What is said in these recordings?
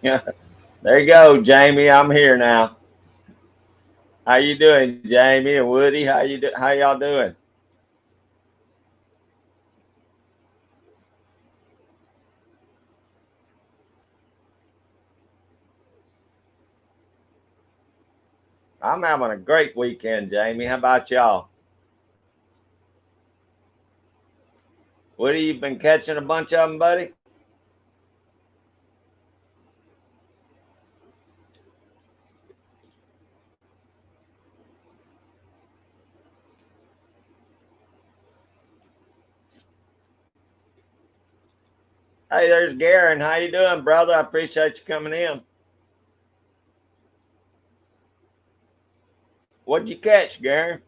Yeah. There you go, Jamie. I'm here now. How you doing, Jamie and Woody? How y'all doing? I'm having a great weekend, Jamie. How about y'all? Woody, you been catching a bunch of them, buddy? Hey, there's Garen. How you doing, brother? I appreciate you coming in. What'd you catch, Garen?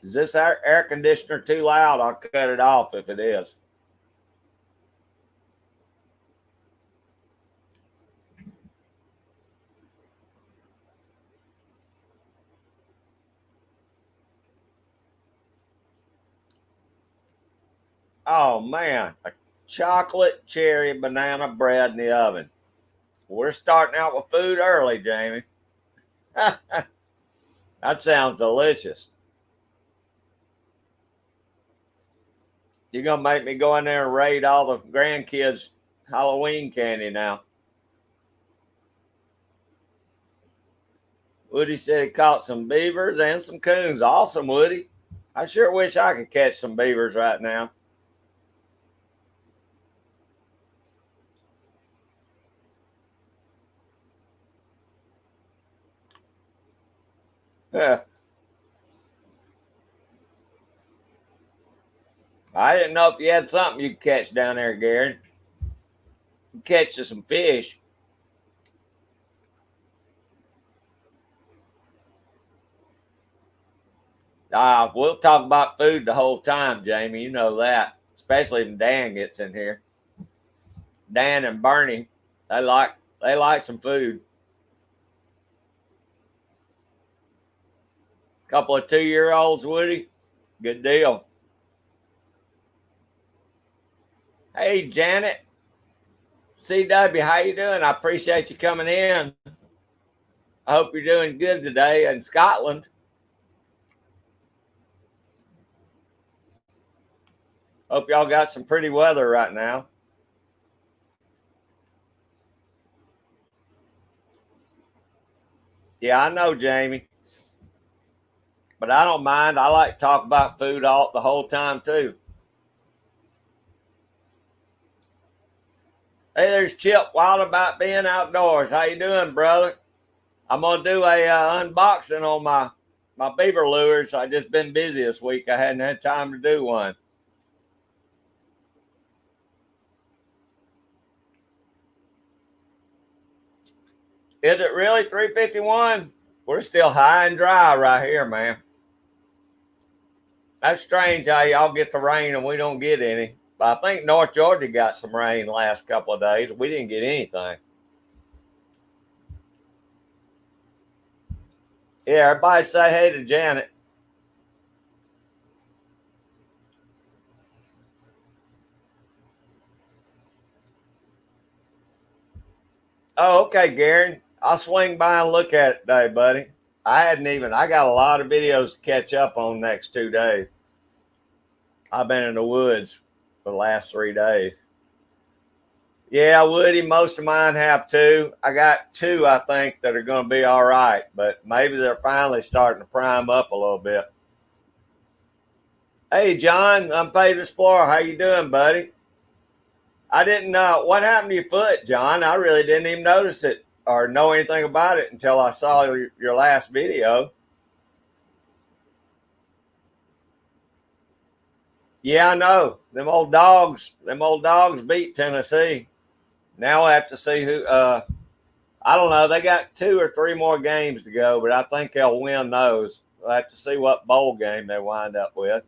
Is this air conditioner too loud? I'll cut it off if it is. Oh man, a chocolate cherry banana bread in the oven. We're starting out with food early, Jamie. That sounds delicious. You're gonna make me go in there and raid all the grandkids' Halloween candy now. Woody said he caught some beavers and some coons. Awesome, Woody. I sure wish I could catch some beavers right now. I didn't know if you had something you could catch down there, Gary. Catch some fish. We'll talk about food the whole time, Jamie. You know that, especially when Dan gets in here. Dan and Bernie, they like they like some food. Couple of 2-year olds, Woody. Good deal. Hey, Janet, CW, how you doing? I appreciate you coming in. I hope you're doing good today in Scotland. Hope y'all got some pretty weather right now. Yeah, I know, Jamie, but I don't mind. I like to talk about food all the whole time too. Hey, there's Chip Wild about being outdoors. How you doing, brother? I'm gonna do a unboxing on my beaver lures. I just been busy this week. I hadn't had time to do one. Is it really 351? We're still high and dry right here, man. That's strange how y'all get the rain and we don't get any. But I think North Georgia got some rain the last couple of days. We didn't get anything. Yeah, everybody say hey to Janet. Oh, okay, Garen. I'll swing by and look at it today, buddy. I got a lot of videos to catch up on next 2 days. I've been in the woods for the last 3 days. Yeah, Woody, most of mine have two. I got two, I think, that are going to be all right, but maybe they're finally starting to prime up a little bit. Hey, John, Unpaid Explorer, how you doing, buddy? I didn't know what happened to your foot, John. I really didn't even notice it or know anything about it until I saw your last video. Yeah, I know. Them old dogs beat Tennessee. Now I have to see who I don't know. They got 2 or 3 more games to go, but I think they'll win those. We'll have to see what bowl game they wind up with.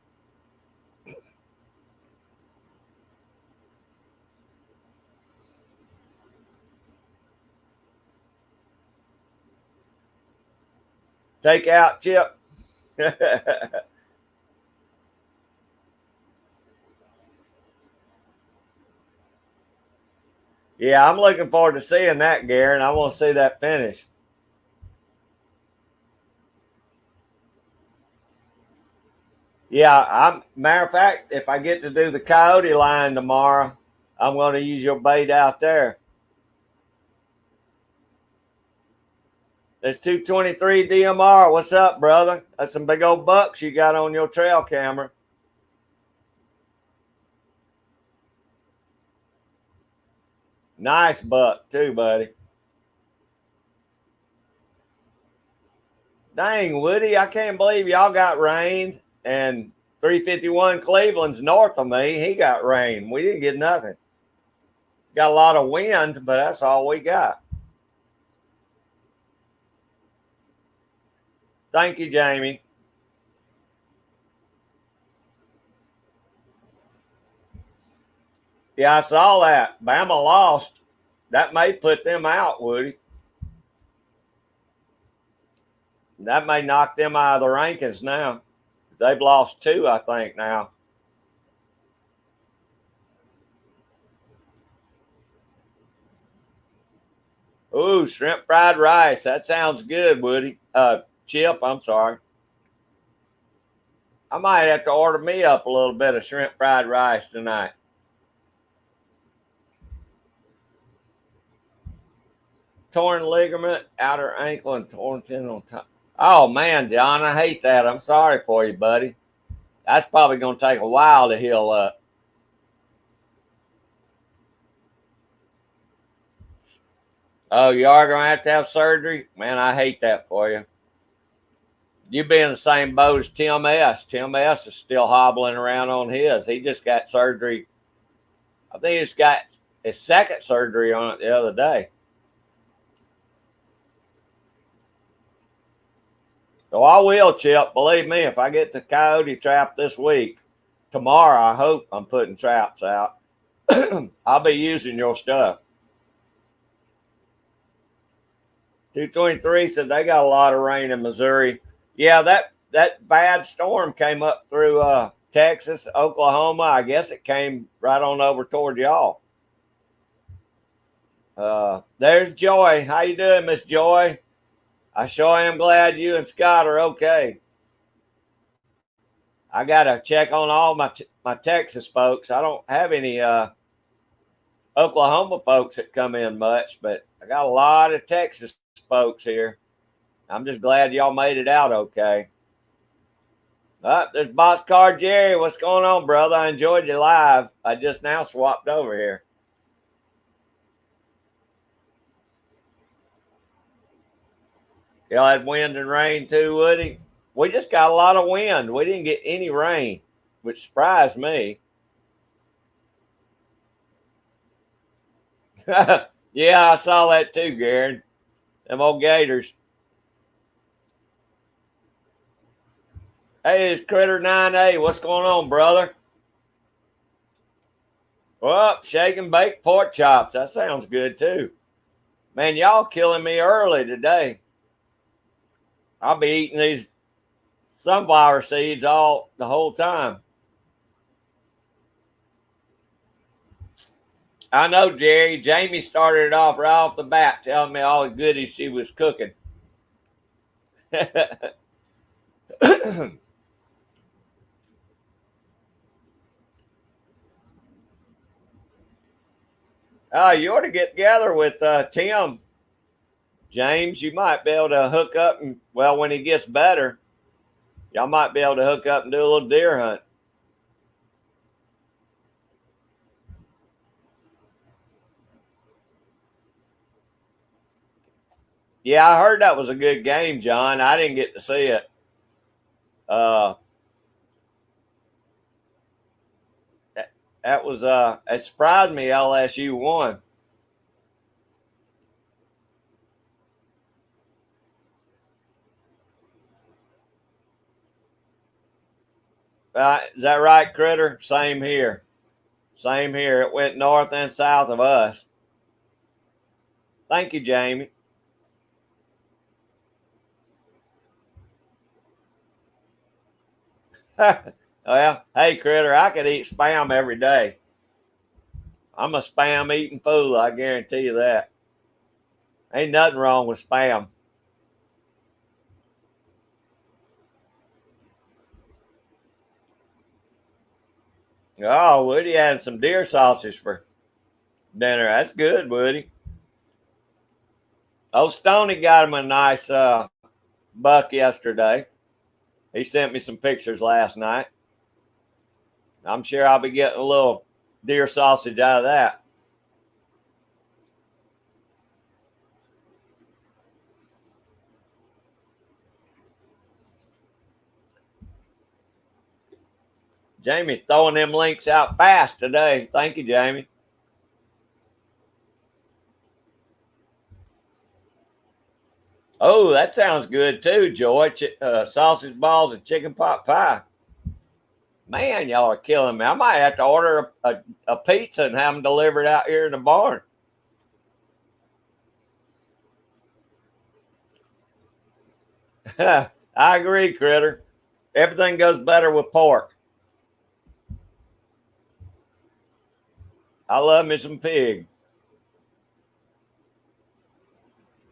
Take out Chip. Yeah, I'm looking forward to seeing that, Garen. I want to see that finish. Yeah, I'm matter of fact, if I get to do the coyote line tomorrow, I'm going to use your bait out there. It's 223 DMR. What's up, brother? That's some big old bucks you got on your trail camera. Nice buck, too, buddy. Dang, Woody, I can't believe y'all got rained. And 351 Cleveland's north of me. He got rain. We didn't get nothing. Got a lot of wind, but that's all we got. Thank you, Jamie. Yeah, I saw that. Bama lost. That may put them out, Woody. That may knock them out of the rankings now. They've lost two, I think, now. Ooh, shrimp fried rice. That sounds good, Woody. Chip, I'm sorry. I might have to order me up a little bit of shrimp fried rice tonight. Torn ligament, outer ankle, and torn tendon on top. Oh, man, John, I hate that. I'm sorry for you, buddy. That's probably going to take a while to heal up. Oh, you are going to have surgery? Man, I hate that for you. You be in the same boat as Tim S. Tim S is still hobbling around on his. He just got surgery. I think he's got his second surgery on it the other day. So I will, Chip. Believe me, if I get the coyote trap this week, tomorrow I hope I'm putting traps out. I'll be using your stuff. 223 said they got a lot of rain in Missouri. Yeah, that bad storm came up through Texas, Oklahoma. I guess it came right on over toward y'all. There's Joy. How you doing, Miss Joy? I sure am glad you and Scott are okay. I gotta check on all my Texas folks. I don't have any Oklahoma folks that come in much, but I got a lot of Texas folks here. I'm just glad y'all made it out okay. There's Boxcar Jerry. What's going on, brother? I enjoyed you live. I just now swapped over here. Y'all had wind and rain too, Woody? We just got a lot of wind. We didn't get any rain, which surprised me. Yeah, I saw that too, Garen. Them old Gators. Hey, it's Critter 9A. What's going on, brother? Well, shake and bake pork chops. That sounds good too. Man, y'all killing me early today. I'll be eating these sunflower seeds all the whole time. I know, Jerry. Jamie started it off right off the bat, telling me all the goodies she was cooking. You ought to get together with Tim. James, you might be able to hook up and, well, when he gets better, y'all might be able to hook up and do a little deer hunt. Yeah, I heard that was a good game, John. I didn't get to see it. Uh, that was it surprised me LSU won. Is that right, Critter? Same here. Same here. It went north and south of us. Thank you, Jamie. Well, hey, Critter, I could eat spam every day. I'm a spam eating fool. I guarantee you that. Ain't nothing wrong with spam. Oh, Woody had some deer sausage for dinner. That's good, Woody. Oh, Stoney got him a nice buck yesterday. He sent me some pictures last night. I'm sure I'll be getting a little deer sausage out of that. Jamie throwing them links out fast today. Thank you, Jamie. Oh, that sounds good too, Joy. Sausage balls and chicken pot pie. Man, y'all are killing me. I might have to order a pizza and have them delivered out here in the barn. I agree, Critter. Everything goes better with pork. I love me some pig.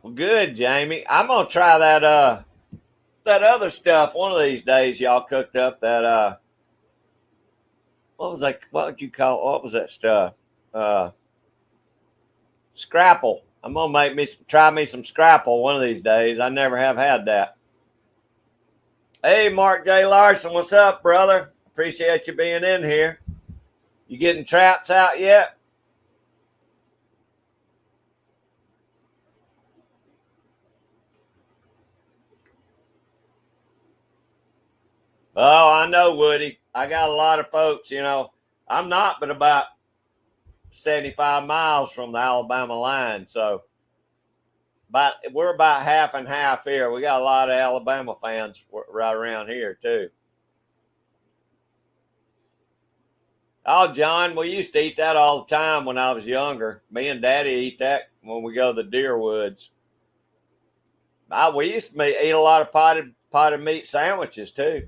Well, good, Jamie. I'm gonna try that other stuff one of these days. Y'all cooked up that what was that? What would you call? What was that stuff? Uh, Scrapple. I'm gonna make me try me some scrapple one of these days. I never have had that. Hey, Mark J. Larson, what's up, brother? Appreciate you being in here. You getting traps out yet? Oh, I know, Woody. I got a lot of folks, I'm not but about 75 miles from the Alabama line. So we're about half and half here. We got a lot of Alabama fans right around here, too. Oh, John, we used to eat that all the time when I was younger. Me and Daddy eat that when we go to the deer woods. We used to eat a lot of potted meat sandwiches, too.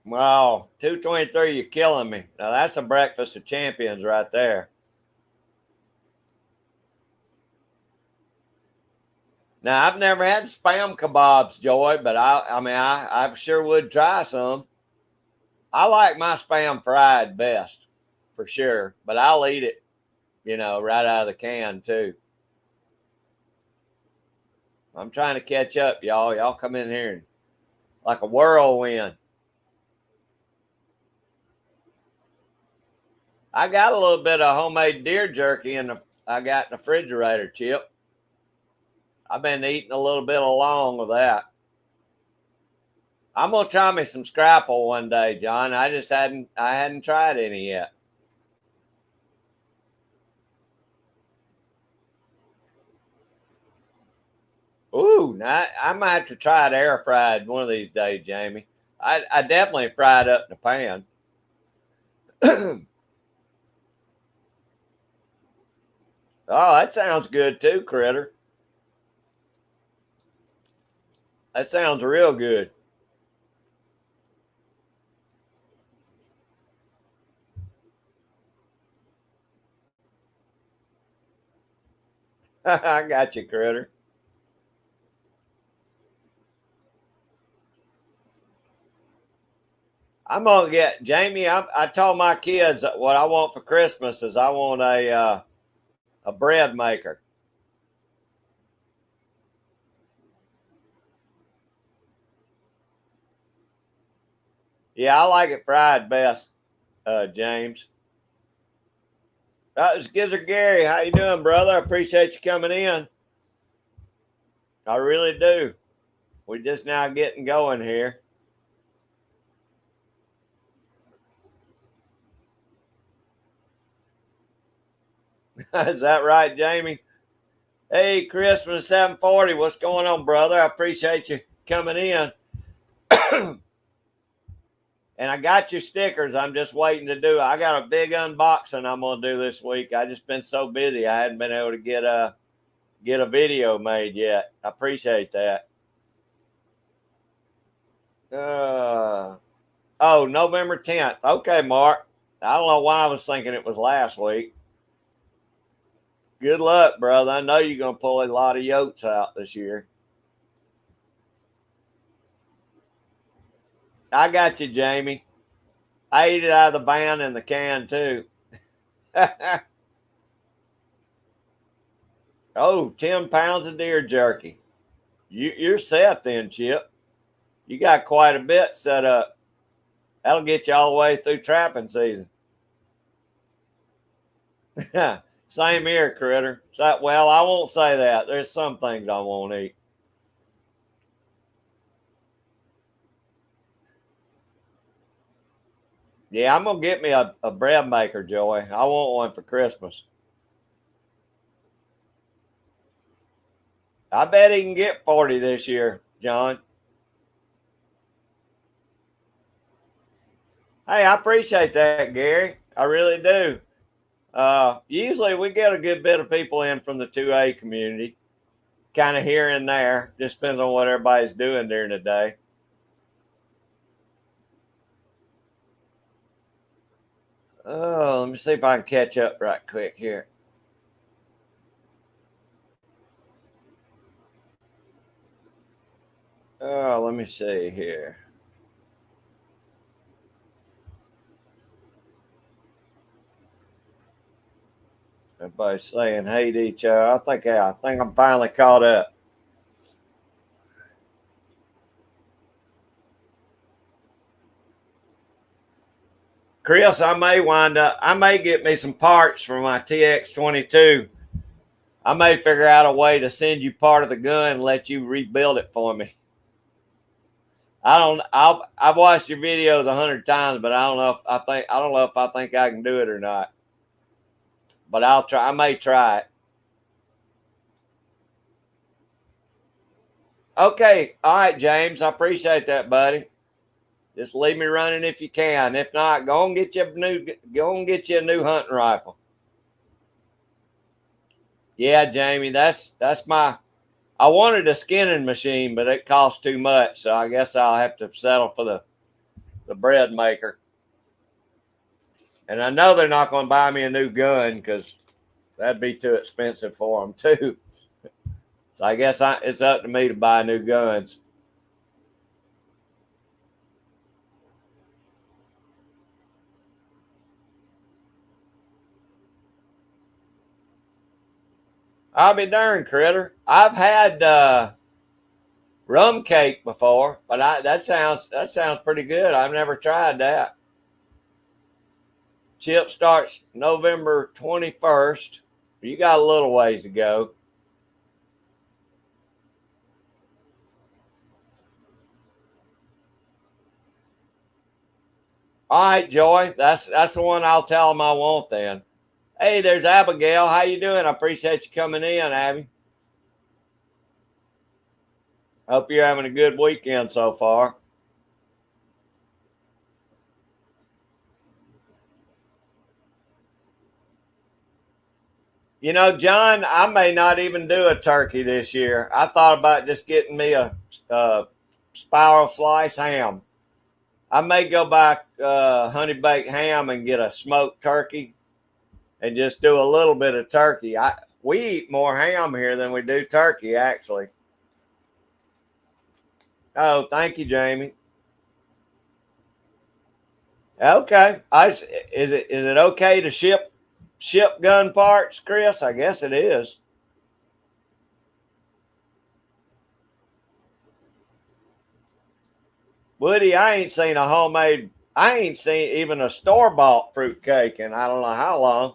Wow, 223, you're killing me. Now that's a breakfast of champions right there. Now I've never had spam kebabs, Joy, but I sure would try some. I like my spam fried best, for sure, but I'll eat it, right out of the can too. I'm trying to catch up, y'all. Y'all come in here and, like a whirlwind. I got a little bit of homemade deer jerky I got in the refrigerator, Chip. I've been eating a little bit along with that. I'm gonna try me some scrapple one day, John. I hadn't tried any yet. Ooh, now I might have to try it air fried one of these days, Jamie. I definitely fried up in the pan. Oh, that sounds good too, Critter. That sounds real good. I got you, Critter. I'm gonna get Jamie. I told my kids that what I want for Christmas is I want a bread maker. Yeah, I like it fried best, James. It's Gizzard Gary. How you doing, brother? I appreciate you coming in. I really do. We're just now getting going here. Is that right, Jamie? Hey, Chris from the 740. What's going on, brother? I appreciate you coming in. And I got your stickers. I'm just waiting to do. I got a big unboxing I'm gonna do this week. I just been so busy. I hadn't been able to get a video made yet. I appreciate that. Uh, Oh, November 10th. Okay, Mark. I don't know why I was thinking it was last week. Good luck, brother. I know you're going to pull a lot of yotes out this year. I got you, Jamie. I ate it out of the van in the can, too. Oh, 10 pounds of deer jerky. You're set then, Chip. You got quite a bit set up. That'll get you all the way through trapping season. Same here, critter. So, well, I won't say that. There's some things I won't eat. Yeah, I'm going to get me a bread maker, Joey. I want one for Christmas. I bet he can get 40 this year, John. Hey, I appreciate that, Gary. I really do. Usually we get a good bit of people in from the 2A community, kind of here and there. Just depends on what everybody's doing during the day. Oh, let me see if I can catch up right quick here. Oh, let me see here. Everybody's saying hey to each other. I think I'm finally caught up. Chris, I may get me some parts for my TX22. I may figure out a way to send you part of the gun and let you rebuild it for me. I've watched your videos 100 times, but I don't know if I think I can do it or not. But I'll try. I may try it. Okay. All right, James. I appreciate that, buddy. Just leave me running if you can. If not, go and get you a new hunting rifle. Yeah, Jamie, that's my. I wanted a skinning machine, but it costs too much, so I guess I'll have to settle for the bread maker. And I know they're not going to buy me a new gun because that'd be too expensive for them too. So I guess it's up to me to buy new guns. I'll be darned, critter. I've had rum cake before, but that sounds pretty good. I've never tried that. Chip starts November 21st. You got a little ways to go. All right, Joy. That's the one I'll tell them I want then. Hey, there's Abigail. How you doing? I appreciate you coming in, Abby. Hope you're having a good weekend so far. You know, John, I may not even do a turkey this year. I thought about just getting me a spiral slice ham. I may go buy honey baked ham and get a smoked turkey and just do a little bit of turkey. We eat more ham here than we do turkey, actually. Oh, thank you, Jamie. Okay, is it okay to ship gun parts, Chris? I guess it is. Woody, I ain't seen even a store bought fruit cake in I don't know how long.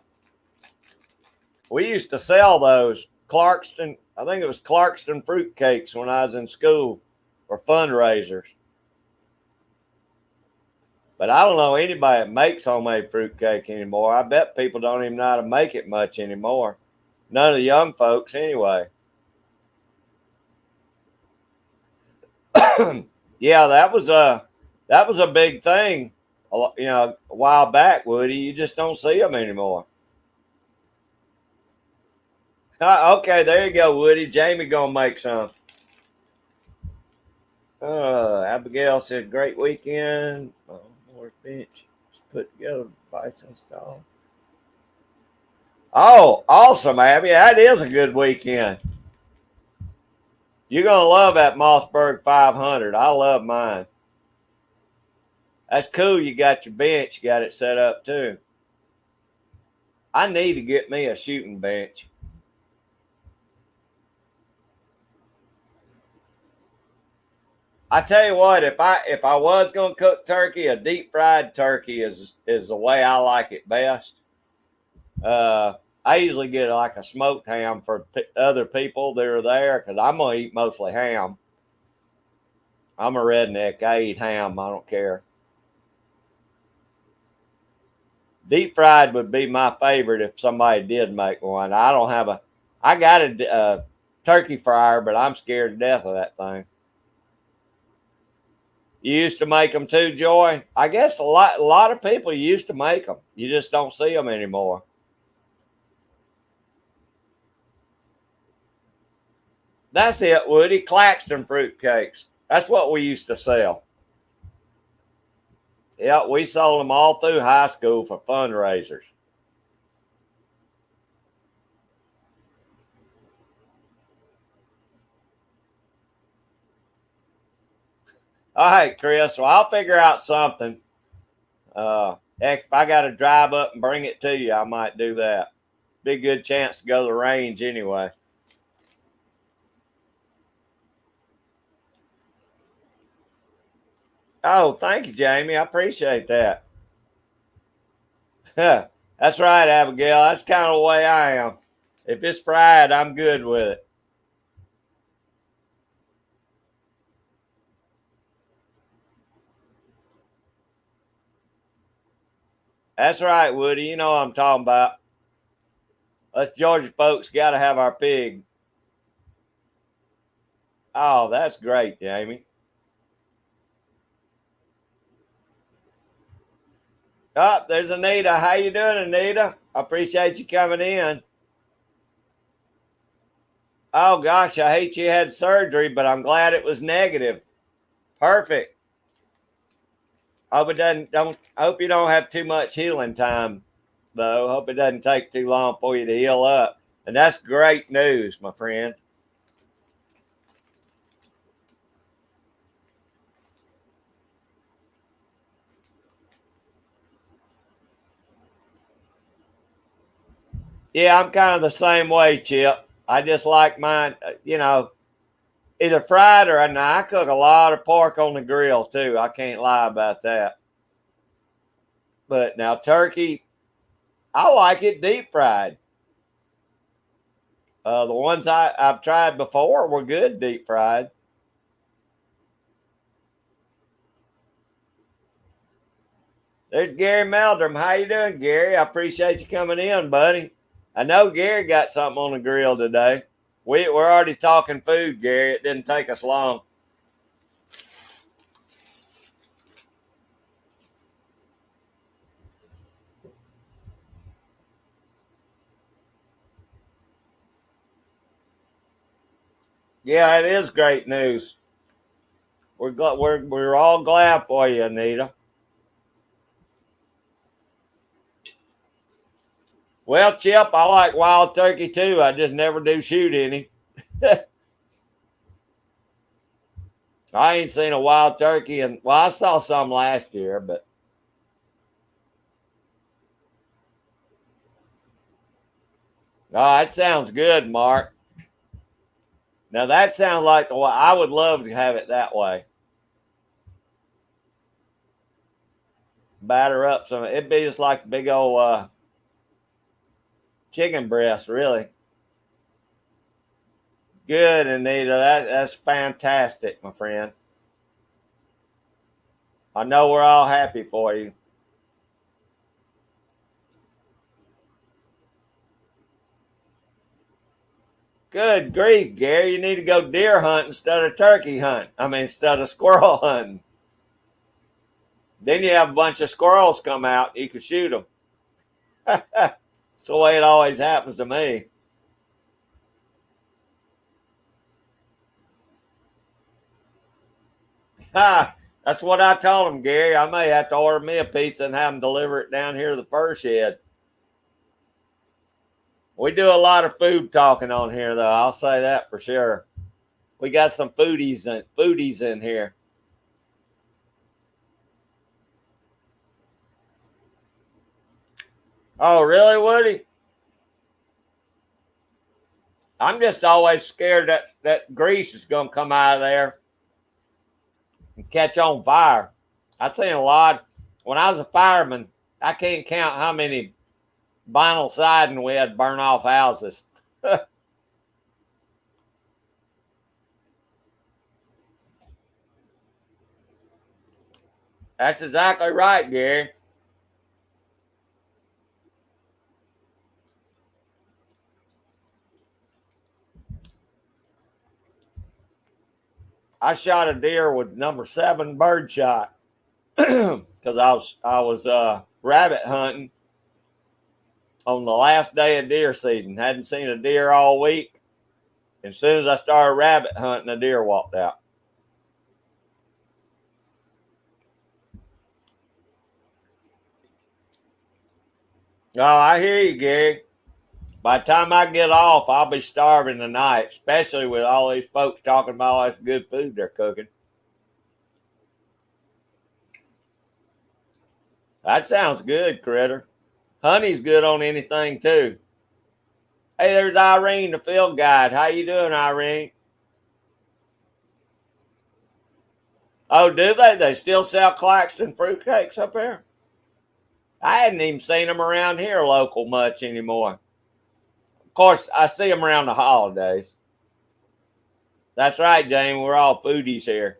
We used to sell those Clarkston, I think it was Clarkston fruit cakes when I was in school for fundraisers. But I don't know anybody that makes homemade fruit cake anymore. I bet people don't even know how to make it much anymore. None of the young folks, anyway. Yeah, that was a big thing. A while back, Woody. You just don't see them anymore. Okay, there you go, Woody. Jamie gonna make some. Abigail said, "Great weekend." bench is put together. Bites installed. Oh, awesome, Abby. That is a good weekend. You're going to love that Mossberg 500. I love mine. That's cool. You got your bench. You got it set up too. I need to get me a shooting bench. I tell you what, if I was gonna cook turkey, a deep fried turkey is the way I like it best. I usually get like a smoked ham for other people that are there because I'm gonna eat mostly ham. I'm a redneck. I eat ham. I don't care. Deep fried would be my favorite if somebody did make one. I don't have a. I got a turkey fryer, but I'm scared to death of that thing. You used to make them too, Joy? I guess a lot of people used to make them. You just don't see them anymore. That's it, Woody. Claxton fruit cakes. That's what we used to sell. Yeah, we sold them all through high school for fundraisers. All right, Chris. Well, I'll figure out something. Heck, if I got to drive up and bring it to you, I might do that. Be a good chance to go to the range anyway. Oh, thank you, Jamie. I appreciate that. That's right, Abigail. That's kind of the way I am. If it's fried, I'm good with it. That's right, Woody. You know what I'm talking about. Us Georgia folks got to have our pig. Oh, that's great, Jamie. Oh, there's Anita. How you doing, Anita? I appreciate you coming in. Oh gosh, I hate you had surgery, but I'm glad it was negative. Perfect. Hope it doesn't. Don't. Hope you don't have too much healing time, though. Hope it doesn't take too long for you to heal up. And that's great news, my friend. Yeah, I'm kind of the same way, Chip. I just like mine, either fried or now I cook a lot of pork on the grill too. I can't lie about that. But now turkey, I like it deep fried. The ones I've tried before were good deep fried. There's Gary Meldrum. How you doing, Gary? I appreciate you coming in, buddy. I know Gary got something on the grill today. We're already talking food, Gary. It didn't take us long. Yeah, it is great news. We're all glad for you, Anita. Well, Chip, I like wild turkey too. I just never do shoot any. I ain't seen a wild turkey, and well, I saw some last year, but oh, that sounds good, Mark. Now that sounds like the way I would love to have it that way. Batter up some. It'd be just like a big old chicken breast, really. Good, Anita. That's fantastic, my friend. I know we're all happy for you. Good grief, Gary. You need to go deer hunt instead of turkey hunt. I mean, instead of squirrel hunting. Then you have a bunch of squirrels come out. You can shoot them. It's the way it always happens to me. Ha! That's what I told him, Gary. I may have to order me a pizza and have them deliver it down here to the fur shed. We do a lot of food talking on here, though. I'll say that for sure. We got some foodies in here. Oh, really, Woody? I'm just always scared that grease is going to come out of there and catch on fire. I've seen a lot. When I was a fireman, I can't count how many vinyl siding we had burn off houses. That's exactly right, Gary. I shot a deer with number 7 birdshot because I was rabbit hunting on the last day of deer season. Hadn't seen a deer all week. As soon as I started rabbit hunting, a deer walked out. Oh, I hear you, Gary. By the time I get off, I'll be starving tonight, especially with all these folks talking about all this good food they're cooking. That sounds good, Critter. Honey's good on anything too. Hey, there's Irene, the field guide. How you doing, Irene? Oh, do they? They still sell Claxton fruitcakes up there? I hadn't even seen them around here local much anymore. Of course, I see them around the holidays. That's right, Jamie. We're all foodies here.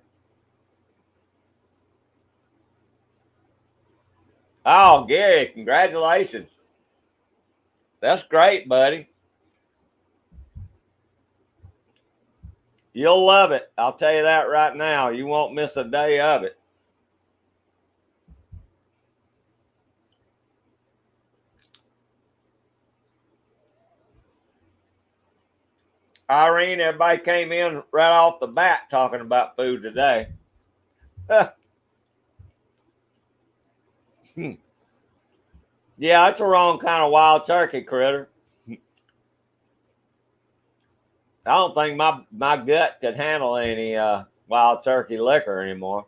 Oh, Gary, congratulations. That's great, buddy. You'll love it. I'll tell you that right now. You won't miss a day of it. Irene, everybody came in right off the bat talking about food today. Yeah, it's the wrong kind of wild turkey, Critter. I don't think my gut could handle any wild turkey liquor anymore.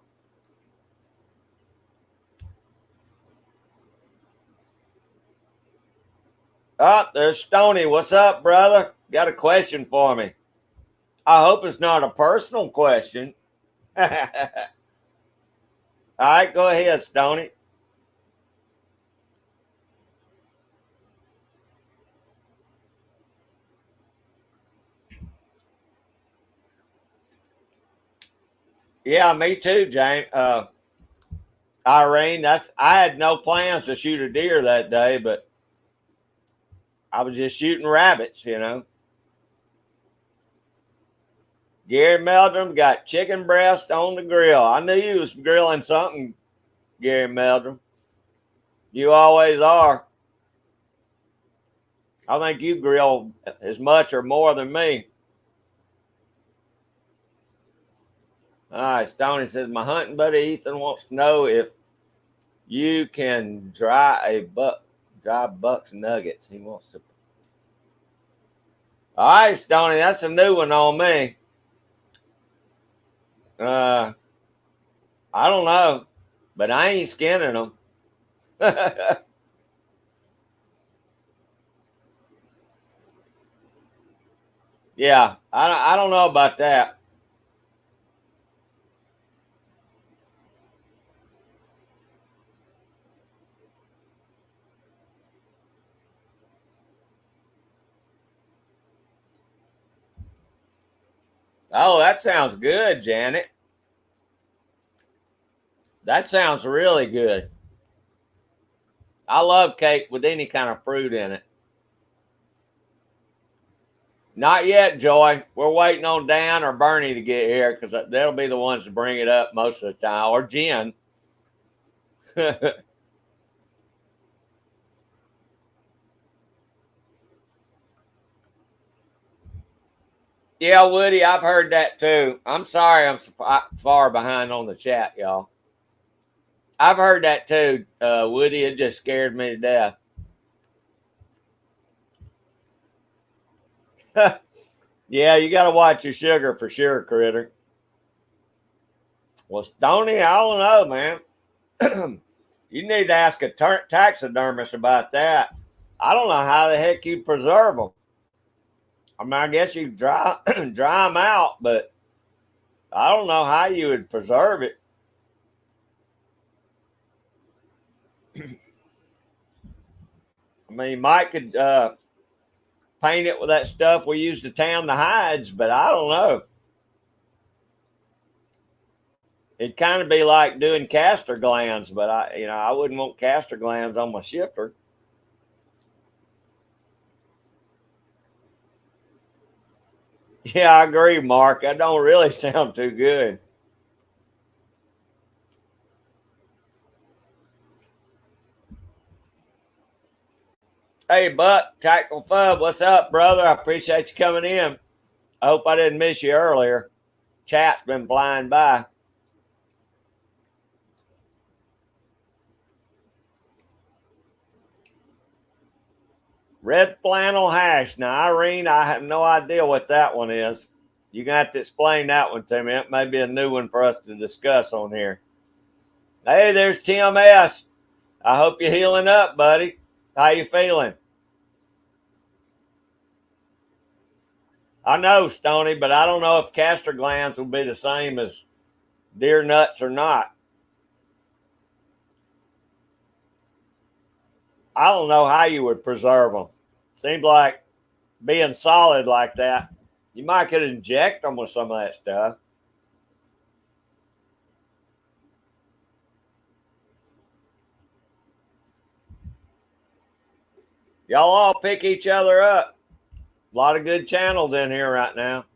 Oh, there's Stony. What's up, brother? Got a question for me. I hope it's not a personal question. All right, go ahead, Stony. Yeah, me too, James. Irene, I had no plans to shoot a deer that day, but I was just shooting rabbits, you know. Gary Meldrum got chicken breast on the grill. I knew you was grilling something, Gary Meldrum. You always are. I think you grill as much or more than me. All right, Stoney says, my hunting buddy Ethan wants to know if you can dry Buck's nuggets. He wants to. All right, Stoney, that's a new one on me. Uh, I don't know, but I ain't skinning them. Yeah, I don't know about that. Oh, that sounds good, Janet. That sounds really good. I love cake with any kind of fruit in it. Not yet, Joy. We're waiting on Dan or Bernie to get here because they'll be the ones to bring it up most of the time, or Jen. Yeah, Woody, I've heard that too. I'm sorry I'm far behind on the chat, y'all. I've heard that too, Woody. It just scared me to death. Yeah, you got to watch your sugar for sure, critter. Well, Stoney, I don't know, man. You need to ask a taxidermist about that. I don't know how the heck you preserve them. I mean, I guess you dry dry them out, but I don't know how you would preserve it. I mean, Mike could paint it with that stuff we use to tan the hides, but I don't know. It'd kind of be like doing castor glands, but I wouldn't want castor glands on my shifter. Yeah, I agree, Mark. That don't really sound too good. Hey, Buck, Tactical Fub, what's up, brother? I appreciate you coming in. I hope I didn't miss you earlier. Chat's been flying by. Red flannel hash. Now, Irene, I have no idea what that one is. You're going to have to explain that one to me. It may be a new one for us to discuss on here. Hey, there's Tim S. I hope you're healing up, buddy. How you feeling? I know, Stony, but I don't know if castor glands will be the same as deer nuts or not. I don't know how you would preserve them. Seems like being solid like that, you might could inject them with some of that stuff. Y'all all pick each other up. A lot of good channels in here right now.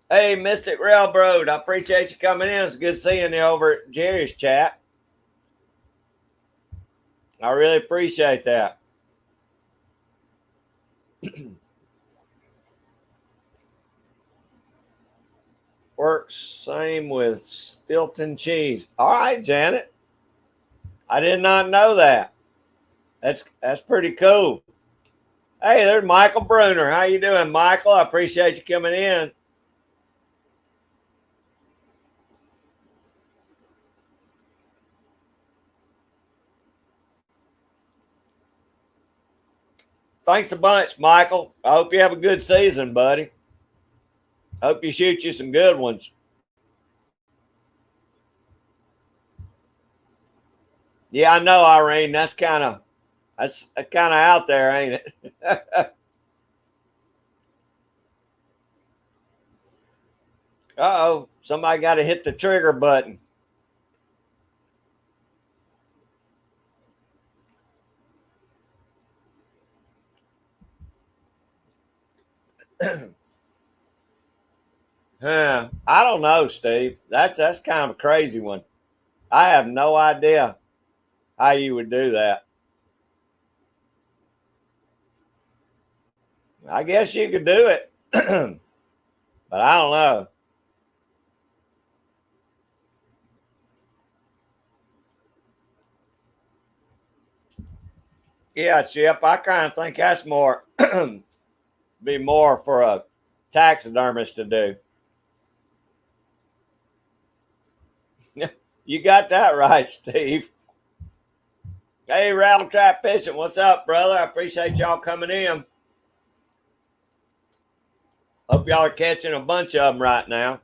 Hey, Mystic Railroad, I appreciate you coming in. It's good seeing you over at Jerry's chat. I really appreciate that. Works same with Stilton cheese. All right, Janet. I did not know that. That's pretty cool. Hey, there's Michael Bruner. How you doing, Michael? I appreciate you coming in. Thanks a bunch, Michael. I hope you have a good season, buddy. Hope you shoot you some good ones. Yeah, I know, Irene. That's kind of out there, ain't it? Uh-oh, somebody got to hit the trigger button. I don't know, Steve. That's kind of a crazy one. I have no idea how you would do that. I guess you could do it, but I don't know. Yeah, Chip, I kind of think that's more be more for a taxidermist to do. You got that right, Steve. Hey, Rattle Trap Fishing, what's up, brother? I appreciate y'all coming in. Hope y'all are catching a bunch of them right now.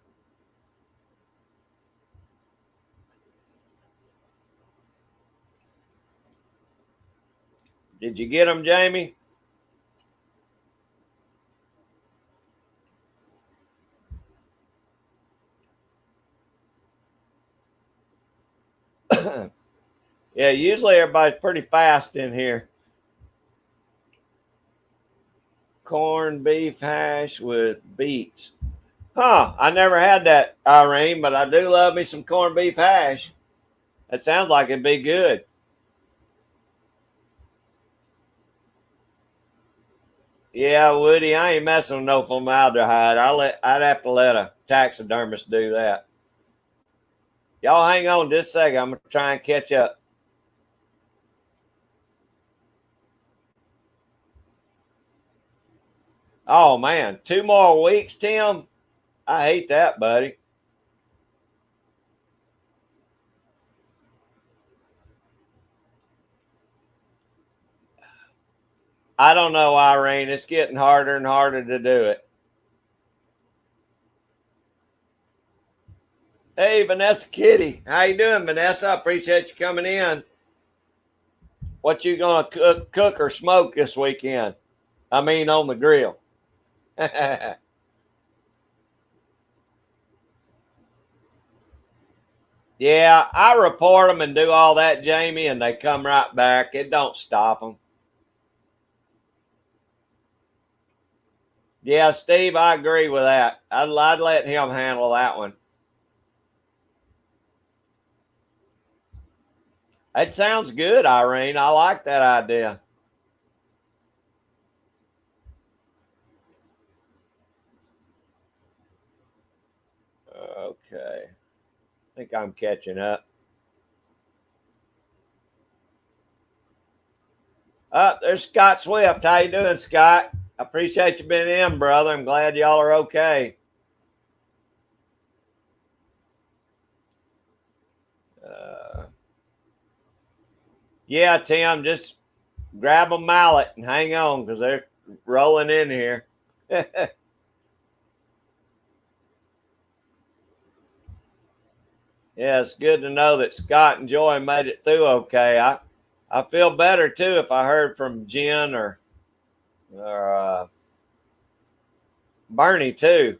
Did you get them, Jamie? Yeah, usually everybody's pretty fast in here. Corned beef hash with beets. Huh, I never had that, Irene, but I do love me some corned beef hash. That sounds like it'd be good. Yeah, Woody, I ain't messing with no formaldehyde. I'd have to let a taxidermist do that. Y'all hang on just a second. I'm gonna try and catch up. Oh man, 2 more weeks, Tim. I hate that, buddy. I don't know, Irene. It's getting harder and harder to do it. Hey, Vanessa Kitty. How you doing, Vanessa? I appreciate you coming in. What you gonna cook or smoke this weekend? I mean, on the grill. Yeah, I report them and do all that, Jamie, and they come right back. It don't stop them. Yeah, Steve, I agree with that. I'd let him handle that one. That sounds good, Irene. I like that idea. Okay. I think I'm catching up. There's Scott Swift. How you doing, Scott? I appreciate you being in, brother. I'm glad y'all are okay. Uh, yeah, Tim, just grab a mallet and hang on because they're rolling in here. Yeah, it's good to know that Scott and Joy made it through okay. I feel better too if I heard from Jen or Bernie too.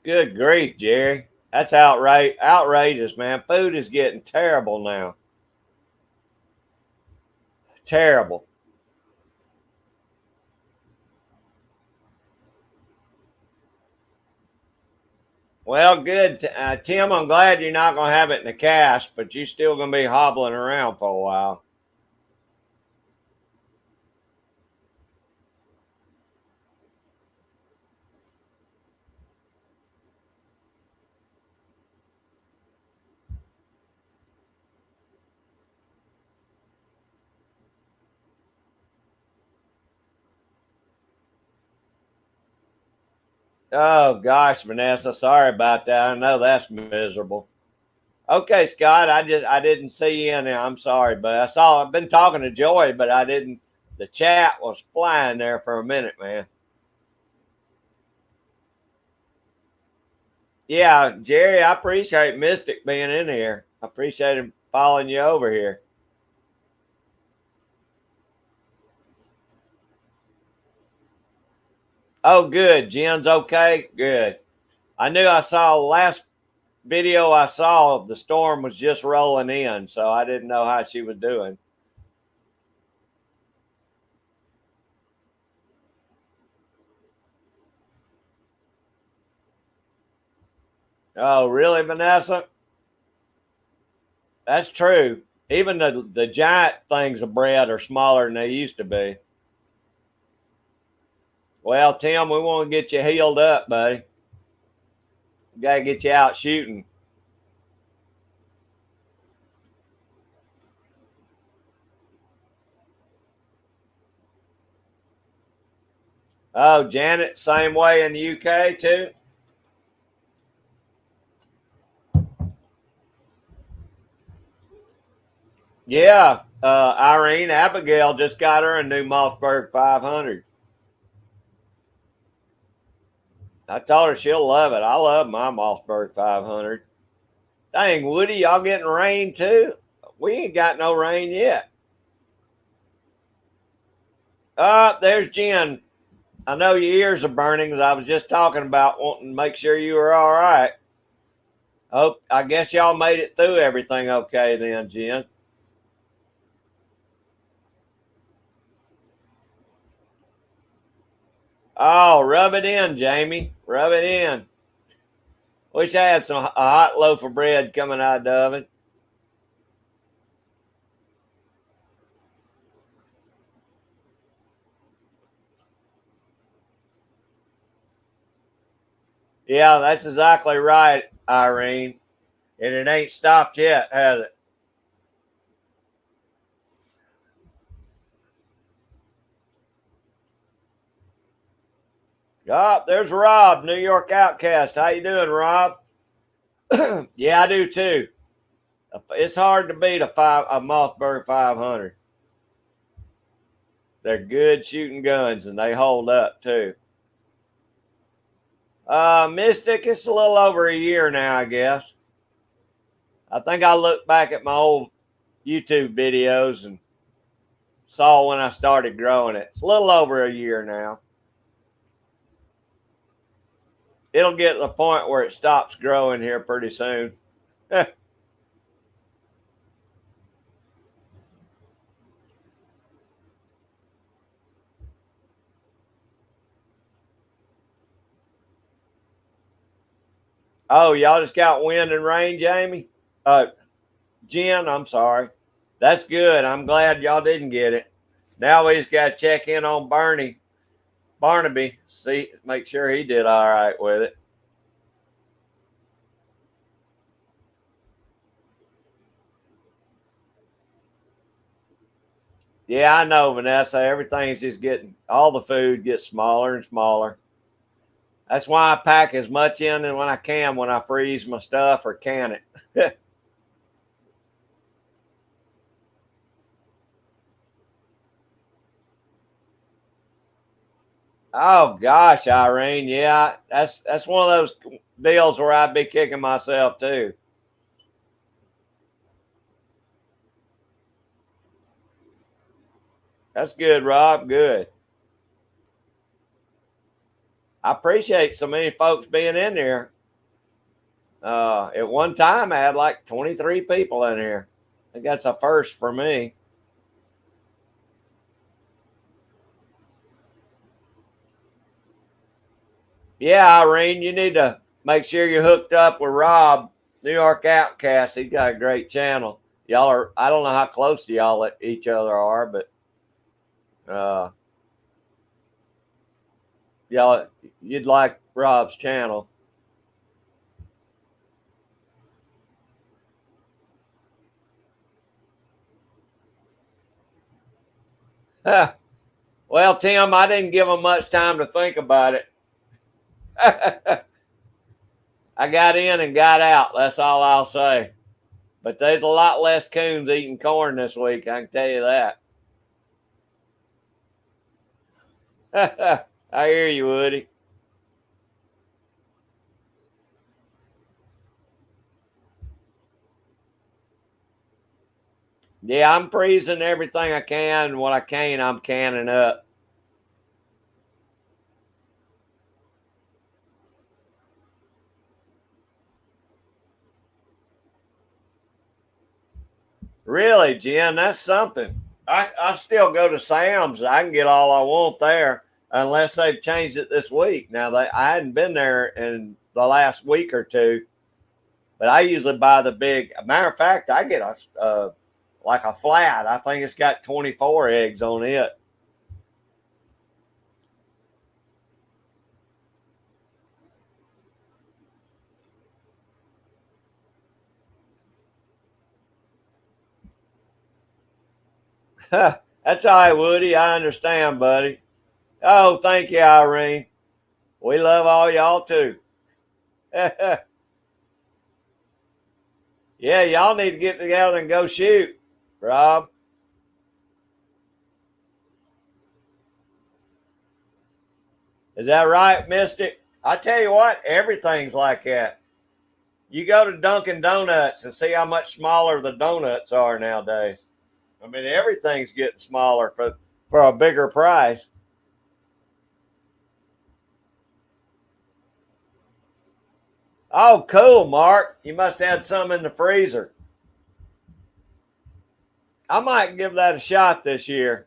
Good grief, Jerry. That's outrageous, man. Food is getting terrible now. Terrible. Well, good. Tim, I'm glad you're not going to have it in the cast, but you're still going to be hobbling around for a while. Oh, gosh, Vanessa, sorry about that. I know that's miserable. Okay, Scott, I didn't see you in there. I'm sorry, but I've been talking to Joy, but I didn't. The chat was flying there for a minute, man. Yeah, Jerry, I appreciate Mystic being in here. I appreciate him following you over here. Oh, good. Jen's okay. Good. I knew I saw last video I saw the storm was just rolling in, so I didn't know how she was doing. Oh, really, Vanessa? That's true. Even the giant things of bread are smaller than they used to be. Well, Tim, we want to get you healed up, buddy. We got to get you out shooting. Oh, Janet, same way in the UK too. Yeah, Irene Abigail just got her a new Mossberg 500. I told her she'll love it. I love my Mossberg 500. Dang, Woody, y'all getting rain too? We ain't got no rain yet. There's Jen. I know your ears are burning because I was just talking about wanting to make sure you were all right. Oh, I guess y'all made it through everything okay then, Jen. Oh, rub it in, Jamie. Rub it in. Wish I had a hot loaf of bread coming out of the oven. Yeah, that's exactly right, Irene. And it ain't stopped yet, has it? Oh, there's Rob, New York Outcast. How you doing, Rob? Yeah, I do too. It's hard to beat a Mossberg 500. They're good shooting guns and they hold up too. Mystic, it's a little over a year now, I guess. I think I looked back at my old YouTube videos and saw when I started growing it. It's a little over a year now. It'll get to the point where it stops growing here pretty soon. Oh, y'all just got wind and rain, Jamie? Jen, I'm sorry. That's good. I'm glad y'all didn't get it. Now we just got to check in on Barnaby, see, make sure he did all right with it. Yeah, I know, Vanessa. Everything's just getting, all the food gets smaller and smaller. That's why I pack as much in when I can when I freeze my stuff or can it. Oh gosh, Irene, yeah, that's one of those deals where I'd be kicking myself too. That's good, Rob. Good. I appreciate so many folks being in there. At one time, I had like 23 people in here. I think that's a first for me. Yeah, Irene, you need to make sure you're hooked up with Rob, New York Outcast. He's got a great channel. Y'all are, I don't know how close to y'all each other are, but uh, y'all, you'd like Rob's channel. Well, Tim, I didn't give him much time to think about it. I got in and got out. That's all I'll say. But there's a lot less coons eating corn this week. I can tell you that. I hear you, Woody. Yeah, I'm freezing everything I can. And what I can, I'm canning up. Really, Jen, that's something. I still go to Sam's. I can get all I want there unless they've changed it this week. Now, I hadn't been there in the last week or two, but I usually buy the big. Matter of fact, I get like a flat. I think it's got 24 eggs on it. That's all right, Woody. I understand, buddy. Oh, thank you, Irene. We love all y'all too. Yeah, y'all need to get together and go shoot, Rob. Is that right, Mystic? I tell you what, everything's like that. You go to Dunkin' Donuts and see how much smaller the donuts are nowadays. I mean, everything's getting smaller for a bigger price. Oh, cool, Mark. You must have had some in the freezer. I might give that a shot this year.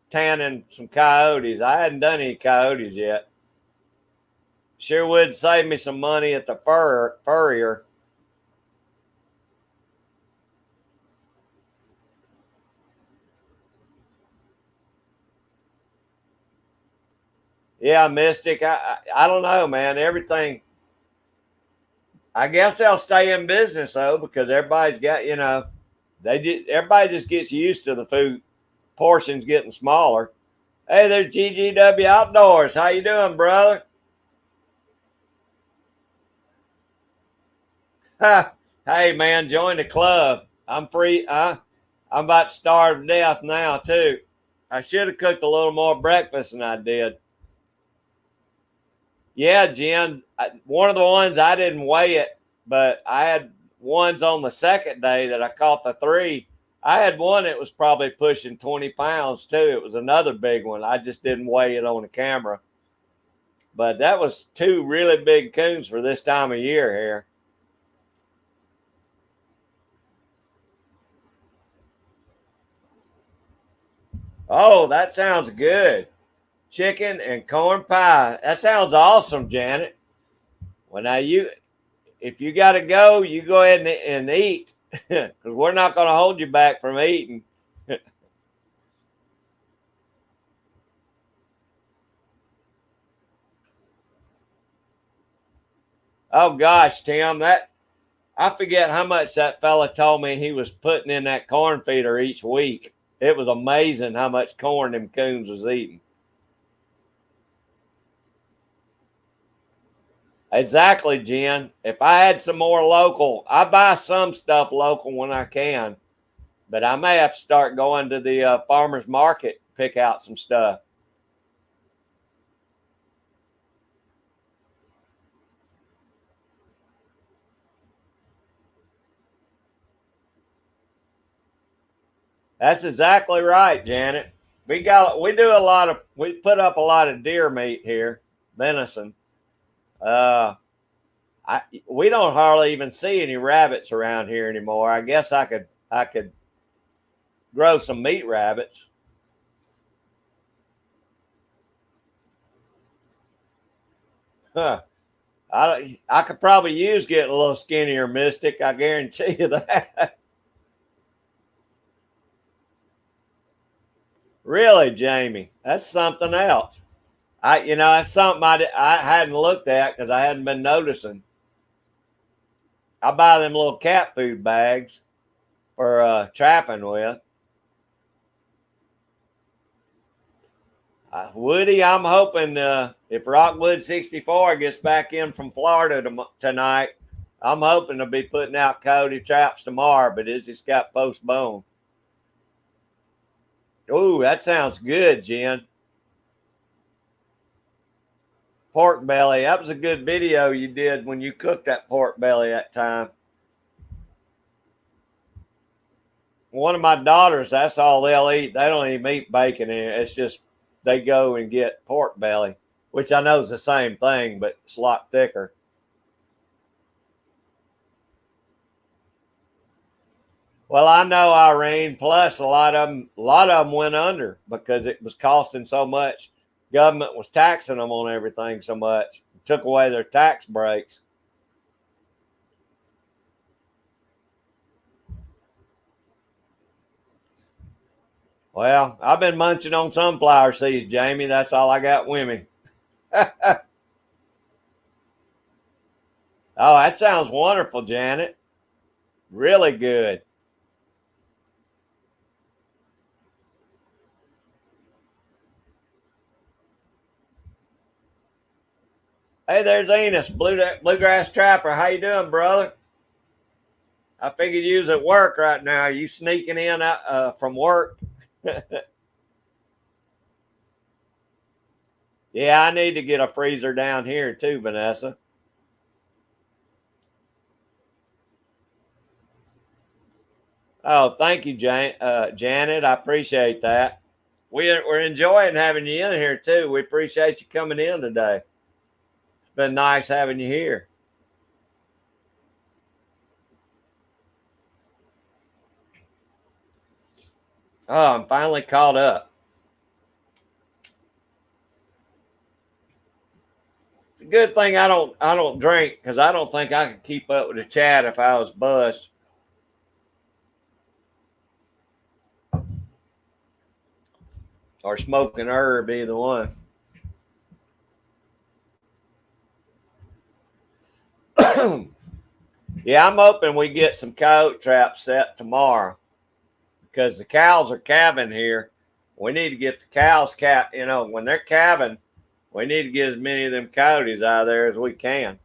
tanning some coyotes. I hadn't done any coyotes yet. Sure would save me some money at the furrier. Yeah, Mystic. I don't know, man. Everything. I guess they'll stay in business though, because everybody's got, everybody just gets used to the food portions getting smaller. Hey, there's GGW Outdoors. How you doing, brother? Hey, man, join the club. I'm free. I'm about to starve to death now too. I should have cooked a little more breakfast than I did. Yeah, Jen. One of the ones I didn't weigh it, but I had ones on the second day that I caught the three. I had one that was probably pushing 20 pounds too. It was another big one. I just didn't weigh it on the camera. But that was two really big coons for this time of year here. Oh, that sounds good. Chicken and corn pie. That sounds awesome, Janet. Well, now if you got to go, you go ahead and eat because we're not going to hold you back from eating. Oh gosh, Tim, that I forget how much that fella told me he was putting in that corn feeder each week. It was amazing how much corn them coons was eating. Exactly, Jen. If I had some more local, I buy some stuff local when I can, but I may have to start going to the farmers market pick out some stuff. That's exactly right, Janet. We put up a lot of deer meat here, venison. Uh, we don't hardly even see any rabbits around here anymore. I guess I could grow some meat rabbits. Huh. I could probably use getting a little skinnier, Mystic. I guarantee you that. Really, Jamie, that's something else. That's something I hadn't looked at because I hadn't been noticing. I buy them little cat food bags for trapping with. Woody, I'm hoping if Rockwood 64 gets back in from Florida tonight, I'm hoping to be putting out coyote traps tomorrow, but it's just got postponed. Ooh, that sounds good, Jen. Pork belly. That was a good video you did when you cooked that pork belly that time. One of my daughters, that's all they'll eat. They don't even eat bacon in it. It's just they go and get pork belly, which I know is the same thing, but it's a lot thicker. Well, I know, Irene. Plus, a lot of them went under because it was costing so much. Government was taxing them on everything so much. Took away their tax breaks. Well, I've been munching on sunflower seeds, Jamie. That's all I got with me. Oh, that sounds wonderful, Janet. Really good. Hey, there's Enos, bluegrass trapper. How you doing, brother? I figured you was at work right now. Are you sneaking in from work? Yeah, I need to get a freezer down here too, Vanessa. Oh, thank you, Janet. I appreciate that. We're enjoying having you in here too. We appreciate you coming in today. It's been nice having you here. Oh, I'm finally caught up. Good thing I don't drink because I don't think I could keep up with the chat if I was buzzed. Or smoking herb, either one. Yeah, I'm hoping we get some coyote traps set tomorrow because the cows are calving here. We need to get the cows when they're calving, we need to get as many of them coyotes out of there as we can.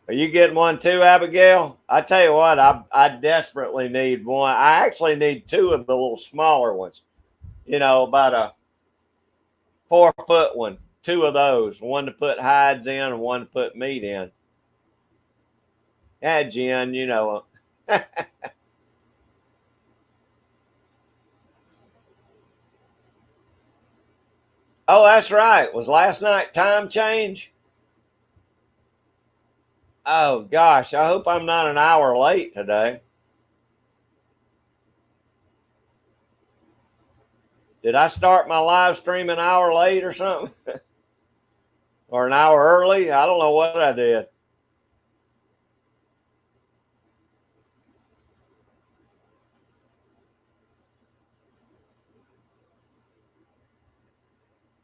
Are you getting one too, Abigail? I tell you what, I desperately need one. I actually need two of the little smaller ones. About a 4-foot one. Two of those. One to put hides in and one to put meat in. Yeah, Jen, you know. Oh, that's right. Was last night time change? Oh gosh, I hope I'm not an hour late today. Did I start my live stream an hour late or something? Or an hour early? I don't know what I did.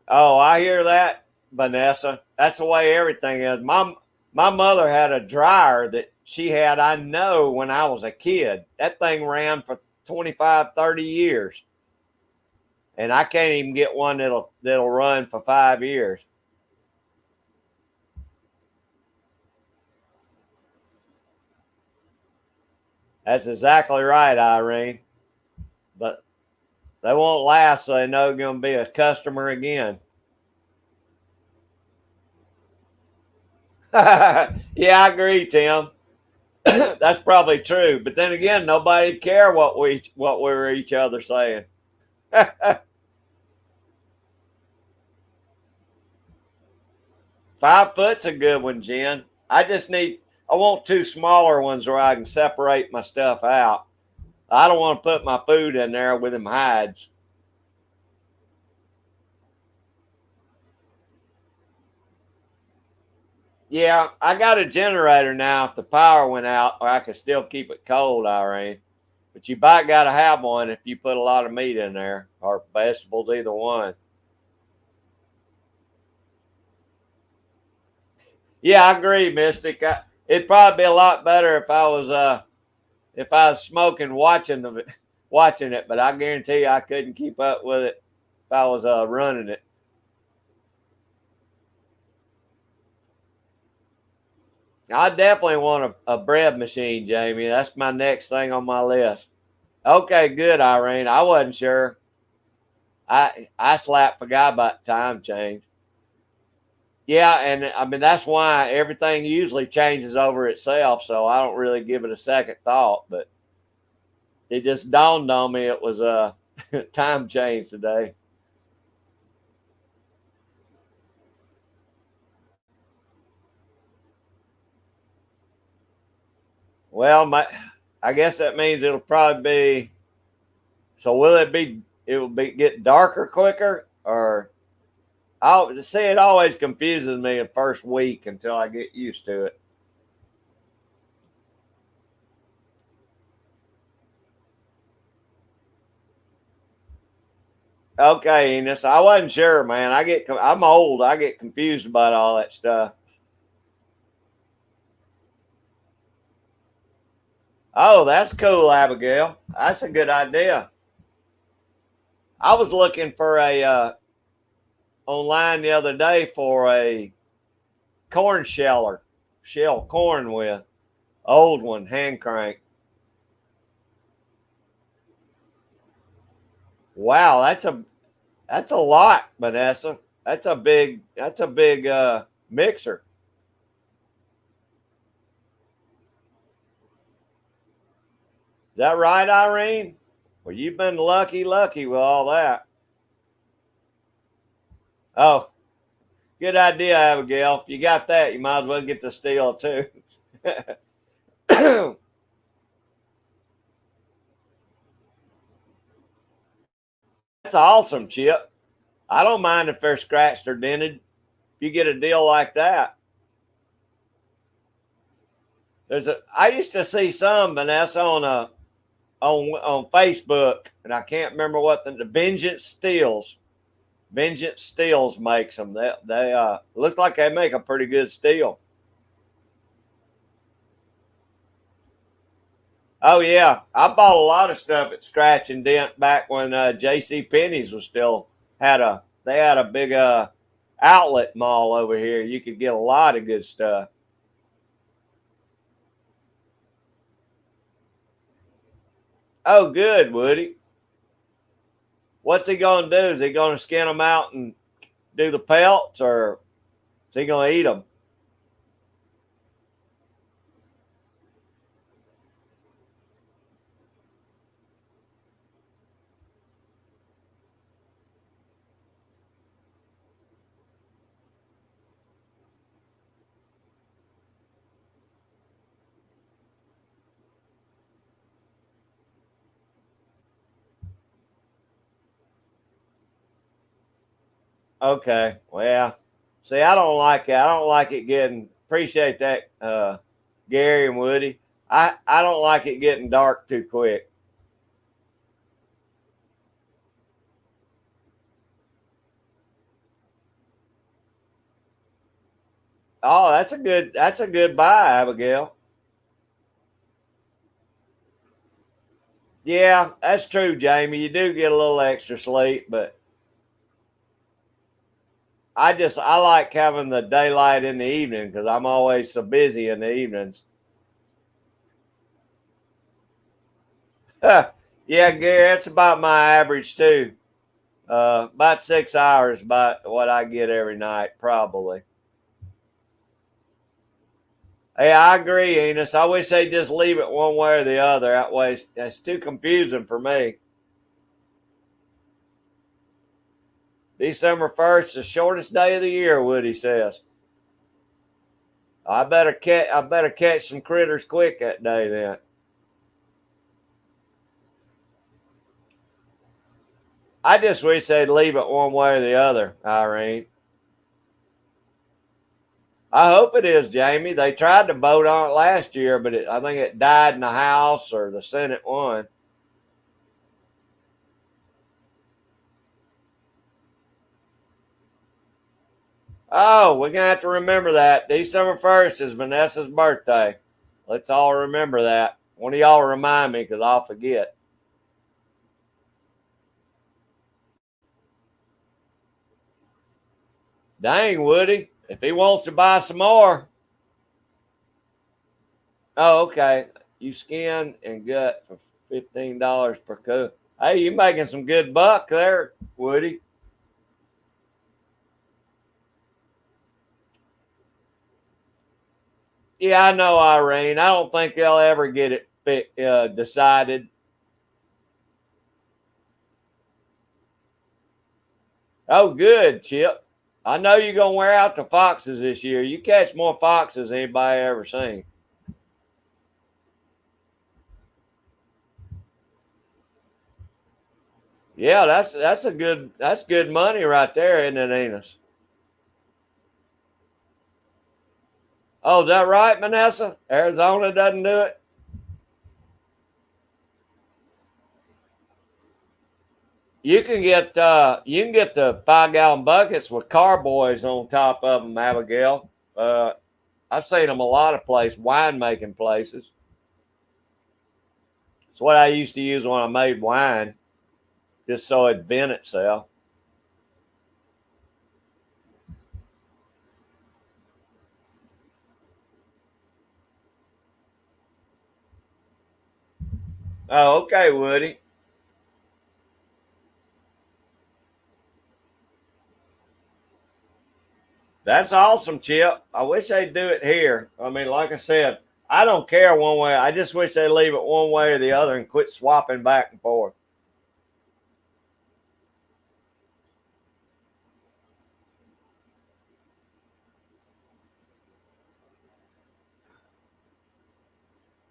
Oh, I hear that, Vanessa. That's the way everything is. My mother had a dryer that she had, I know, when I was a kid. That thing ran for 25, 30 years. And I can't even get one that'll run for 5 years. That's exactly right, Irene. But they won't last, so they know you're going to be a customer again. Yeah, I agree, Tim. That's probably true. But then again, nobody care what we were each other saying. 5 foot's a good one, Jen. I want two smaller ones where I can separate my stuff out. I don't want to put my food in there with them hides. Yeah, I got a generator now if the power went out, or I could still keep it cold, Irene. But you might got to have one if you put a lot of meat in there or vegetables, either one. Yeah, I agree, Mystic. It'd probably be a lot better if I was smoking watching it, but I guarantee you I couldn't keep up with it if I was running it. I definitely want a bread machine, Jamie. That's my next thing on my list. Okay, good, Irene. I wasn't sure. I forgot about time change. Yeah, and I mean that's why everything usually changes over itself, so I don't really give it a second thought. But it just dawned on me it was a time change today. Well, I guess that means it'll probably be. So will it be? It will be get darker quicker, or I see it always confuses me the first week until I get used to it. Okay, Enos, I wasn't sure, man. I'm old. I get confused about all that stuff. Oh, that's cool, Abigail. That's a good idea. I was looking for a online the other day for a corn shell corn with old one hand crank. Wow, that's a lot, Vanessa. That's a big mixer. Is that right, Irene? Well, you've been lucky with all that. Oh, good idea, Abigail. If you got that, you might as well get the steel too. That's awesome, Chip. I don't mind if they're scratched or dented. If you get a deal like that. I used to see some, Vanessa, on Facebook, and I can't remember what the Vengeance Steels. Vengeance Steels makes them. They look like they make a pretty good steel. Oh yeah, I bought a lot of stuff at Scratch and Dent back when J.C. Penney's was still had a. They had a big outlet mall over here. You could get a lot of good stuff. Oh, good, Woody. What's he gonna do? Is he gonna skin them out and do the pelts, or is he gonna eat them? Okay, well, see, I don't like it. I don't like it getting. Appreciate that, Gary and Woody. I don't like it getting dark too quick. Oh, that's a good buy, Abigail. Yeah, that's true, Jamie. You do get a little extra sleep, but I like having the daylight in the evening because I'm always so busy in the evenings. Yeah, Gary, that's about my average too. About 6 hours, about what I get every night, probably. Hey, I agree, Enos. I wish they just leave it one way or the other. That way, it's too confusing for me. December 1st, the shortest day of the year, Woody says. I better catch some critters quick that day then. I just wish they'd leave it one way or the other, Irene. I hope it is, Jamie. They tried to vote on it last year, but I think it died in the House or the Senate won. Oh, we're gonna have to remember that. December 1st is Vanessa's birthday. Let's all remember that. One of y'all remind me because I'll forget. Dang, Woody. If he wants to buy some more. Oh, okay. You skin and gut for $15 per cook. Hey, you making some good buck there, Woody. Yeah, I know, Irene. I don't think they'll ever get it decided. Oh, good, Chip. I know you're gonna wear out the foxes this year. You catch more foxes than anybody ever seen. Yeah, that's good money right there, isn't it, Enos? Oh, is that right, Vanessa? Arizona doesn't do it. You can get the 5 gallon buckets with carboys on top of them, Abigail. Uh, I've seen them a lot of places, winemaking places. It's what I used to use when I made wine, just so it'd vent itself. Oh, okay, Woody. That's awesome, Chip. I wish they'd do it here. I mean, like I said, I don't care one way. I just wish they'd leave it one way or the other and quit swapping back and forth.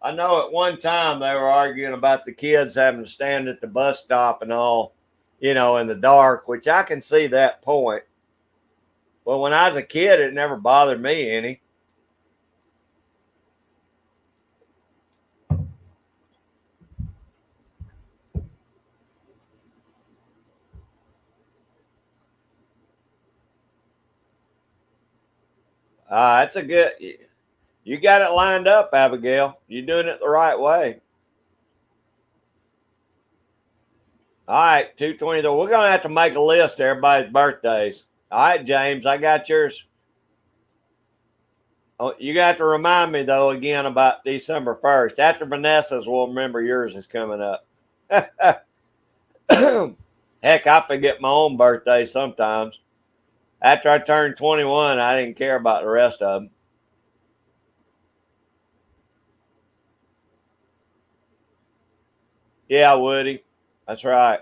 I know at one time they were arguing about the kids having to stand at the bus stop and all. in the dark, which I can see that point. Well, when I was a kid, it never bothered me any. That's a good. You got it lined up, Abigail. You're doing it the right way. All right, 220. We're gonna have to make a list of everybody's birthdays. All right, James, I got yours. Oh, you got to remind me though again about December 1st. After Vanessa's, we'll remember yours is coming up. Heck, I forget my own birthday sometimes. After I turned 21, I didn't care about the rest of them. Yeah, Woody. That's right.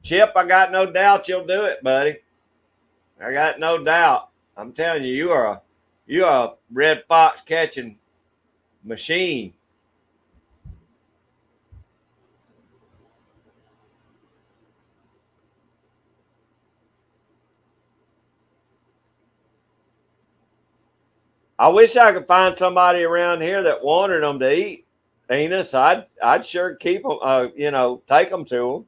Chip, I got no doubt you'll do it, buddy. I got no doubt. I'm telling you, you are a red fox catching machine. I wish I could find somebody around here that wanted them to eat. Enos, I'd sure keep them. Take them to them.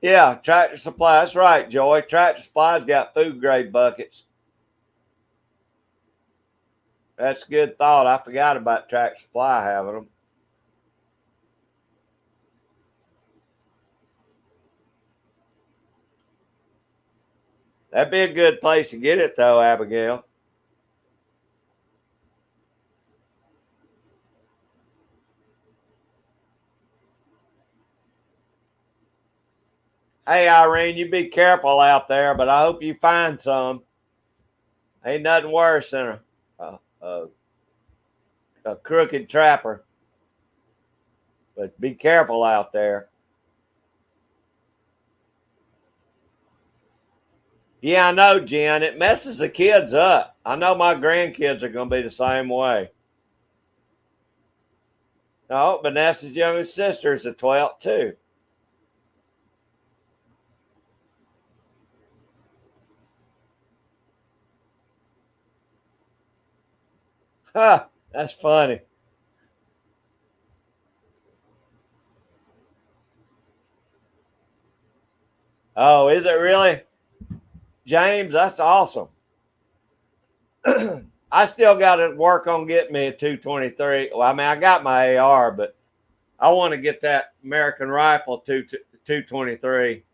Yeah, Tractor Supply. That's right, Joy. Tractor Supply's got food grade buckets. That's a good thought. I forgot about Tractor Supply having them. That'd be a good place to get it, though, Abigail. Hey, Irene, you be careful out there, but I hope you find some. Ain't nothing worse than a, a, a crooked trapper. But be careful out there. Yeah, I know, Jen. It messes the kids up. I know my grandkids are going to be the same way. No, Vanessa's youngest sister is a 12th, too. Huh, that's funny. Oh, is it really? James, that's awesome. I still got to work on getting me a 223. Well, I mean, I got my AR, but I want to get that American Rifle 223.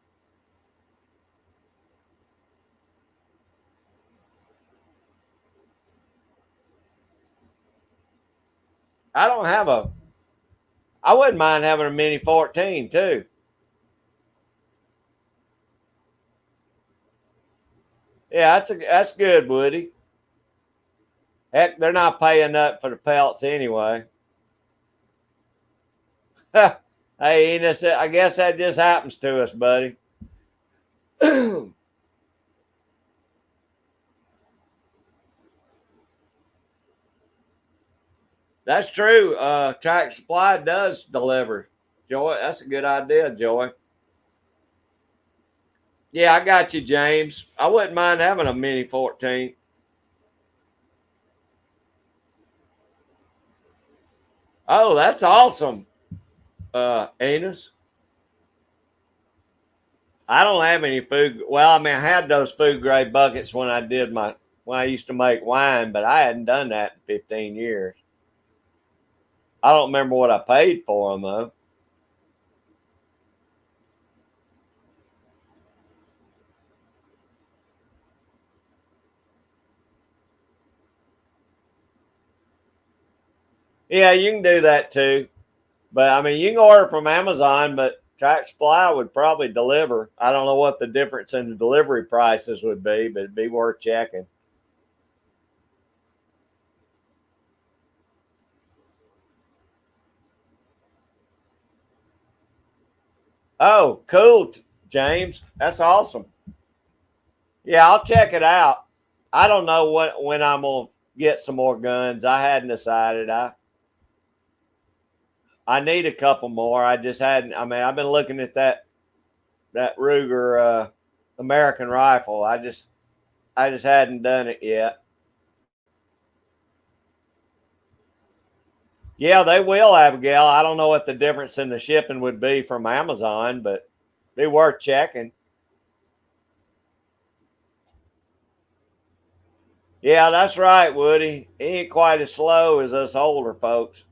I don't have a. I wouldn't mind having a Mini 14 too. Yeah, that's good, Woody. Heck, they're not paying nothing for the pelts anyway. Hey, Enos, I guess that just happens to us, buddy. That's true. Track Supply does deliver. Joy, that's a good idea, Joy. Yeah, I got you, James. I wouldn't mind having a Mini 14. Oh, that's awesome, Enos. I don't have any food. Well, I mean, I had those food grade buckets when I used to make wine, but I hadn't done that in 15 years. I don't remember what I paid for them though. Yeah, you can do that too. But I mean, you can order from Amazon, but Track Supply would probably deliver. I don't know what the difference in the delivery prices would be, but it'd be worth checking. Oh, cool, James. That's awesome. Yeah, I'll check it out. I don't know when I'm gonna get some more guns. I hadn't decided. I need a couple more. I just hadn't. I mean, I've been looking at that Ruger American rifle. I just hadn't done it yet. Yeah, they will, Abigail. I don't know what the difference in the shipping would be from Amazon, but be worth checking. Yeah, that's right, Woody. He ain't quite as slow as us older folks.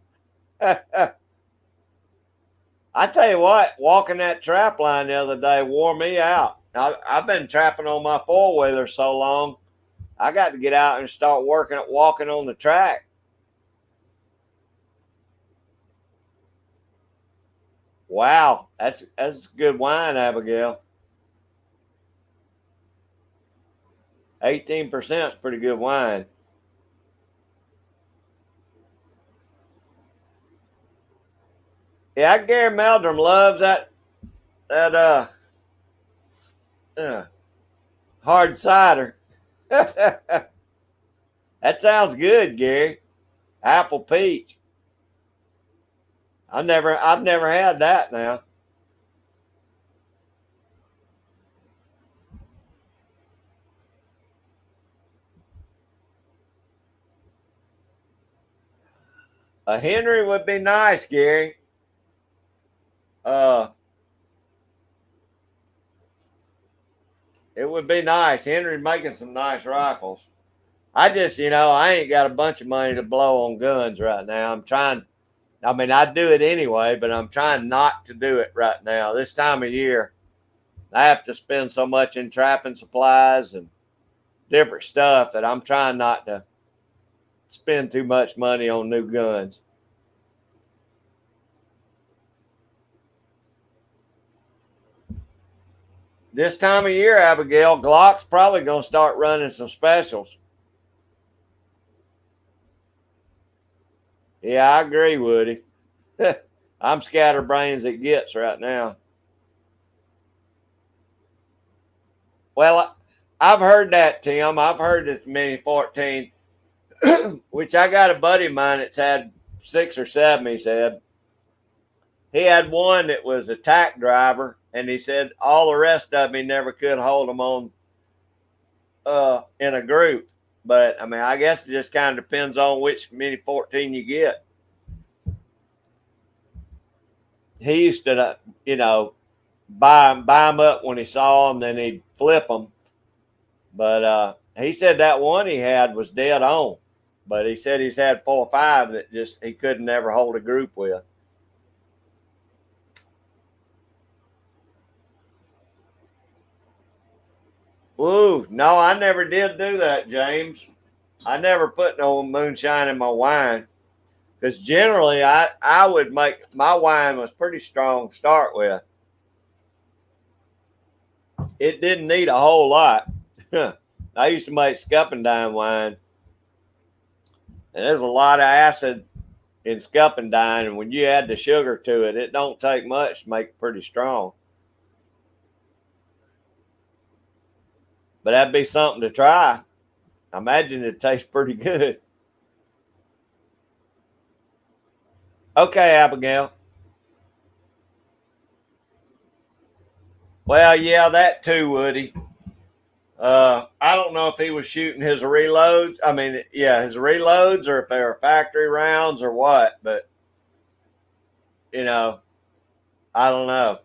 I tell you what, walking that trap line the other day wore me out. I've been trapping on my four wheeler so long, I got to get out and start walking on the track. Wow, that's good wine, Abigail. 18% is pretty good wine. Yeah, Gary Meldrum loves that uh hard cider. That sounds good, Gary. Apple peach. I've never had that now. A Henry would be nice, Gary. Uh, it would be nice. Henry's making some nice rifles. I just, I ain't got a bunch of money to blow on guns right now. I'm trying. I mean, I do it anyway, but I'm trying not to do it right now. This time of year, I have to spend so much in trapping supplies and different stuff that I'm trying not to spend too much money on new guns. This time of year, Abigail, Glock's probably going to start running some specials. Yeah, I agree, Woody. I'm scatterbrains it gets right now. Well, I've heard that, Tim. I've heard that Mini 14, which I got a buddy of mine that's had 6 or 7, he said. He had one that was a tack driver, and he said all the rest of them he never could hold them on in a group. But I mean, I guess it just kind of depends on which Mini 14 you get. He used to, buy them up when he saw them, then he'd flip them. But he said that one he had was dead on. But he said he's had 4 or 5 that just he couldn't ever hold a group with. Ooh, no, I never did do that, James. I never put no moonshine in my wine because generally I would make my wine was pretty strong to start with. It didn't need a whole lot. I used to make Scuppendine wine, and there's a lot of acid in Scuppendine, and when you add the sugar to it, it don't take much to make it pretty strong. But that'd be something to try. I imagine it tastes pretty good. Okay, Abigail. Well, yeah, that too, Woody. I don't know if he was shooting his reloads. I mean, yeah, his reloads, or if they were factory rounds or what. But you know, I don't know.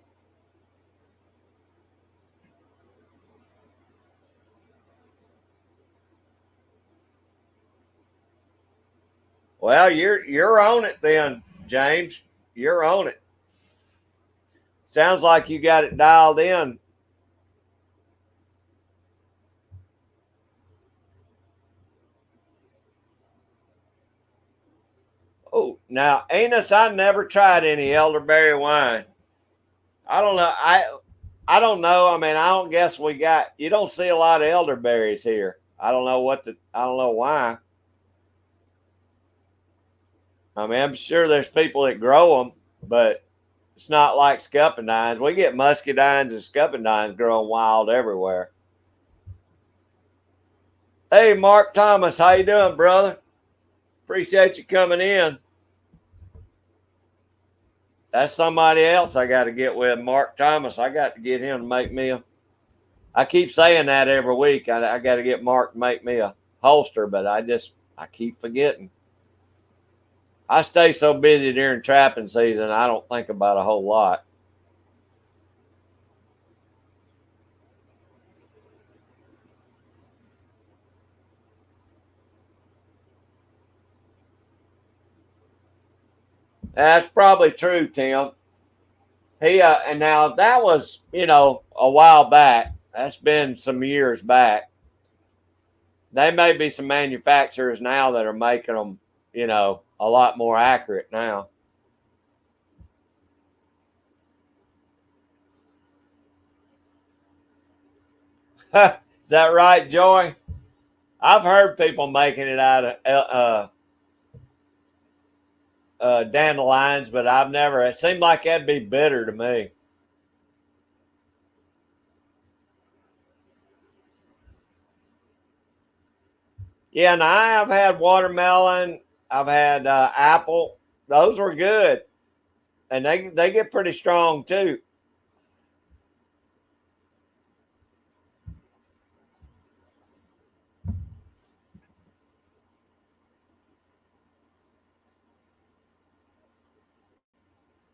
Well, you're on it then, James. You're on it. Sounds like you got it dialed in. Oh, now Enos, I never tried any elderberry wine. I don't know. I don't know. I mean, I don't guess we got. You don't see a lot of elderberries here. I don't know what the. I don't know why. I mean, I'm sure there's people that grow them, but it's not like scuppendines. We get muscadines and scuppendines growing wild everywhere. Hey, Mark Thomas, how you doing, brother? Appreciate you coming in. That's somebody else I got to get with. Mark Thomas. I got to get him to make me a. I keep saying that every week. I got to get Mark to make me a holster, but I keep forgetting. I stay so busy during trapping season, I don't think about a whole lot. That's probably true, Tim. And now that was, a while back. That's been some years back. They may be some manufacturers now that are making them, a lot more accurate now. Is that right, Joy? I've heard people making it out of dandelions, but I've never. It seemed like that'd be bitter to me. Yeah, and I have had watermelon. I've had apple. Those were good, and they get pretty strong too.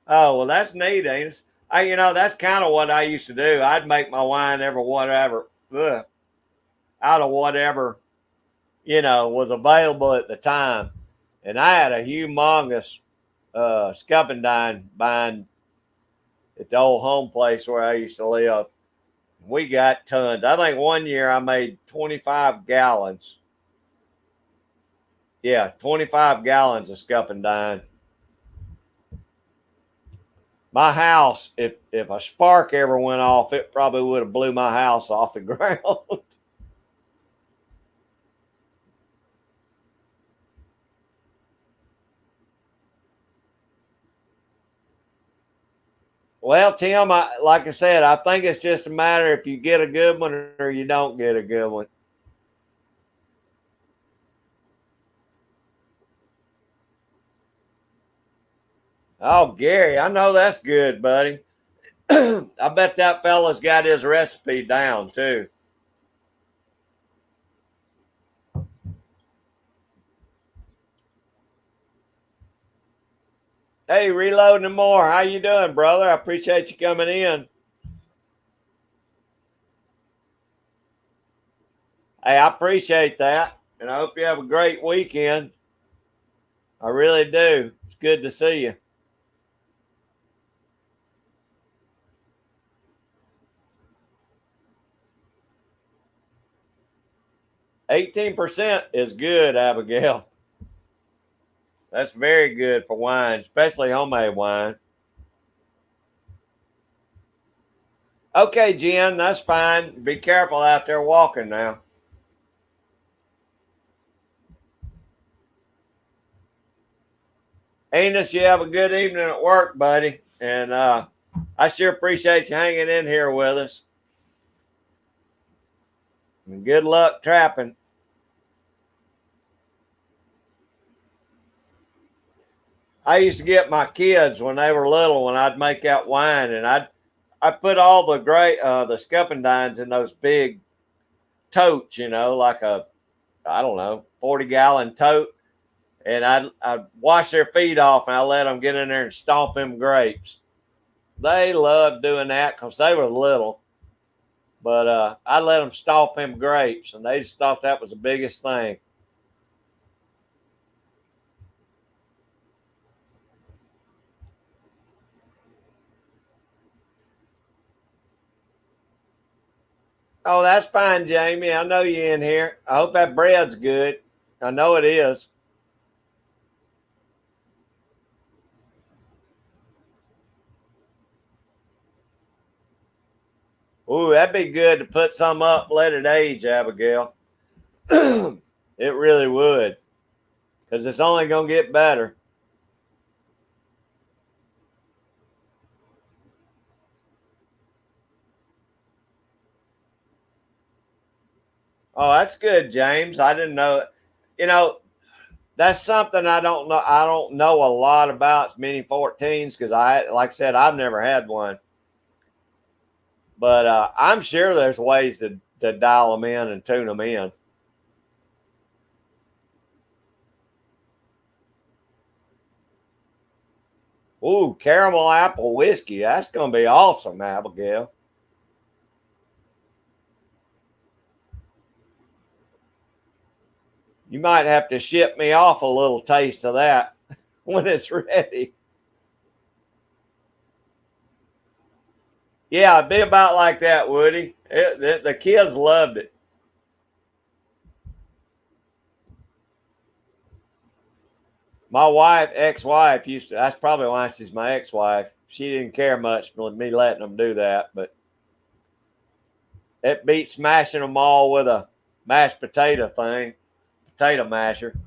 Oh well, that's neat, ain't it? That's kind of what I used to do. I'd make my wine every whatever out of whatever was available at the time, and I had a humongous scuppendine vine at the old home place where I used to live. We got tons. I think one year I made 25 gallons. Yeah, 25 gallons of scuppendine. My house, if a spark ever went off, it probably would have blew my house off the ground. Well, Tim, like I said, I think it's just a matter if you get a good one or you don't get a good one. Oh, Gary, I know that's good, buddy. I bet that fella's got his recipe down too. Hey, reloading more. How you doing, brother? I appreciate you coming in. Hey, I appreciate that, and I hope you have a great weekend. I really do. It's good to see you. 18% is good, Abigail. That's very good for wine, especially homemade wine. Okay, Jen, that's fine. Be careful out there walking now. Enos, you have a good evening at work, buddy. And I sure appreciate you hanging in here with us. And good luck trapping. I used to get my kids when they were little when I'd make that wine, and I put all the great the scuppendines in those big totes, like a I don't know 40-gallon tote, and I'd wash their feet off and I let them get in there and stomp them grapes. They loved doing that because they were little, but I let them stomp them grapes, and they just thought that was the biggest thing. Oh, that's fine, Jamie. I know you in here. I hope that bread's good. I know it is. Ooh, that'd be good to put some up, and let it age, Abigail. It really would, because it's only gonna get better. Oh, that's good, James. I didn't know. You know, That's something I don't know. I don't know a lot about Mini 14s because like I said, I've never had one. But I'm sure there's ways to dial them in and tune them in. Ooh, caramel apple whiskey. That's going to be awesome, Abigail. You might have to ship me off a little taste of that when it's ready. Yeah, it'd be about like that, Woody. The kids loved it. My wife, ex-wife, used to. That's probably why she's my ex-wife. She didn't care much for me letting them do that, but it beat smashing them all with a mashed potato thing, potato masher.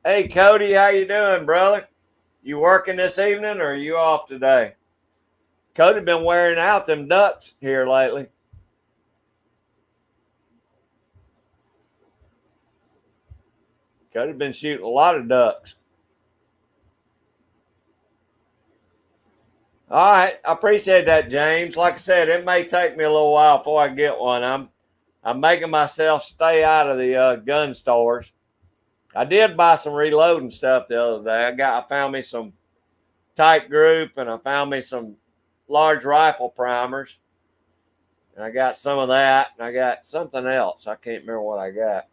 Hey, Cody, how you doing, brother? You working this evening or are you off today? Cody been wearing out them ducks here lately. Cody been shooting a lot of ducks. All right, I appreciate that, James. Like I said, it may take me a little while before I get one. I'm making myself stay out of the gun stores. I did buy some reloading stuff the other day. I found me some Type Group and I found me some large rifle primers. And I got some of that and I got something else. I can't remember what I got.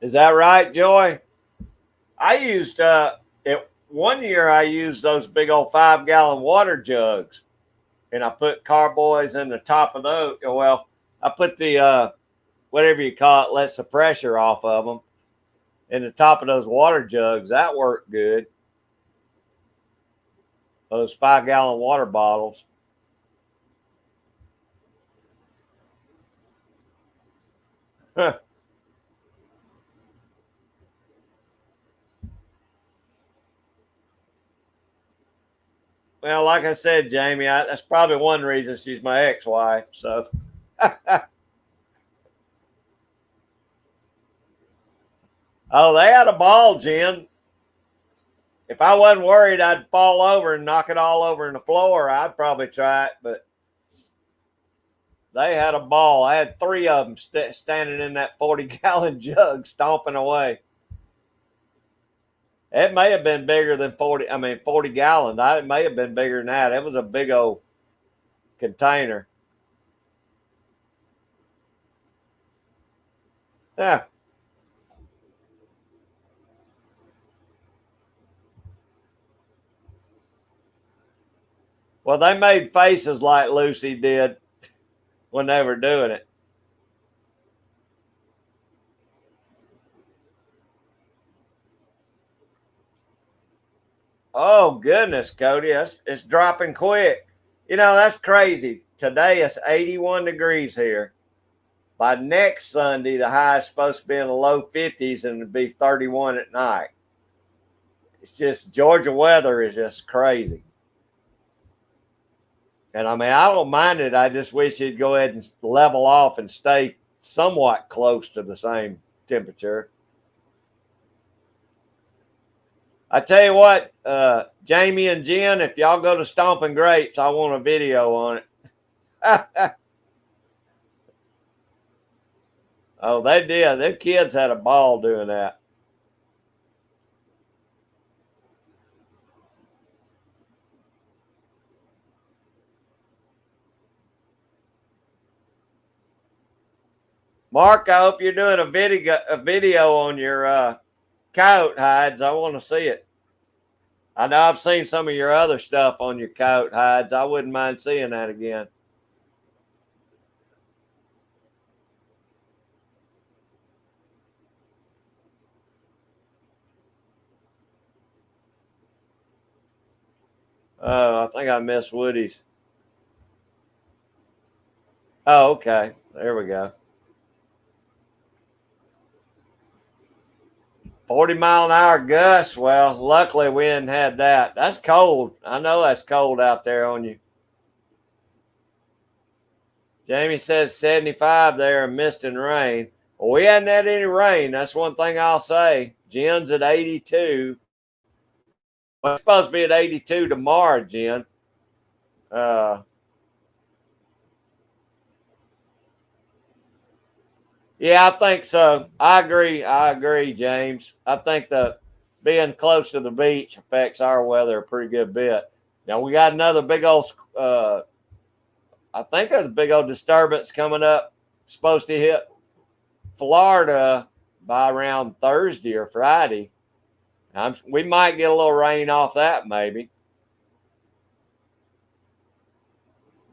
Is that right, Joy? I used it one year. I used those big old 5 gallon water jugs, and I put carboys in the top of those. Well, I put the whatever you call it, lets the pressure off of them in the top of those water jugs. That worked good. Those 5 gallon water bottles. Well, like I said, Jamie, that's probably one reason she's my ex-wife. So, oh, they had a ball, Jen. If I wasn't worried I'd fall over and knock it all over in the floor, I'd probably try it. But they had a ball. I had three of them standing in that 40 gallon jug, stomping away. It may have been bigger than 40. I mean, 40 gallons. It may have been bigger than that. It was a big old container. Yeah. Well, they made faces like Lucy did when they were doing it. Oh goodness, Cody, it's dropping quick. You know that's crazy. Today it's 81 degrees here. By next Sunday, the high is supposed to be in the low 50s and it'll be 31 at night. It's just Georgia weather is just crazy. And I mean, I don't mind it. I just wish it'd go ahead and level off and stay somewhat close to the same temperature. I tell you what, Jamie and Jen, if y'all go to Stomping Grapes, I want a video on it. Oh, they did. Them kids had a ball doing that. Mark, I hope you're doing a video on your coyote hides. I want to see it. I know I've seen some of your other stuff on your coyote hides. I wouldn't mind seeing that again. Oh, I think I missed Woody's. Oh, okay. There we go. 40-mile-an-hour gusts. Well, luckily we didn't have that. That's cold. I know that's cold out there on you. Jamie says 75 there, mist and rain. Well, we hadn't had any rain. That's one thing I'll say. Jen's at 82. Well, it's supposed to be at 82 tomorrow, Jen. Uh, yeah, I think so. I agree, James. I think the being close to the beach affects our weather a pretty good bit. Now we got another big old. I think there's a big old disturbance coming up. Supposed to hit Florida by around Thursday or Friday. We might get a little rain off that, maybe.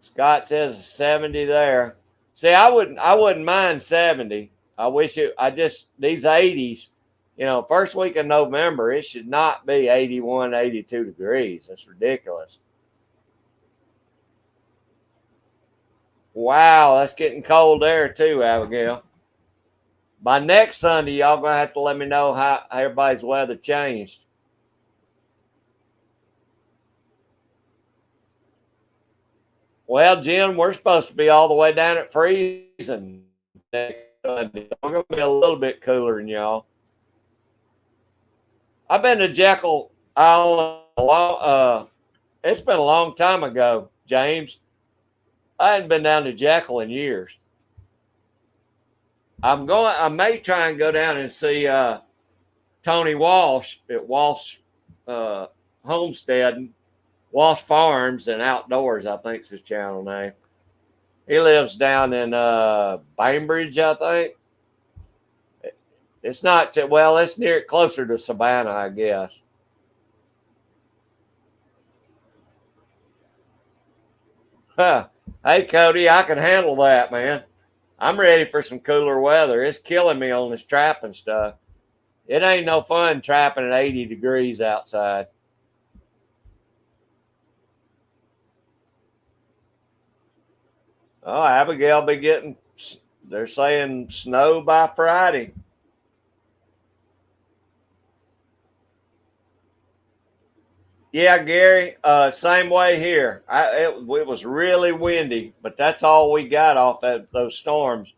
Scott says 70 there. See, I wouldn't mind 70. I wish it. I just these 80s. First week of November, it should not be 81, 82 degrees. That's ridiculous. Wow, that's getting cold there too, Abigail. By next Sunday, y'all gonna have to let me know how everybody's weather changed. Well, Jim, we're supposed to be all the way down at freezing next Sunday. We're gonna be a little bit cooler than y'all. I've been to Jekyll Island it's been a long time ago, James. I hadn't been down to Jekyll in years. I may try and go down and see Tony Walsh at Walsh Homestead, Walsh Farms and Outdoors, I think is his channel name. He lives down in Bainbridge, I think. It's not well, it's closer to Savannah, I guess. Huh. Hey, Cody, I can handle that, man. I'm ready for some cooler weather. It's killing me on this trapping stuff. It ain't no fun trapping at 80 degrees outside. Oh, Abigail be getting, they're saying snow by Friday. Yeah, Gary, same way here. It was really windy, but that's all we got off those storms.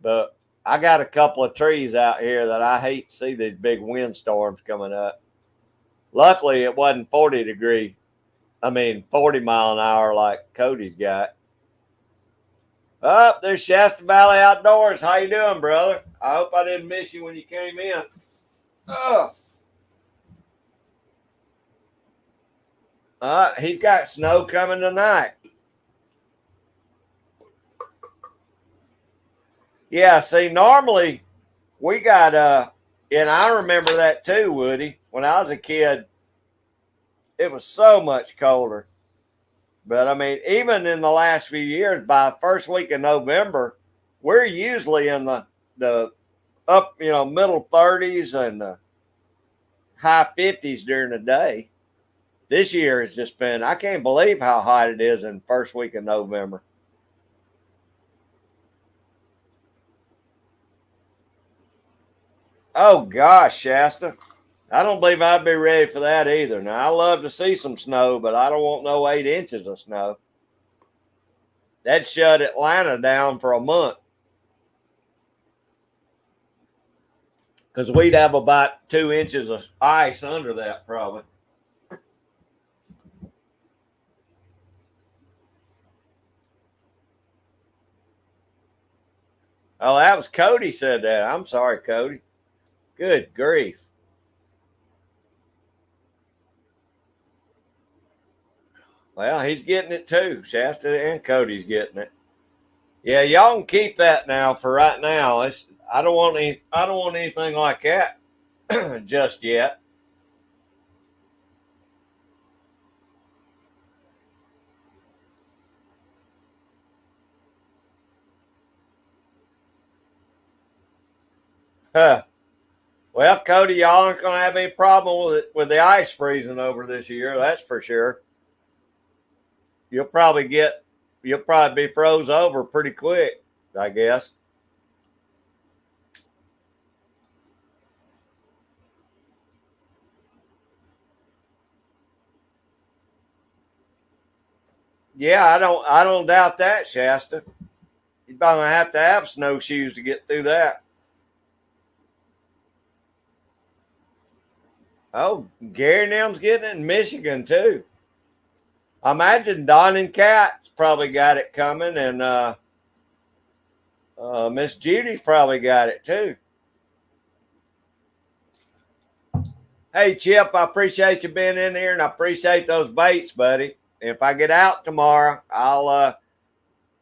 But I got a couple of trees out here that I hate to see these big windstorms coming up. Luckily, it wasn't 40 mile an hour like Cody's got. Oh, there's Shasta Valley Outdoors. How you doing, brother? I hope I didn't miss you when you came in. Oh, he's got snow coming tonight. Yeah, see, normally we got and I remember that too, Woody. When I was a kid, it was so much colder. But I mean, even in the last few years, by the first week of November, we're usually in the up, middle 30s and the high 50s during the day. This year has just been, I can't believe how hot it is in the first week of November. Oh gosh, Shasta. I don't believe I'd be ready for that either. Now I love to see some snow, but I don't want no 8 inches of snow. That shut Atlanta down for a month. Because we'd have about 2 inches of ice under that probably. Oh, that was Cody said that. I'm sorry, Cody. Good grief. Well, he's getting it too. Shasta and Cody's getting it. Yeah, y'all can keep that now for right now. I don't want anything like that just yet. Huh. Well, Cody, y'all aren't gonna have any problem with the ice freezing over this year, that's for sure. you'll probably be froze over pretty quick, I guess. Yeah, I don't doubt that, Shasta. You're gonna have to have snowshoes to get through that. Oh, Gary and them's getting it in Michigan too. I imagine Don and Kat's probably got it coming, and Miss Judy's probably got it too. Hey, Chip, I appreciate you being in here, and I appreciate those baits, buddy. If I get out tomorrow, I'll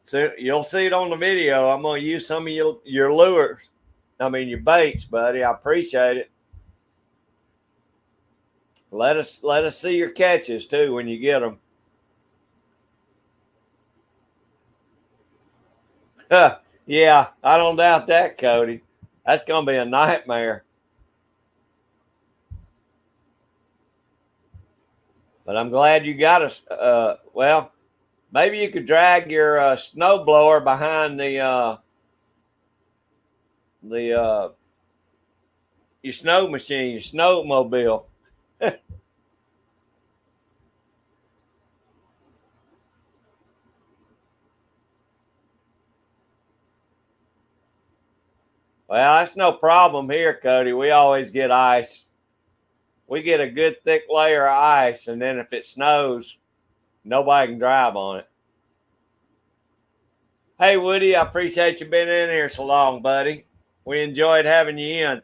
so you'll see it on the video. I'm gonna use some of your lures. I mean your baits, buddy. I appreciate it. Let us see your catches too when you get them. Yeah, I don't doubt that, Cody. That's gonna be a nightmare. But I'm glad you got us. Well, maybe you could drag your snow blower behind the your snow machine, your snowmobile. Well, that's no problem here, Cody. We always get ice. We get a good thick layer of ice, and then if it snows, nobody can drive on it. Hey, Woody, I appreciate you being in here so long, buddy. We enjoyed having you in.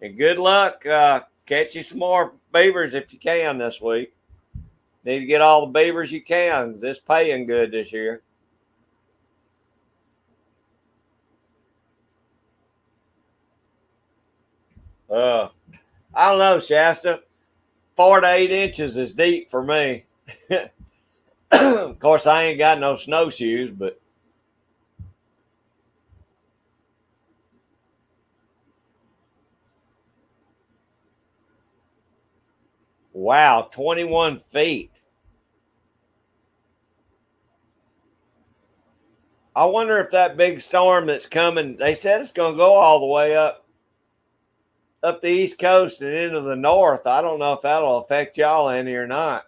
And good luck. Catch you some more beavers if you can this week. Need to get all the beavers you can because it's paying good this year. I don't know, Shasta. 4 to 8 inches is deep for me. Of course, I ain't got no snowshoes, but wow, 21 feet. I wonder if that big storm that's coming, they said it's going to go all the way up the East Coast and into the north. I don't know if that'll affect y'all any or not.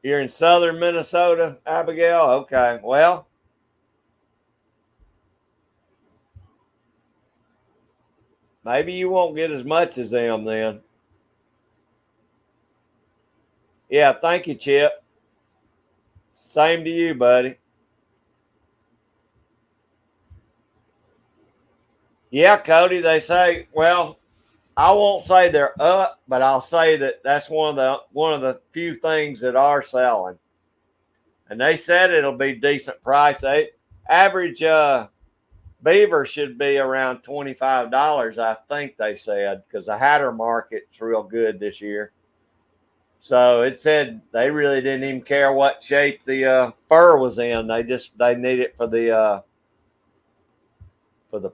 You're in southern Minnesota, Abigail? Okay. Well, maybe you won't get as much as them then. Yeah, thank you, Chip. Same to you, buddy. Yeah, Cody, they say, well, I won't say they're up, but I'll say that that's one of the few things that are selling. And they said it'll be decent price. They average beaver should be around $25, I think they said, because the Hatter market's real good this year. So it said they really didn't even care what shape the fur was in. They need it for the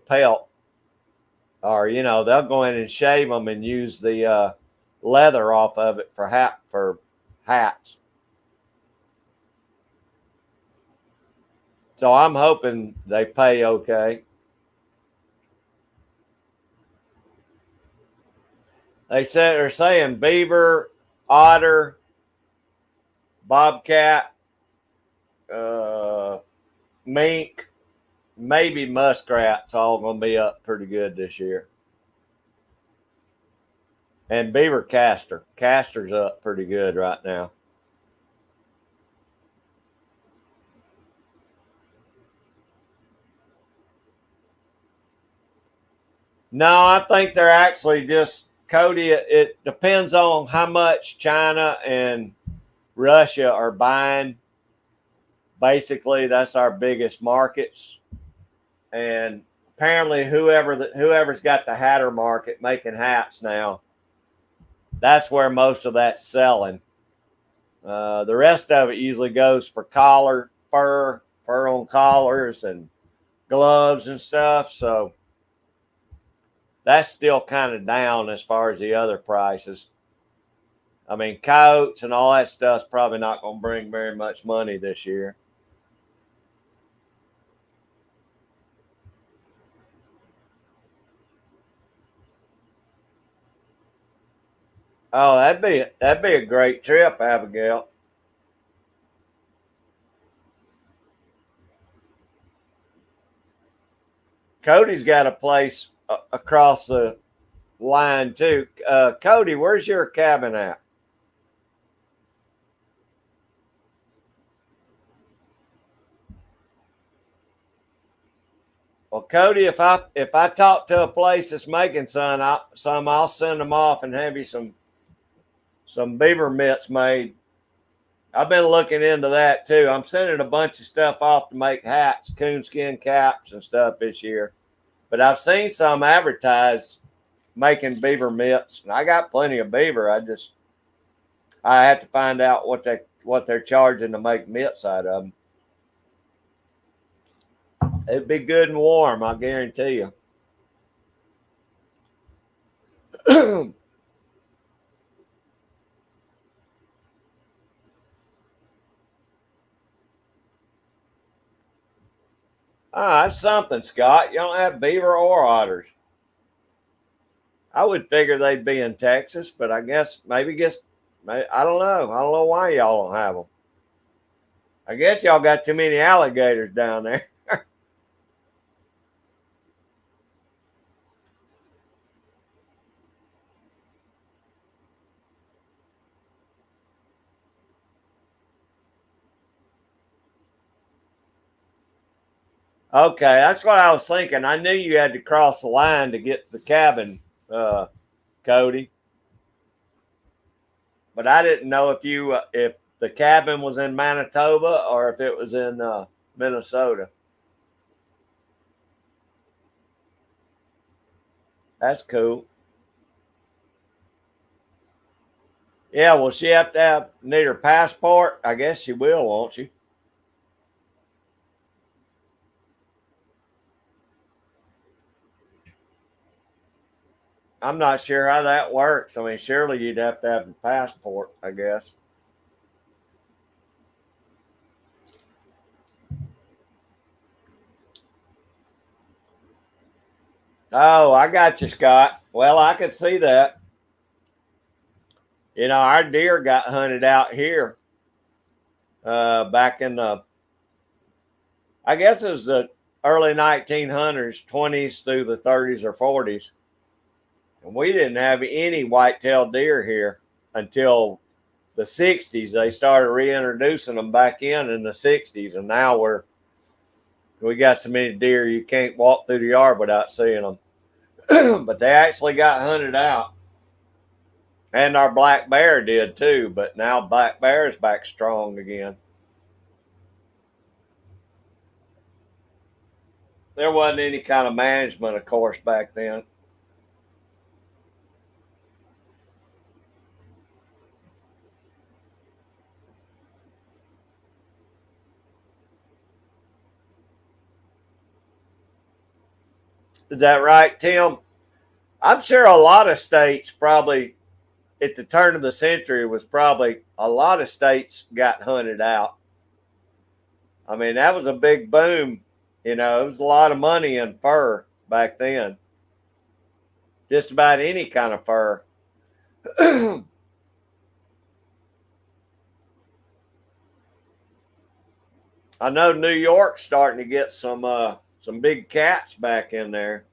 pelt, or they'll go in and shave them and use the leather off of it for hats. So I'm hoping they pay okay. They're saying beaver, otter, bobcat, uh, mink, maybe muskrat's all going to be up pretty good this year. And beaver castor's up pretty good right now. No, I think they're actually just, Cody, it depends on how much China and Russia are buying. Basically, that's our biggest markets. And apparently whoever's got the Hatter market making hats now, that's where most of that's selling. The rest of it usually goes for fur on collars and gloves and stuff. So that's still kind of down as far as the other prices. I mean, coyotes and all that stuff's probably not going to bring very much money this year. Oh, that'd be a great trip, Abigail. Cody's got a place across the line too. Cody, where's your cabin at? Well, Cody, if I talk to a place that's making some, I'll send them off and have you some beaver mitts made. I've been looking into that too. I'm sending a bunch of stuff off to make hats, coonskin caps, and stuff this year. But I've seen some advertised making beaver mitts, and I got plenty of beaver. I have to find out what they're charging to make mitts out of them. It'd be good and warm, I guarantee you. That's something, Scott. You don't have beaver or otters. I would figure they'd be in Texas, but I guess I don't know. I don't know why y'all don't have them. I guess y'all got too many alligators down there. Okay, that's what I was thinking. I knew you had to cross the line to get to the cabin, uh, Cody, but I didn't know if the cabin was in Manitoba or if it was in Minnesota. That's cool. Yeah, will she have to need her passport? I guess she will, won't she? I'm not sure how that works. I mean, surely you'd have to have a passport, I guess. Oh, I got you, Scott. Well, I could see that. Our deer got hunted out here back in I guess it was the early 1900s, 20s through the 30s or 40s. And we didn't have any white-tailed deer here until the 60s. They started reintroducing them back in the 60s, and now we got so many deer you can't walk through the yard without seeing them. But they actually got hunted out, and our black bear did too. But now black bear is back strong again. There wasn't any kind of management, of course, back then. Is that right, Tim? I'm sure a lot of states probably at the turn of the century was probably a lot of states got hunted out. I mean, that was a big boom. It was a lot of money in fur back then. Just about any kind of fur. I know New York's starting to get some big cats back in there.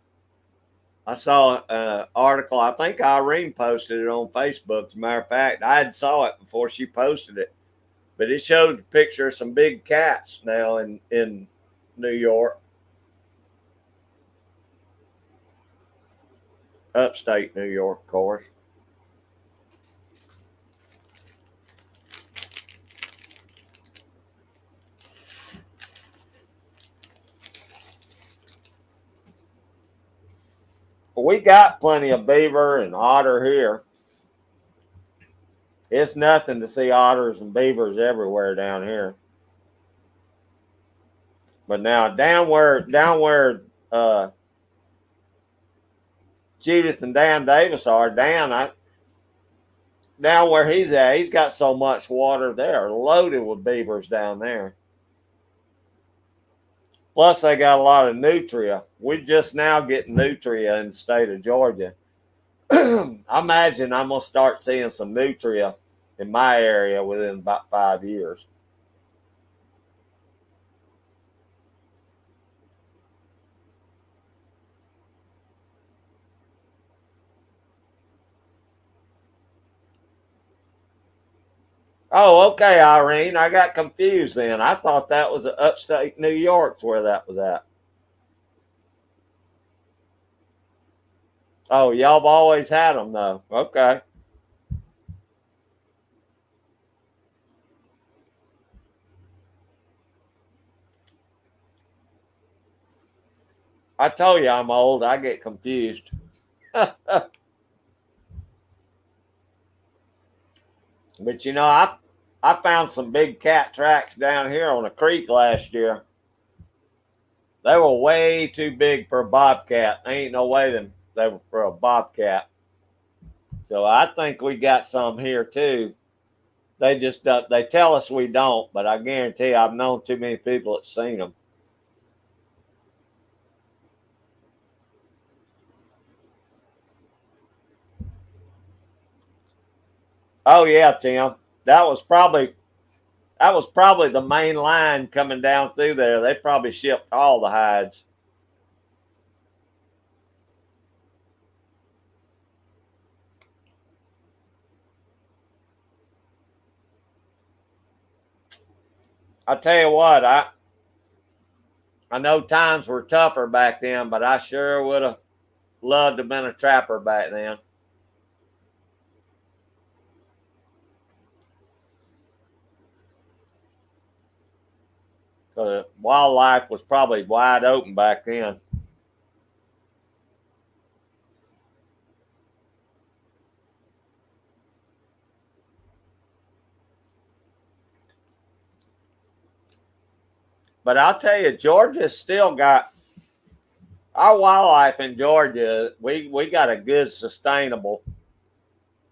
I saw an article. I think Irene posted it on Facebook. As a matter of fact, I had saw it before she posted it, but it showed a picture of some big cats now in New York, upstate New York, of course. But we got plenty of beaver and otter here. It's nothing to see otters and beavers everywhere down here. But now down where Judith and Dan Davis are, Dan, down where he's at, he's got so much water there, loaded with beavers down there. Plus, they got a lot of nutria. We just now getting nutria in the state of Georgia. I imagine I'm gonna start seeing some nutria in my area within about 5 years. Oh, okay, Irene. I got confused then. I thought that was upstate New York's where that was at. Oh, y'all have always had them though. Okay. I told you I'm old. I get confused. But I found some big cat tracks down here on a creek last year. They were way too big for a bobcat. There ain't no way they were for a bobcat. So I think we got some here too. They just they tell us we don't, but I guarantee I've known too many people that seen them. Oh yeah, Tim. That was probably that was probably the main line coming down through there. They probably shipped all the hides. I tell you what, I know times were tougher back then, but I sure would have loved to have been a trapper back then. Because wildlife was probably wide open back then. But I'll tell you, Georgia's still got our wildlife in Georgia. We got a good sustainable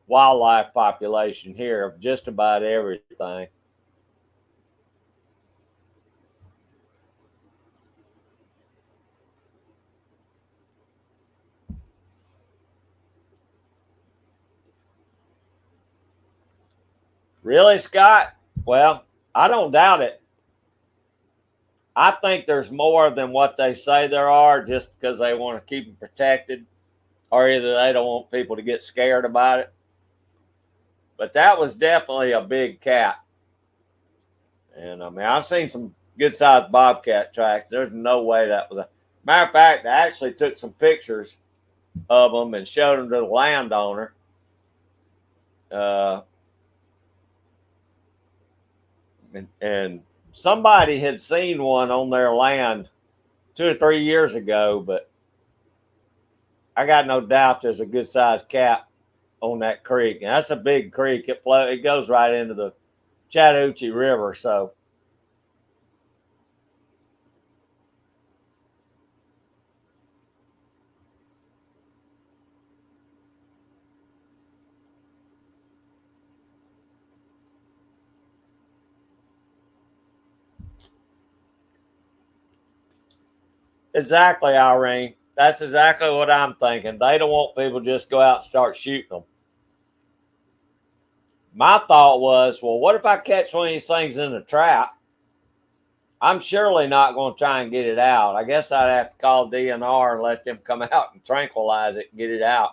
wildlife population here of just about everything. Really, Scott? Well, I don't doubt it. I think there's more than what they say there are just because they want to keep them protected, or either they don't want people to get scared about it. But that was definitely a big cat. And I mean, I've seen some good sized bobcat tracks. There's no way that was a matter of fact. I actually took some pictures of them and showed them to the landowner. Uh, and somebody had seen one on their land 2 or 3 years ago, but I got no doubt there's a good sized cat on that creek. And that's a big creek. It goes right into the Chattahoochee River. So exactly, Irene. That's exactly what I'm thinking. They don't want people to just go out and start shooting them. My thought was, well, what if I catch one of these things in a trap? I'm surely not going to try and get it out. I guess I'd have to call DNR and let them come out and tranquilize it and get it out.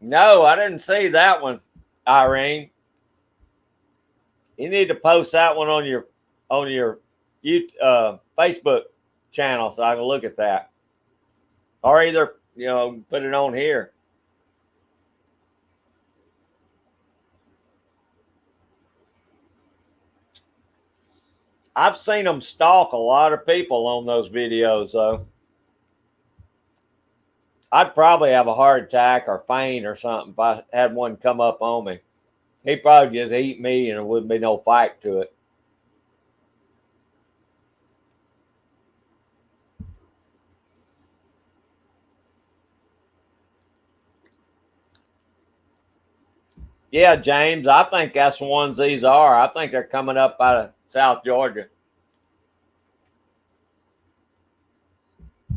No, I didn't see that one, Irene. You need to post that one on your Facebook channel so I can look at that, or either put it on here. I've seen them stalk a lot of people on those videos, though. I'd probably have a heart attack or faint or something if I had one come up on me. He'd probably just eat me and there wouldn't be no fight to it. Yeah, James, I think that's the ones these are. I think they're coming up out of South Georgia.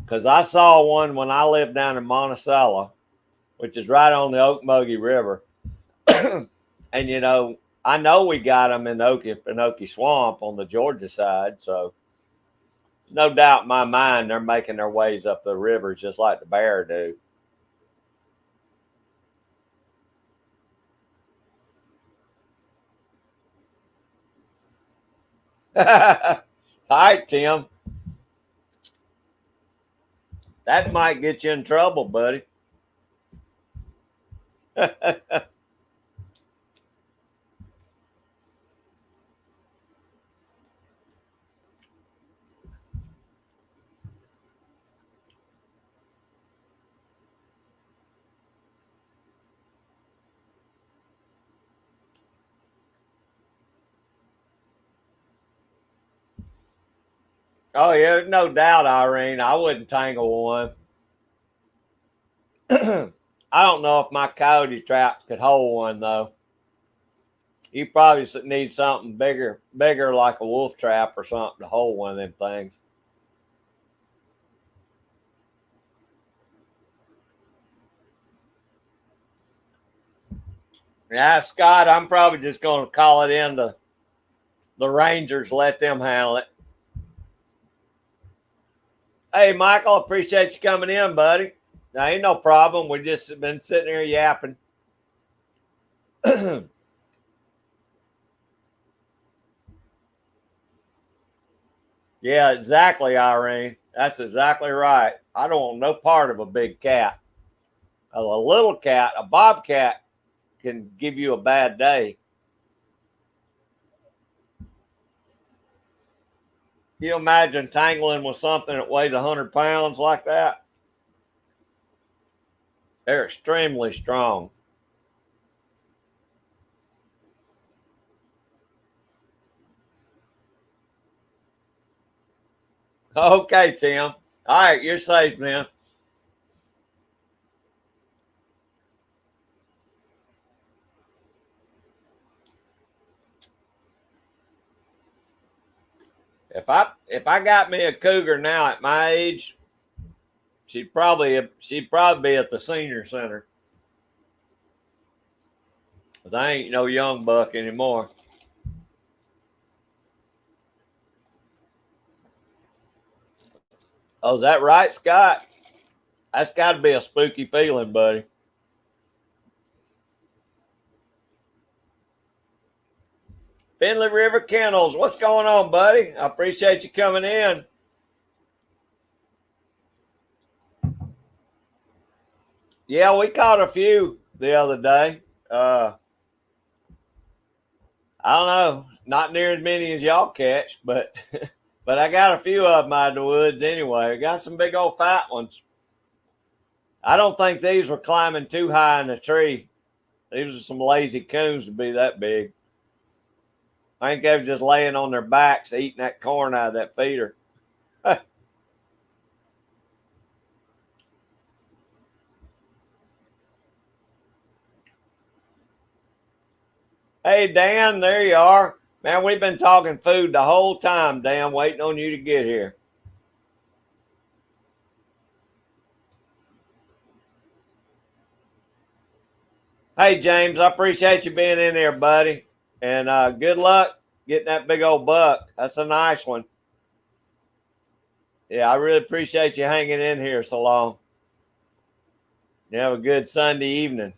Because I saw one when I lived down in Monticello, which is right on the Okmulgee River. And, you know we got them in Okie Swamp on the Georgia side. So, no doubt in my mind, they're making their ways up the river just like the bear do. All right, Tim. That might get you in trouble, buddy. Oh, yeah, no doubt, Irene. I wouldn't tangle one. I don't know if my coyote trap could hold one, though. You probably need something bigger like a wolf trap or something to hold one of them things. Yeah, Scott, I'm probably just going to call it in to the Rangers, let them handle it. Hey, Michael, appreciate you coming in, buddy. Now, ain't no problem. We just been sitting here yapping. Yeah, exactly, Irene. That's exactly right. I don't want no part of a big cat. A little cat, a bobcat, can give you a bad day. Can you imagine tangling with something that weighs 100 pounds like that? They're extremely strong. Okay, Tim. All right, you're safe, man. If I got me a cougar now at my age, she'd probably be at the senior center. But I ain't no young buck anymore. Oh, is that right, Scott? That's got to be a spooky feeling, buddy. Finley River Kennels, what's going on, buddy? I appreciate you coming in. Yeah, we caught a few the other day. I don't know, not near as many as y'all catch, but but I got a few of them out of the woods anyway. I got some big old fat ones. I don't think these were climbing too high in the tree. These are some lazy coons to be that big. I think they were just laying on their backs eating that corn out of that feeder. Hey, Dan, there you are. Man, we've been talking food the whole time, Dan, waiting on you to get here. Hey, James, I appreciate you being in there, buddy. And good luck getting that big old buck. That's a nice one. Yeah, I really appreciate you hanging in here so long. You have a good Sunday evening.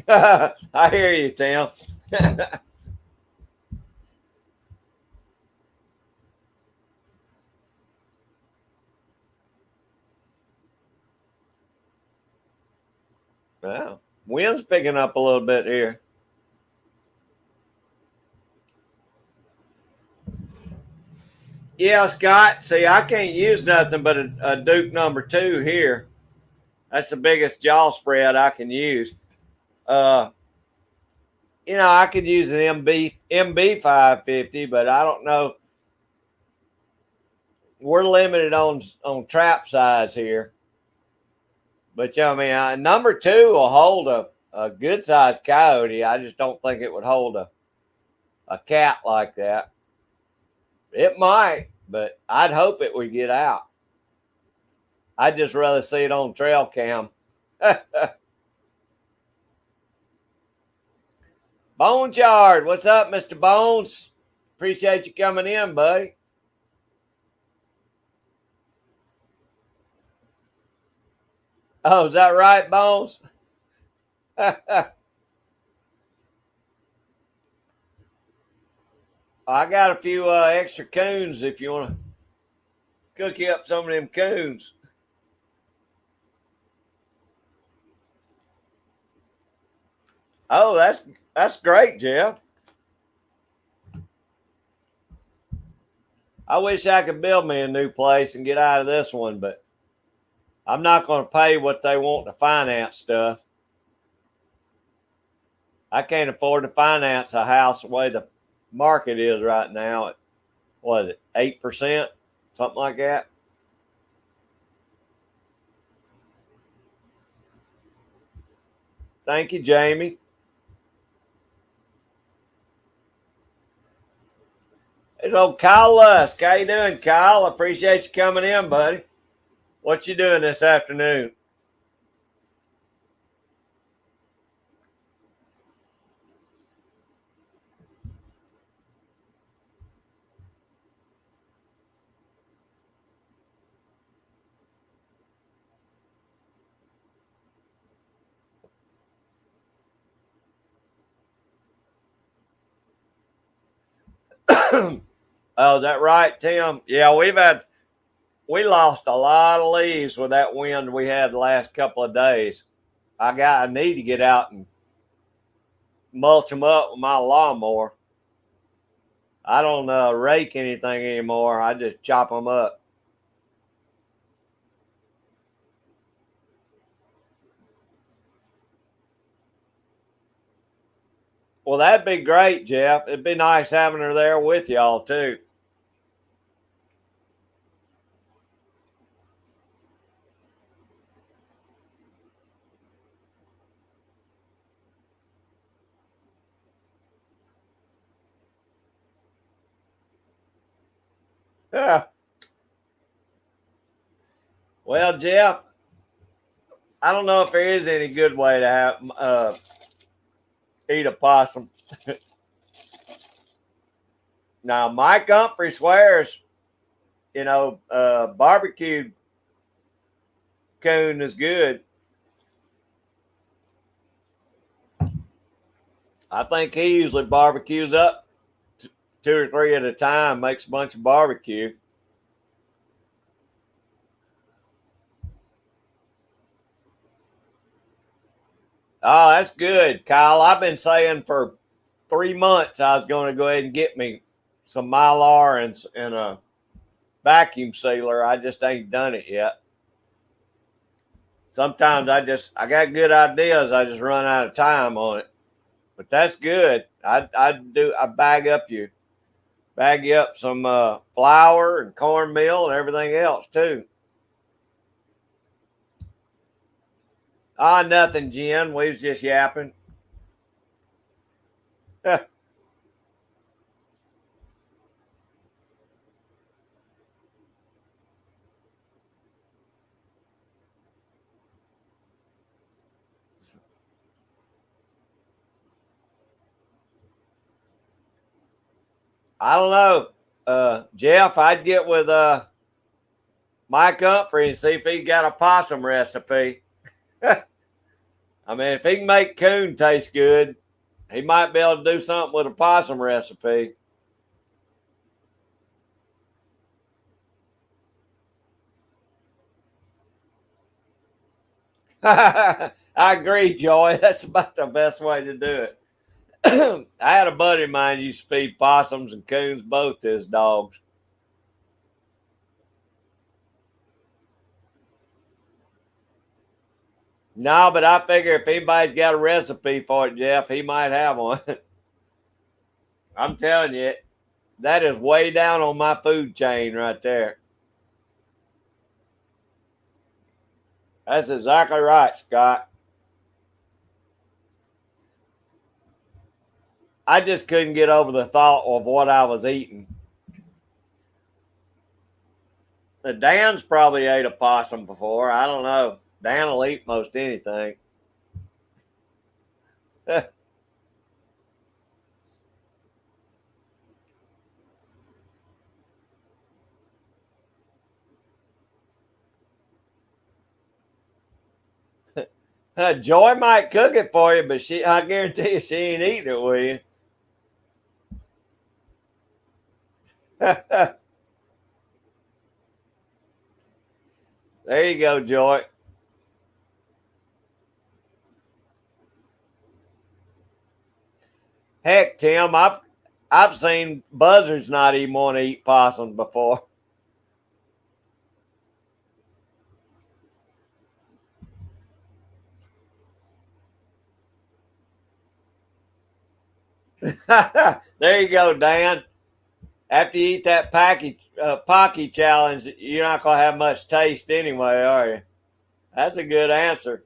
I hear you, Tim. Wow. Wind's picking up a little bit here. Yeah, Scott. See, I can't use nothing but a Duke number two here. That's the biggest jaw spread I can use. Uh, I could use an MB 550, but I don't know. we're limited on trap size here. But yeah, I mean, number 2 will hold a good sized coyote. I just don't think it would hold a cat like that. It might, but I'd hope it would get out. I'd just rather see it on trail cam. Bones Yard, what's up, Mr. Bones? Appreciate you coming in, buddy. Oh, is that right, Bones? I got a few extra coons if you want to cook you up some of them coons. Oh, that's great, Jeff. I wish I could build me a new place and get out of this one, but I'm not going to pay what they want to finance stuff. I can't afford to finance a house the way the market is right now at, what is it, 8%? Something like that. Thank you, Jamie. It's old Kyle Lusk. How you doing, Kyle? Appreciate you coming in, buddy. What you doing this afternoon? Oh, is that right, Tim? Yeah, we lost a lot of leaves with that wind we had the last couple of days. I need to get out and mulch them up with my lawnmower. I don't rake anything anymore. I just chop them up. Well, that'd be great, Jeff. It'd be nice having her there with y'all too. Yeah. Well, Jeff, I don't know if there is any good way to have eat a possum. Now, Mike Humphrey swears, barbecued coon is good. I think he usually barbecues up 2 or 3 at a time, makes a bunch of barbecue. Oh, that's good, Kyle. I've been saying for 3 months I was going to go ahead and get me some Mylar and a vacuum sealer. I just ain't done it yet. Sometimes I got good ideas. I just run out of time on it. But that's good. I bag you up some flour and cornmeal and everything else too. Ah, nothing, Jen. We was just yapping. I don't know, Jeff. I'd get with Mike Humphrey and see if he got a possum recipe. I mean, if he can make coon taste good, he might be able to do something with a possum recipe. I agree, Joy. That's about the best way to do it. I had a buddy of mine who used to feed possums and coons both to his dogs. No, but I figure if anybody's got a recipe for it, Jeff, he might have one. I'm telling you, that is way down on my food chain right there. That's exactly right, Scott. I just couldn't get over the thought of what I was eating. Dan's probably ate a possum before. I don't know. Dan will eat most anything. Joy might cook it for you, but I guarantee you she ain't eating it with you. There you go, Joy. Heck, Tim, I've seen buzzards not even want to eat possums before. There you go, Dan. After you eat that Pocky challenge, you're not gonna have much taste anyway, are you? That's a good answer.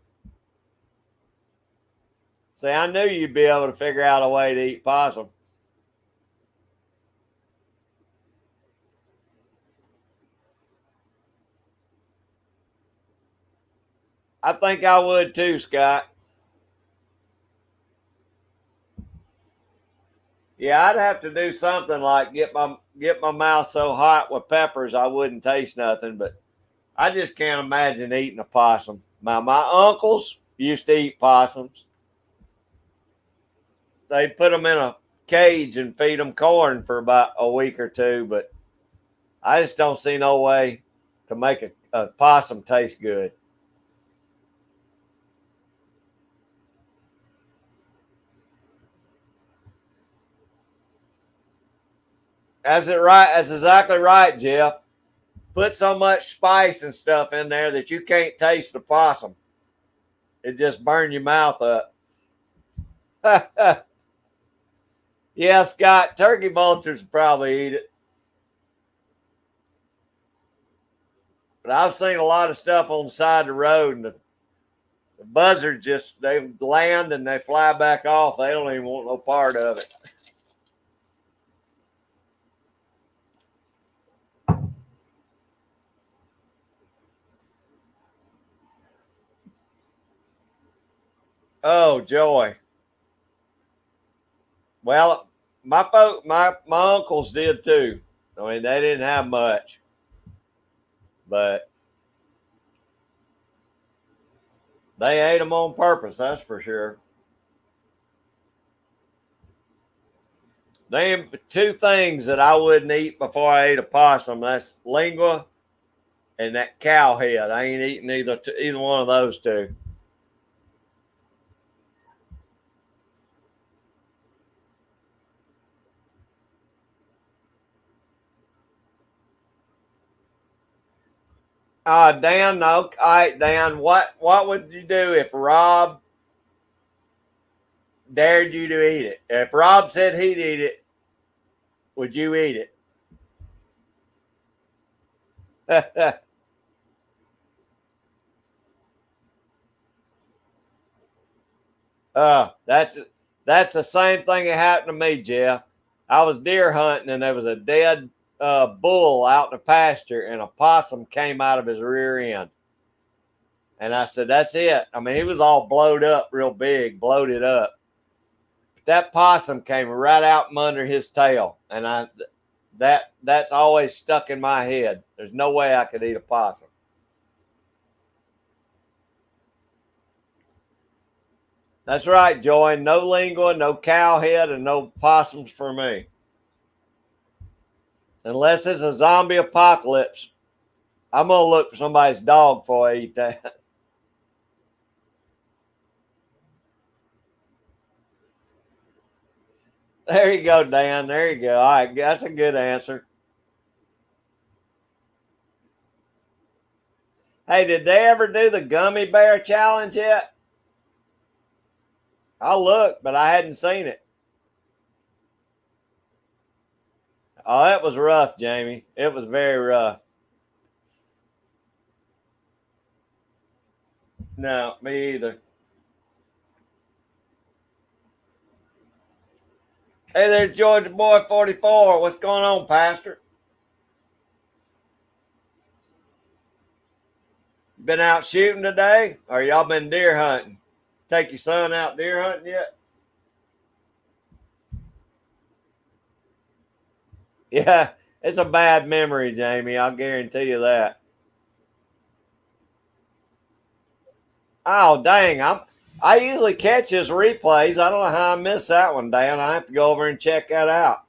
See, I knew you'd be able to figure out a way to eat possum. I think I would too, Scott. Yeah, I'd have to do something like get my mouth so hot with peppers I wouldn't taste nothing. But I just can't imagine eating a possum. My uncles used to eat possums. They'd put them in a cage and feed them corn for about a week or two. But I just don't see no way to make a possum taste good. That's exactly right, Jeff. Put so much spice and stuff in there that you can't taste the possum. It just burn your mouth up. Yeah, Scott, turkey vultures probably eat it. But I've seen a lot of stuff on the side of the road, and the buzzards just they land and they fly back off. They don't even want no part of it. Oh, joy. Well, my uncles did too. I mean, they didn't have much, but they ate them on purpose. That's for sure. They two things that I wouldn't eat before I ate a possum. That's lingua and that cow head. I ain't eating either one of those two. Dan, no. All right, Dan. What would you do if Rob dared you to eat it? If Rob said he'd eat it, would you eat it? That's the same thing that happened to me, Jeff. I was deer hunting and there was a dead bull out in the pasture, and a possum came out of his rear end. And I said, "That's it." I mean, he was all blowed up, real big, bloated up. That possum came right out from under his tail, and that's always stuck in my head. There's no way I could eat a possum. That's right, Joy. No lingua, no cow head, and no possums for me. Unless it's a zombie apocalypse, I'm gonna look for somebody's dog before I eat that. There you go, Dan. There you go. All right, that's a good answer. Hey, did they ever do the gummy bear challenge yet? I looked, but I hadn't seen it. Oh, it was rough, Jamie. It was very rough. No, me either. Hey, there's Georgia Boy 44. What's going on, Pastor? Been out shooting today? Or y'all been deer hunting? Take your son out deer hunting yet? Yeah, it's a bad memory, Jamie. I'll guarantee you that. Oh, dang. I usually catch his replays. I don't know how I missed that one, Dan. I have to go over and check that out.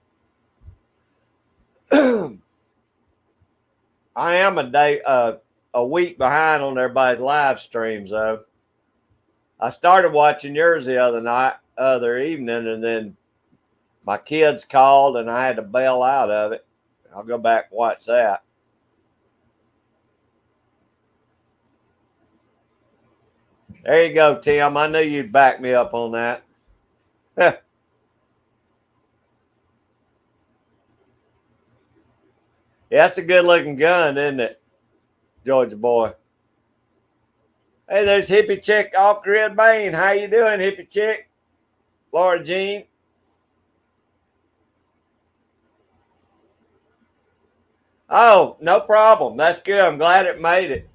I am a week behind on everybody's live streams though. I started watching yours other evening, and then my kids called and I had to bail out of it. I'll go back and watch that. There you go, Tim. I knew you'd back me up on that. Yeah, that's a good looking gun, isn't it, Georgia Boy? Hey, there's Hippie Chick off Grid Maine. How you doing, Hippie Chick? Laura Jean. Oh, no problem. That's good. I'm glad it made it.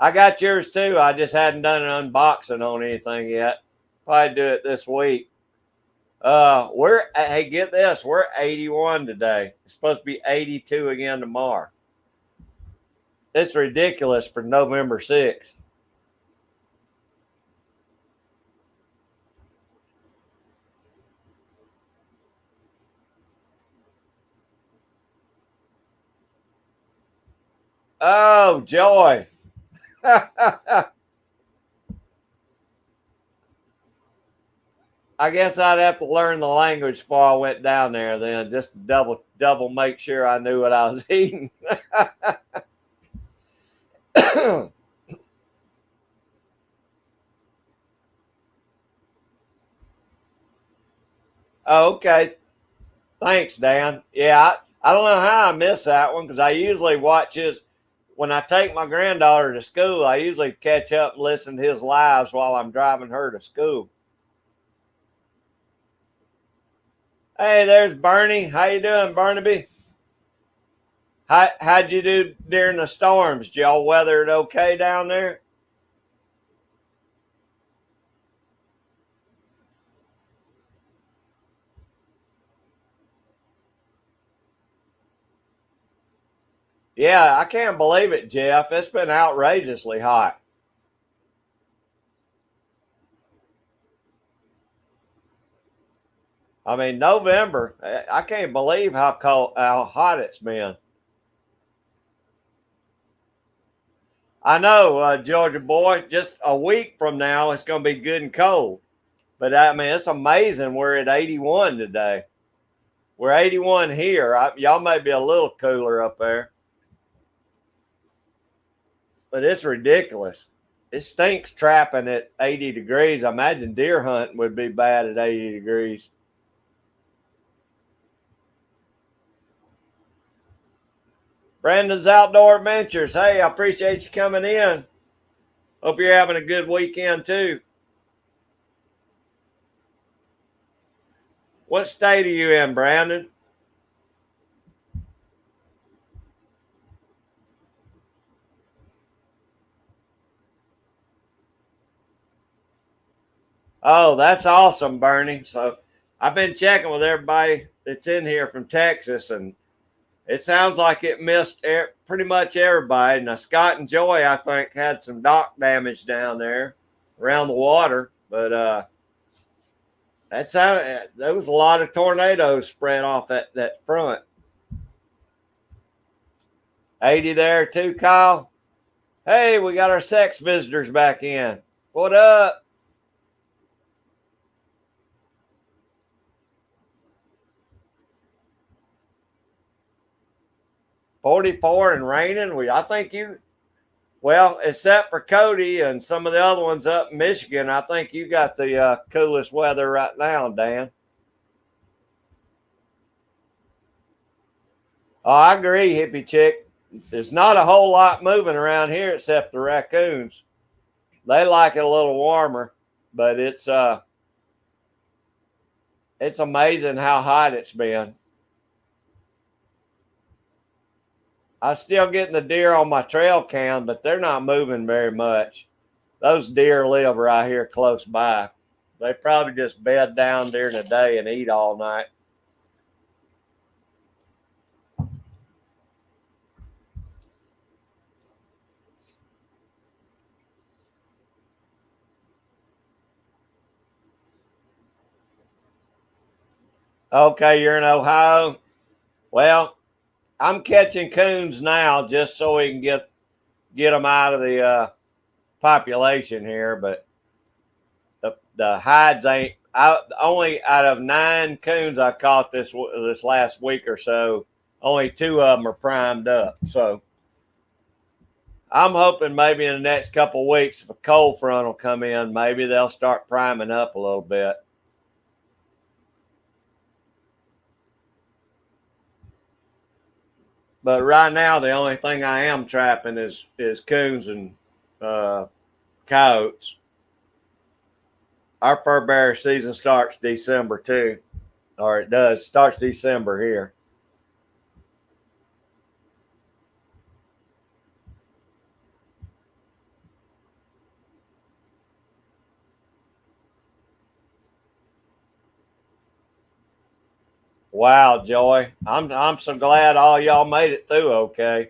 I got yours too. I just hadn't done an unboxing on anything yet. Probably do it this week. We're hey, get this. We're 81 today. It's supposed to be 82 again tomorrow. It's ridiculous for November 6th. Oh, joy. I guess I'd have to learn the language before I went down there then, just to double make sure I knew what I was eating. Oh, okay. Thanks, Dan. Yeah, I don't know how I missed that one because I usually watch his. When I take my granddaughter to school, I usually catch up and listen to his lives while I'm driving her to school. Hey, there's Bernie. How you doing, Barnaby? How'd you do during the storms? Did y'all weather it okay down there? Yeah, I can't believe it, Jeff. It's been outrageously hot. I mean, November. I can't believe how cold, how hot it's been. I know, Georgia Boy. Just a week from now, it's going to be good and cold. But I mean, it's amazing. We're at 81 today. We're 81 here. Y'all may be a little cooler up there, but it's ridiculous. It stinks trapping at 80 degrees. I imagine deer hunting would be bad at 80 degrees. Brandon's Outdoor Adventures. Hey, I appreciate you coming in. Hope you're having a good weekend too. What state are you in, Brandon? Oh, that's awesome, Bernie. So I've been checking with everybody that's in here from Texas, and it sounds like it missed pretty much everybody. Now, Scott and Joy, I think, had some dock damage down there around the water, but there was a lot of tornadoes spread off that front. 80 there too, Kyle. Hey, we got our sex visitors back in. What up? 44 and raining. I think well, except for Cody and some of the other ones up in Michigan, I think you got the coolest weather right now, Dan. Oh, I agree, hippie chick. There's not a whole lot moving around here except the raccoons. They like it a little warmer, but it's amazing how hot it's been. I'm still getting the deer on my trail cam, but they're not moving very much. Those deer live right here close by. They probably just bed down during the day and eat all night. Okay, you're in Ohio. Well, I'm catching coons now just so we can get them out of the population here. But the hides ain't. Only out of 9 coons I caught this last week or so, only 2 of them are primed up. So I'm hoping maybe in the next couple of weeks, if a cold front will come in, maybe they'll start priming up a little bit. But right now, the only thing I am trapping is coons and coyotes. Our fur bearer season starts December too, or it does. Starts December here. Wow, Joy. I'm so glad all y'all made it through okay.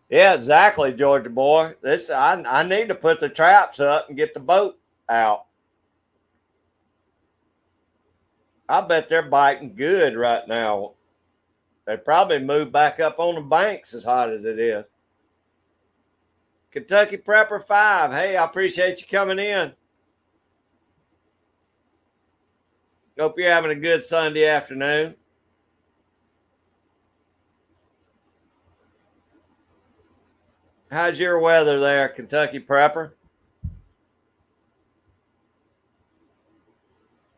Yeah, exactly, Georgia boy. I need to put the traps up and get the boat out. I bet they're biting good right now. They probably moved back up on the banks as hot as it is. Kentucky Prepper 5. Hey, I appreciate you coming in. Hope you're having a good Sunday afternoon. How's your weather there, Kentucky Prepper?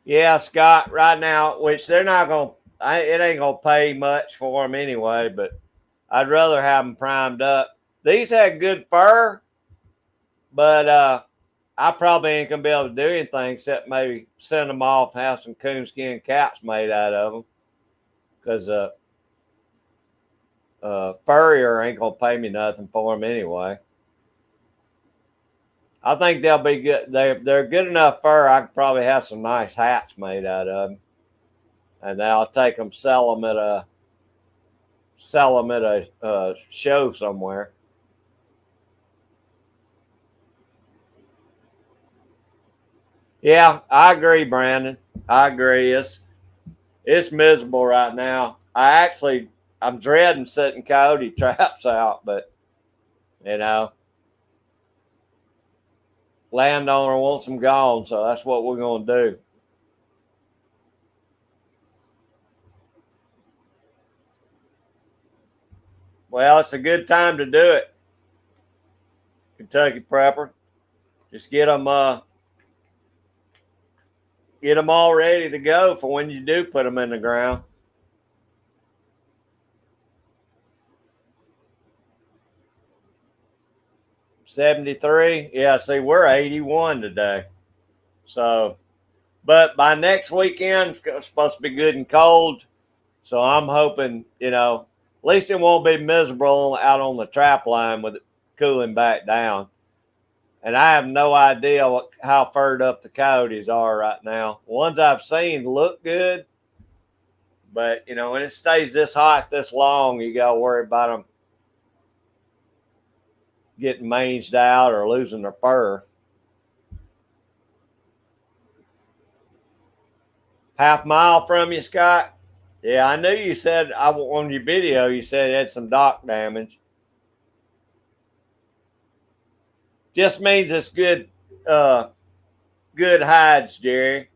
Yeah, Scott, right now, which they're not going to, it ain't going to pay much for them anyway, but I'd rather have them primed up. These had good fur, but I probably ain't going to be able to do anything except maybe send them off, have some coonskin caps made out of them. Because Furrier ain't going to pay me nothing for them anyway. I think they'll be good. They're good enough fur. I could probably have some nice hats made out of them, and then I'll take them, sell them at a show somewhere. Yeah, I agree, Brandon. I agree. It's miserable right now. I'm dreading setting coyote traps out, but you know, landowner wants them gone, so that's what we're going to do. Well, it's a good time to do it, Kentucky Prepper. Just get them all ready to go for when you do put them in the ground. $73. Yeah, see, we're 81 today. So, but by next weekend, it's supposed to be good and cold. So I'm hoping, at least it won't be miserable out on the trap line with it cooling back down. And I have no idea how furred up the coyotes are right now. The ones I've seen look good, but when it stays this hot this long, you got to worry about them getting manged out or losing their fur. Half mile from you, Scott? Yeah, I knew you said on your video you said it had some dock damage. Just means it's good good hides, Jerry.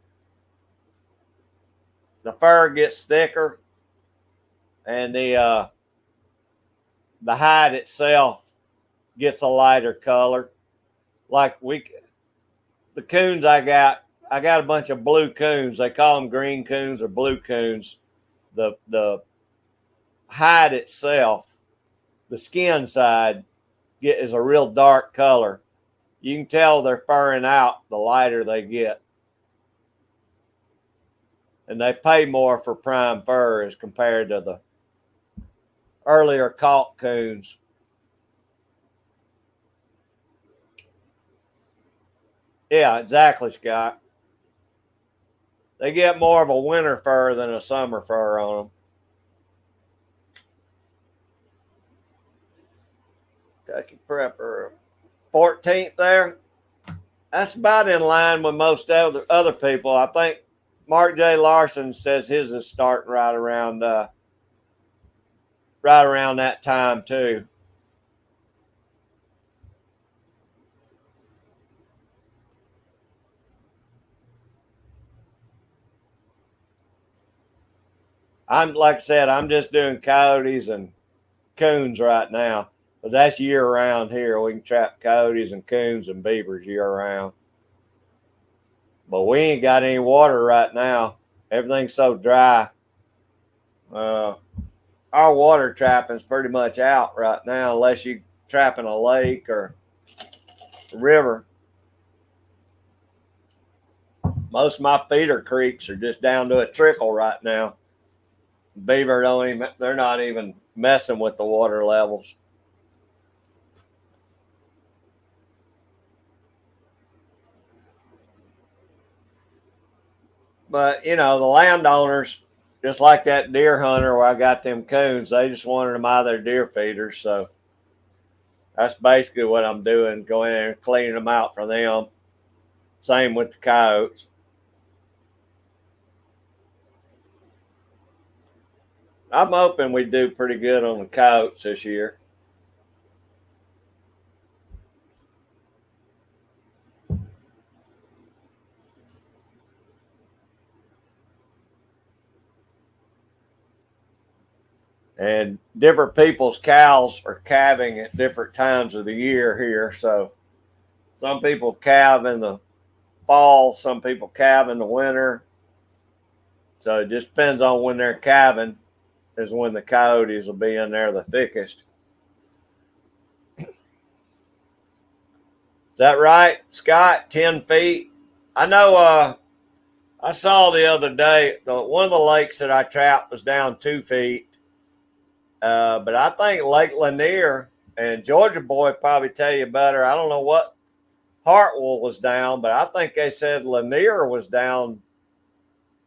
The fur gets thicker and the hide itself gets a lighter color. Like the coons I got a bunch of blue coons. They call them green coons or blue coons. The hide itself, the skin side is a real dark color. You can tell they're furring out the lighter they get. And they pay more for prime fur as compared to the earlier caught coons. Yeah, exactly, Scott. They get more of a winter fur than a summer fur on them. Kentucky Prepper, 14th there. That's about in line with most other people. I think Mark J. Larson says his is starting right around that time too. I'm like I said, I'm just doing coyotes and coons right now because that's year round here. We can trap coyotes and coons and beavers year round. But we ain't got any water right now. Everything's so dry. Uh, our water trapping's pretty much out right now, unless you trap in a lake or a river. Most of my feeder creeks are just down to a trickle right now. Beaver don't even, they're not even messing with the water levels. But you know, the landowners, just like that deer hunter where I got them coons, they just wanted them out of their deer feeders. So that's basically what I'm doing, going in and cleaning them out for them. Same with the coyotes. I'm hoping we do pretty good on the coyotes this year. And different people's cows are calving at different times of the year here. So some people calve in the fall, some people calve in the winter. So it just depends on when they're calving, is when the coyotes will be in there the thickest. Is that right, Scott? 10 feet? I know I saw the other day, one of the lakes that I trapped was down 2 feet. But I think Lake Lanier, and Georgia Boy probably tell you better. I don't know what Hartwell was down, but I think they said Lanier was down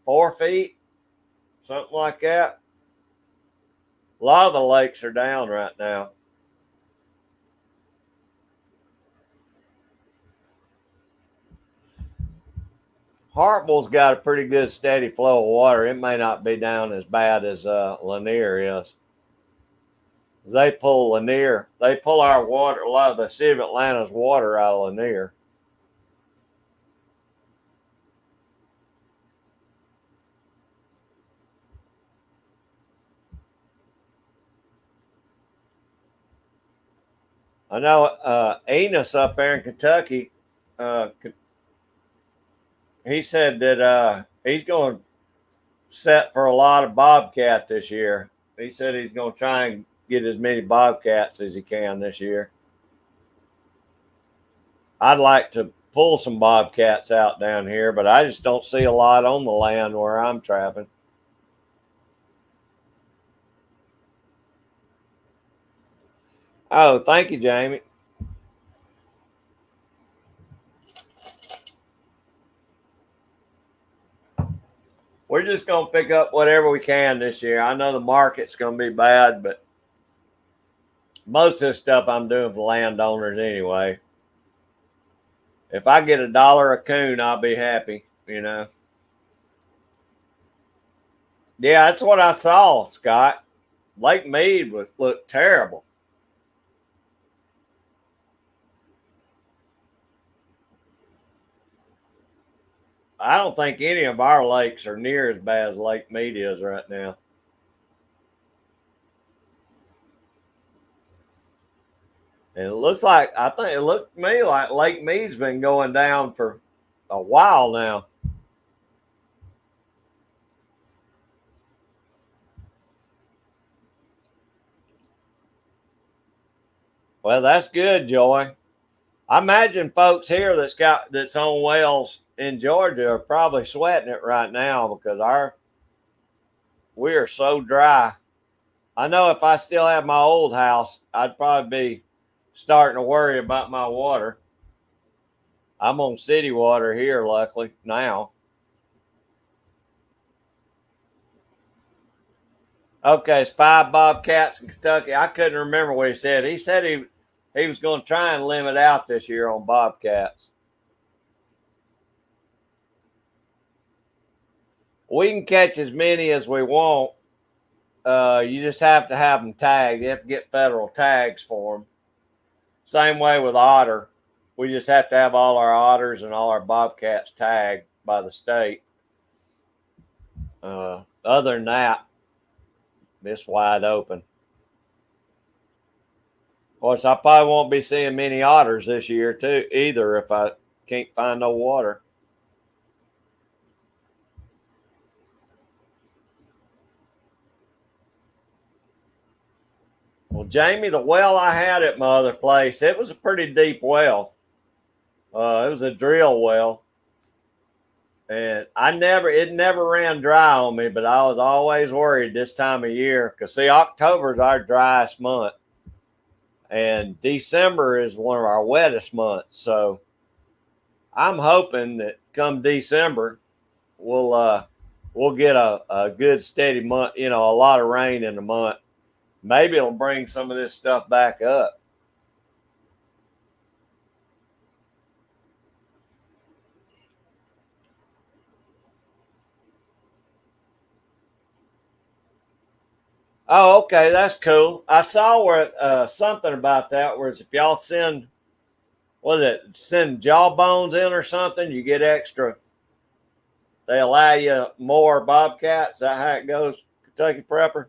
4 feet, something like that. A lot of the lakes are down right now. Hartwell's got a pretty good steady flow of water. It may not be down as bad as Lanier is. They pull Lanier, they pull our water, a lot of the city of Atlanta's water out of Lanier. I know Enos up there in Kentucky, uh, he said that he's going to set for a lot of bobcat this year. He said he's going to try and get as many bobcats as he can this year. I'd like to pull some bobcats out down here, but I just don't see a lot on the land where I'm trapping. Oh, thank you, Jamie. We're just going to pick up whatever we can this year. I know the market's going to be bad, but most of this stuff I'm doing for landowners anyway. If I get $1 a coon, I'll be happy, you know. Yeah, that's what I saw, Scott. Lake Mead looked terrible. I don't think any of our lakes are near as bad as Lake Mead is right now. And it looks like, I think it looked to me like Lake Mead's been going down for a while now. Well, that's good, Joy. I imagine folks here that's on wells in Georgia are probably sweating it right now because we are so dry. I know if I still had my old house, I'd probably be starting to worry about my water. I'm on city water here, luckily now. Okay, it's 5 bobcats in Kentucky. I couldn't remember what he said. He said he was going to try and limit out this year on bobcats. We can catch as many as we want. You just have to have them tagged. You have to get federal tags for them. Same way with otter. We just have to have all our otters and all our bobcats tagged by the state. Other than that, it's wide open. Of course, I probably won't be seeing many otters this year too either if I can't find no water. Well, Jamie, the well I had at my other place, it was a pretty deep well. It was a drill well, and it never ran dry on me, but I was always worried this time of year because see, October is our driest month, and December is one of our wettest months. So I'm hoping that come December, we'll get a good steady month, a lot of rain in the month. Maybe it'll bring some of this stuff back up. Oh, okay, that's cool. I saw where something about that was if y'all send jawbones in or something, you get extra. They allow you more bobcats. Is that how it goes, Kentucky Prepper?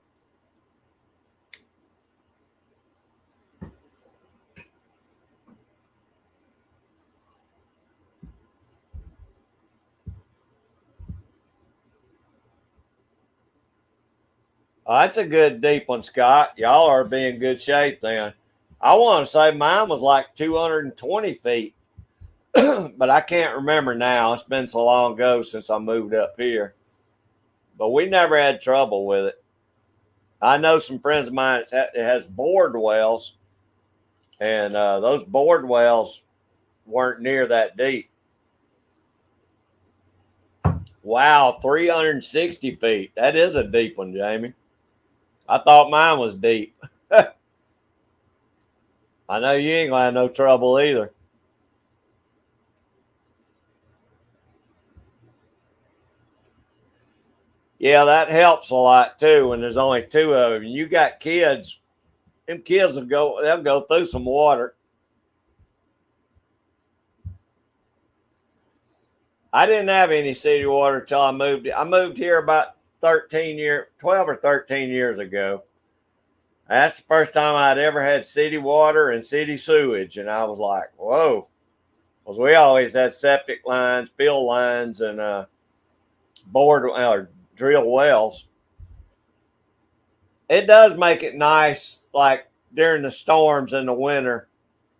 Oh, that's a good deep one, Scott. Y'all are being good shape then. I want to say mine was like 220 feet, but I can't remember now. It's been so long ago since I moved up here. But we never had trouble with it. I know some friends of mine, it has bored wells, and those bored wells weren't near that deep. Wow, 360 feet. That is a deep one, Jamie. I thought mine was deep. I know you ain't gonna have no trouble either. Yeah, that helps a lot too when there's only two of them. You got kids, them kids they'll go through some water. I didn't have any city water till I moved. I moved here about 12 or 13 years ago. That's the first time I'd ever had city water and city sewage. And I was like, whoa. Because we always had septic lines, field lines, and bored or drill wells. It does make it nice, like during the storms in the winter,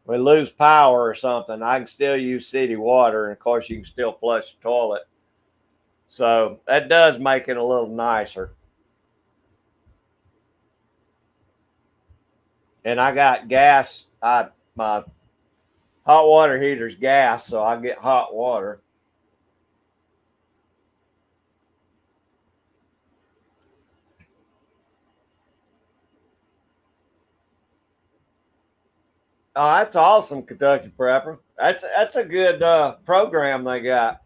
we lose power or something. I can still use city water. And of course, you can still flush the toilet. So that does make it a little nicer. And I got gas. My hot water heater's gas, so I get hot water. Oh, that's awesome, Kentucky Prepper. That's a good program they got.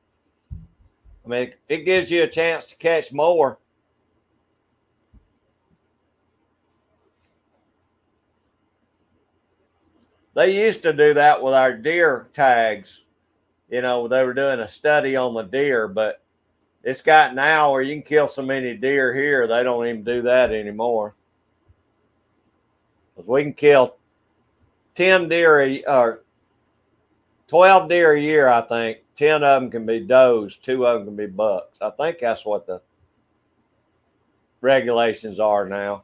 I mean, it gives you a chance to catch more. They used to do that with our deer tags. They were doing a study on the deer, but it's got now where you can kill so many deer here, they don't even do that anymore. Because we can kill 10 deer or 12 deer a year, I think. 10 of them can be does, 2 of them can be bucks. I think that's what the regulations are now.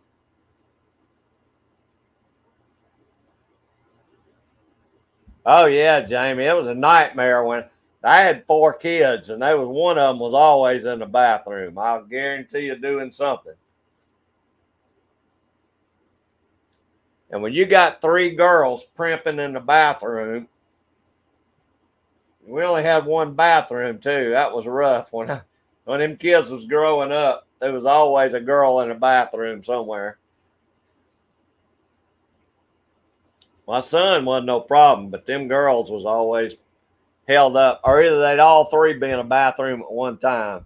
Oh yeah, Jamie, it was a nightmare when I had 4 kids, and there was one of them was always in the bathroom. I'll guarantee you doing something. And when you got 3 girls primping in the bathroom, we only had one bathroom too. That was rough. When them kids was growing up, there was always a girl in the bathroom somewhere. My son wasn't no problem, but them girls was always held up, or either they'd all 3 be in a bathroom at one time.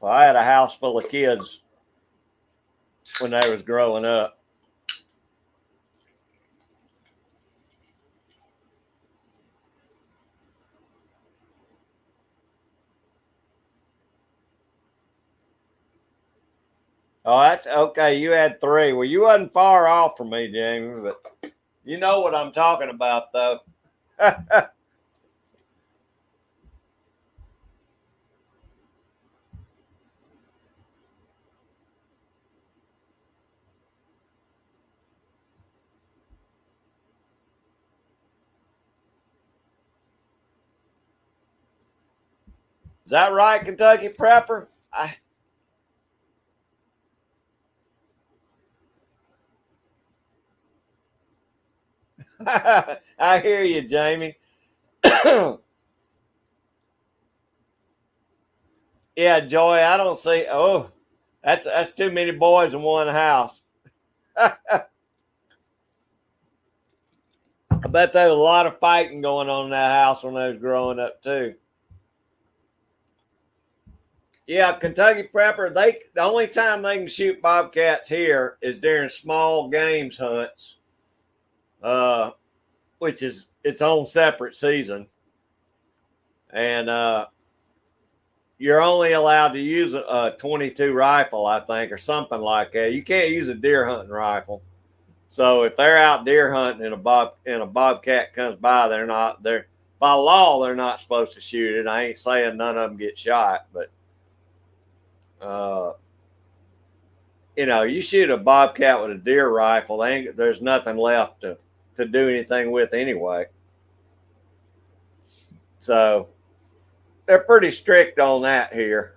So I had a house full of kids when they was growing up. Oh, that's okay. You had 3. Well, you wasn't far off from me, Jamie, but you know what I'm talking about, though. Is that right, Kentucky Prepper? I hear you, Jamie. Yeah, Joy, I don't see. Oh, that's too many boys in one house. I bet there was a lot of fighting going on in that house when I was growing up too. Yeah, Kentucky Prepper. The only time they can shoot bobcats here is during small games hunts, uh, which is its own separate season, and you're only allowed to use a 22 rifle, I think, or something like that. You can't use a deer hunting rifle. So if they're out deer hunting and a bobcat comes by, they're by law they're not supposed to shoot it. I ain't saying none of them get shot, but uh, you shoot a bobcat with a deer rifle, there's nothing left to do anything with anyway. So they're pretty strict on that here.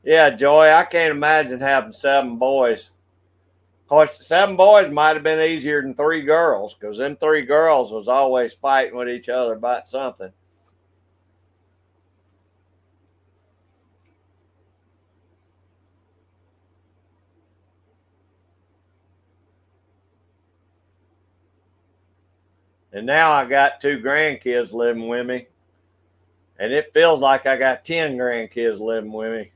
Yeah, Joy, I can't imagine having 7 boys. Of course, 7 boys might have been easier than 3 girls because them 3 girls was always fighting with each other about something. And now I got 2 grandkids living with me, and it feels like I got 10 grandkids living with me.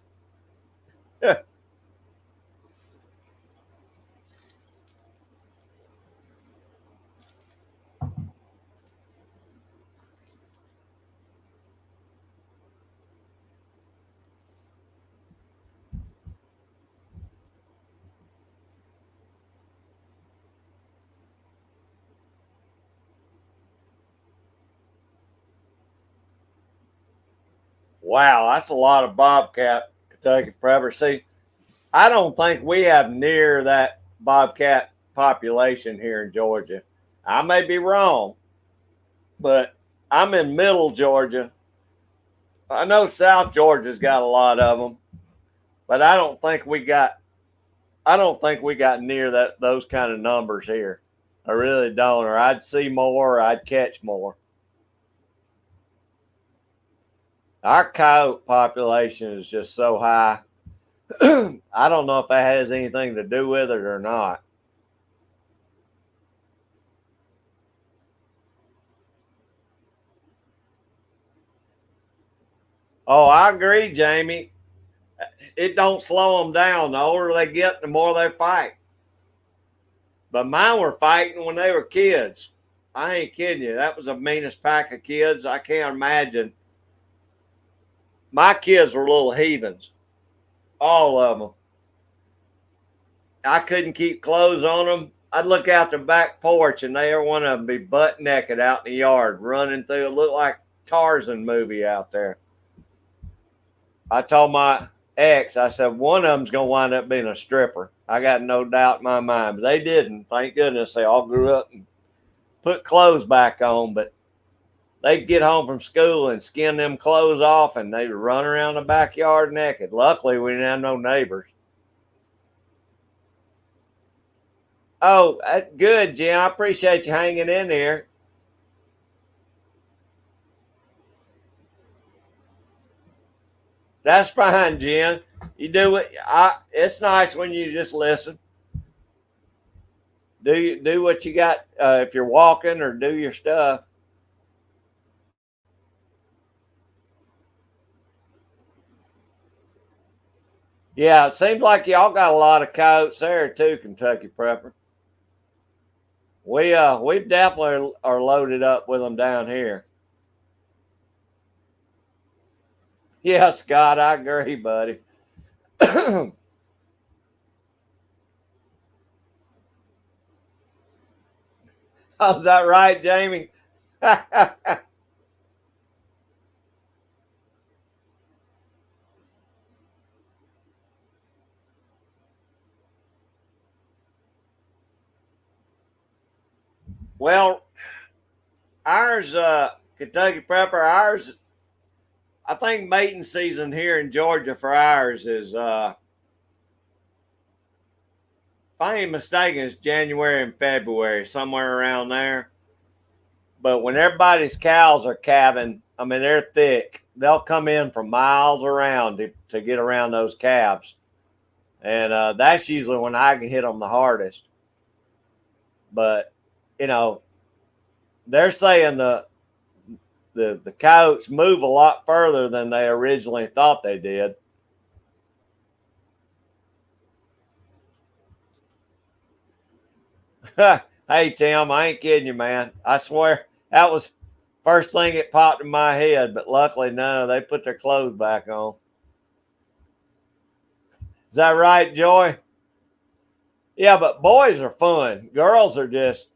Wow, that's a lot of bobcat, Kentucky Prepper. See, I don't think we have near that bobcat population here in Georgia. I may be wrong, but I'm in middle Georgia. I know South Georgia's got a lot of them, but I don't think we got near those kind of numbers here. I really don't, or I'd see more, or I'd catch more. Our coyote population is just so high. I don't know if that has anything to do with it or not. Oh, I agree, Jamie. It don't slow them down. The older they get, the more they fight. But mine were fighting when they were kids. I ain't kidding you. That was the meanest pack of kids. I can't imagine. My kids were little heathens. All of them. I couldn't keep clothes on them. I'd look out the back porch and there one of them be butt naked out in the yard running through. It looked like Tarzan movie out there. I told my ex, I said, one of them's going to wind up being a stripper. I got no doubt in my mind. But they didn't. Thank goodness they all grew up and put clothes back on. But they'd get home from school and skin them clothes off and they'd run around the backyard naked. Luckily, we didn't have no neighbors. Oh, good, Jim. I appreciate you hanging in there. That's fine, Jim. You do it. It's nice when you just listen. Do what you got if you're walking or do your stuff. Yeah, it seems like y'all got a lot of coyotes there too, Kentucky Prepper. We definitely are loaded up with them down here. Yeah, Scott, I agree, buddy. Oh, is that right, Jamie? Well, ours, Kentucky Prepper, ours, I think mating season here in Georgia for ours is, if I ain't mistaken, it's January and February, somewhere around there. But when everybody's cows are calving, I mean, they're thick. They'll come in from miles around to get around those calves. And that's usually when I can hit them the hardest. But, you know, they're saying the coyotes move a lot further than they originally thought they did. Hey, Tim, I ain't kidding you, man. I swear that was first thing that popped in my head, but luckily, no, they put their clothes back on. Is that right, Joy? Yeah, but boys are fun. Girls are just,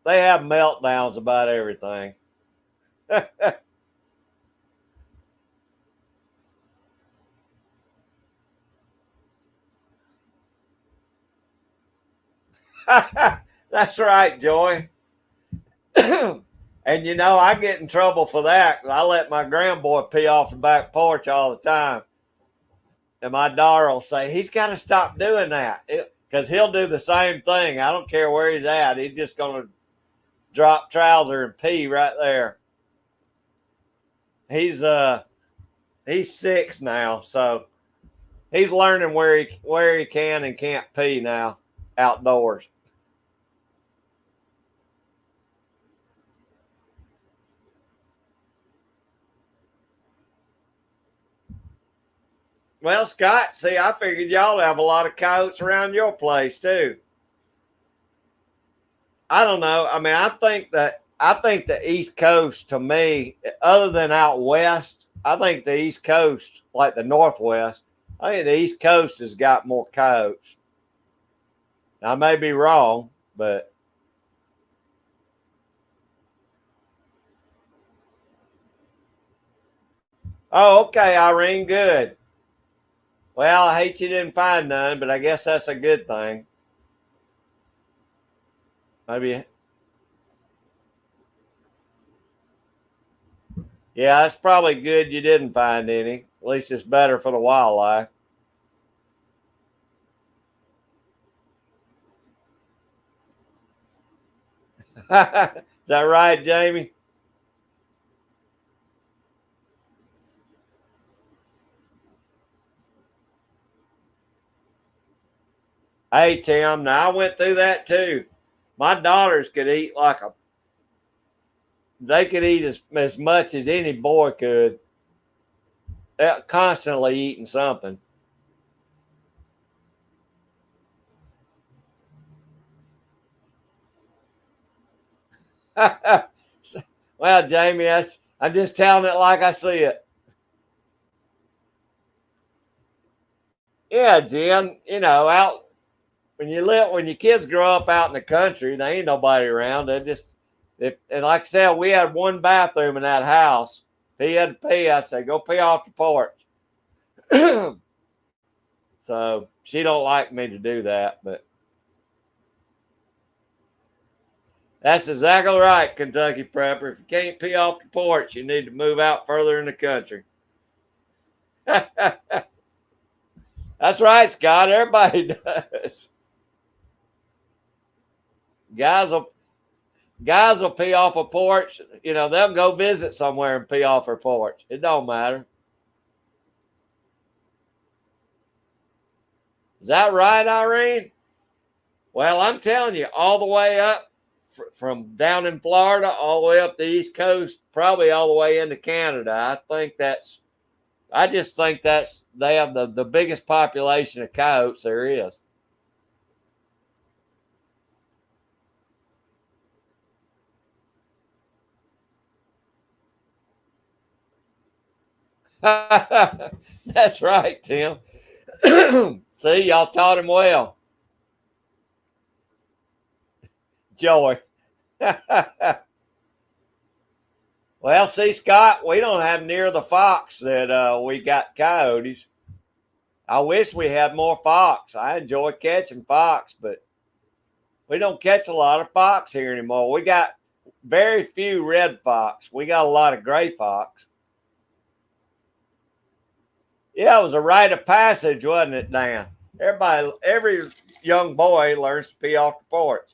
they have meltdowns about everything. That's right, Joy. And you know, I get in trouble for that. I let my grandboy pee off the back porch all the time. And my daughter will say, he's got to stop doing that. Because he'll do the same thing. I don't care where he's at. He's just going to drop trouser and pee right there. He's he's 6 now, so he's learning where he can and can't pee now outdoors. Well, Scott, see, I figured y'all have a lot of coyotes around your place too. I don't know. I mean, I think the East Coast to me, other than out west, I think the East Coast, like the Northwest, I think the East Coast has got more coyotes. I may be wrong, but oh, okay, Irene, good. Well, I hate you didn't find none, but I guess that's a good thing. Maybe, yeah, it's probably good you didn't find any. At least it's better for the wildlife. Is that right, Jamie? Hey, Tim, now I went through that too. My daughters could eat they could eat as much as any boy could. They're constantly eating something. Well, Jamie, I'm just telling it like I see it. Yeah, Jen, out when your kids grow up out in the country, there ain't nobody around. They just, and like I said, we had one bathroom in that house. If he had to pee, I'd say, go pee off the porch. So she don't like me to do that, but that's exactly right, Kentucky Prepper. If you can't pee off the porch, you need to move out further in the country. That's right, Scott. Everybody does. Guys will guys will pee off a porch. They'll go visit somewhere and pee off their porch. It don't matter. Is that right, Irene? Well, I'm telling you, all the way up from down in Florida, all the way up the East Coast, probably all the way into Canada. I just think they have the biggest population of coyotes there is. That's right, Tim. See, y'all taught him well. Joy. Well, see, Scott, we don't have near the fox that we got coyotes. I wish we had more fox. I enjoy catching fox, but we don't catch a lot of fox here anymore. We got very few red fox. We got a lot of gray fox. Yeah, it was a rite of passage, wasn't it, Dan? Every young boy learns to pee off the porch.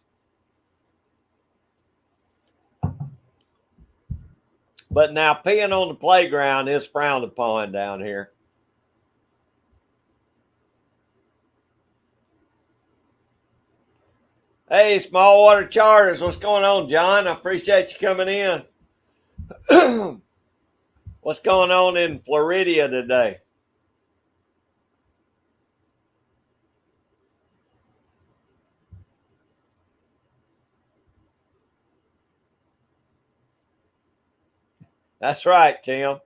But now peeing on the playground is frowned upon down here. Hey, Small Water Charters, what's going on, John? I appreciate you coming in. What's going on in Florida today? That's right, Tim.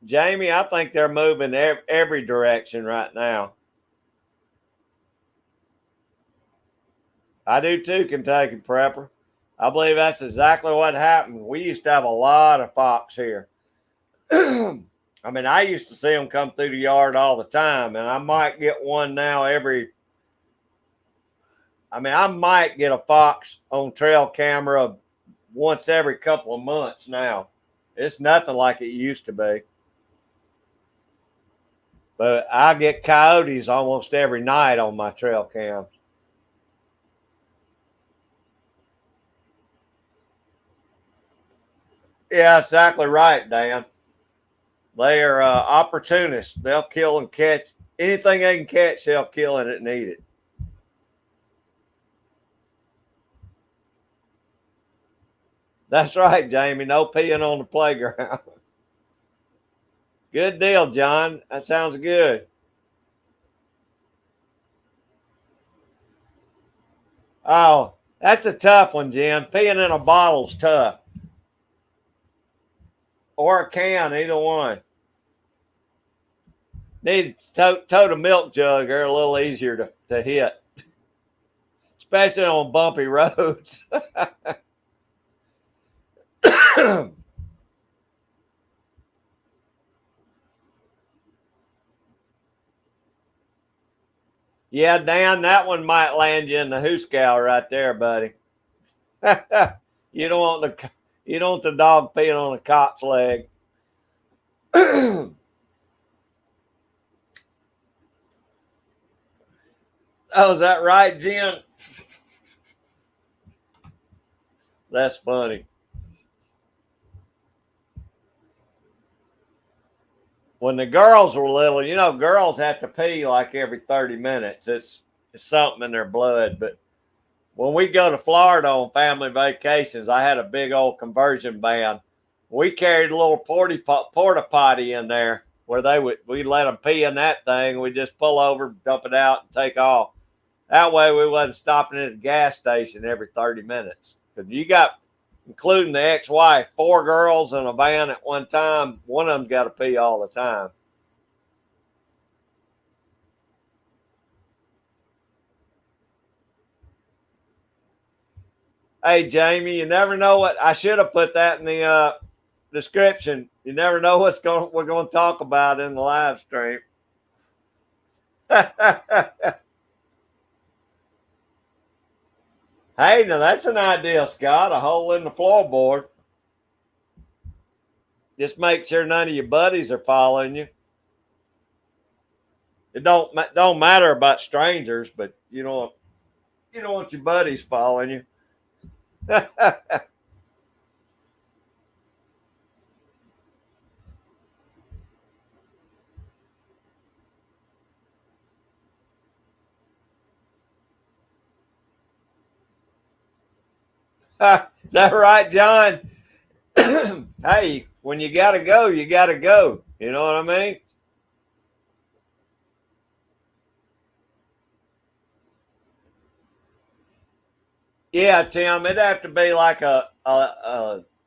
Jamie, I think they're moving every direction right now. I do too, Kentucky Prepper. I believe that's exactly what happened. We used to have a lot of fox here. I mean, I used to see them come through the yard all the time, and I might get one now I might get a fox on trail camera once every couple of months now. It's nothing like it used to be. But I get coyotes almost every night on my trail cams. Yeah, exactly right, Dan. They are opportunists. They'll kill and catch anything they can catch. They'll kill it and eat it. That's right, Jamie. No peeing on the playground. Good deal, John. That sounds good. Oh, that's a tough one, Jen. Peeing in a bottle's tough. Or a can, either one. Need to tote a milk jug. They're a little easier to hit, especially on bumpy roads. Yeah, Dan, that one might land you in the hooscow right there, buddy. you don't want the dog peeing on a cop's leg. Oh, is that right, Jen? That's funny. When the girls were little, girls have to pee like every 30 minutes. It's something in their blood. But when we go to Florida on family vacations, I had a big old conversion van. We carried a little porta potty in there where we let them pee in that thing. We just pull over, dump it out, and take off. That way we wasn't stopping at a gas station every 30 minutes. Because including the ex-wife. 4 girls in a van at one time. One of them got to pee all the time. Hey, Jamie, you never know what I should have put that in the description. You never know we're going to talk about in the live stream. Hey, now that's an idea, Scott. A hole in the floorboard. Just make sure none of your buddies are following you. It don't matter about strangers, but you don't want your buddies following you. Is that right, John? Hey, when you gotta go, you gotta go. You know what I mean? Yeah, Tim, it'd have to be like a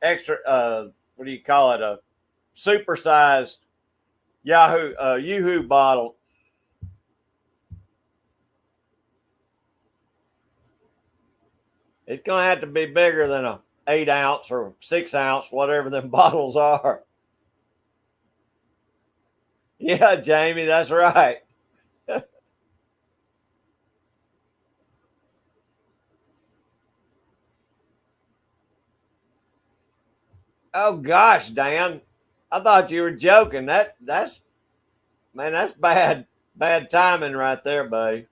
extra what do you call it? A supersized Yahoo Yoo-hoo bottle. It's gonna have to be bigger than a 8 ounce or 6 ounce, whatever them bottles are. Yeah, Jamie, that's right. Oh gosh, Dan, I thought you were joking. That's man, that's bad timing right there, buddy.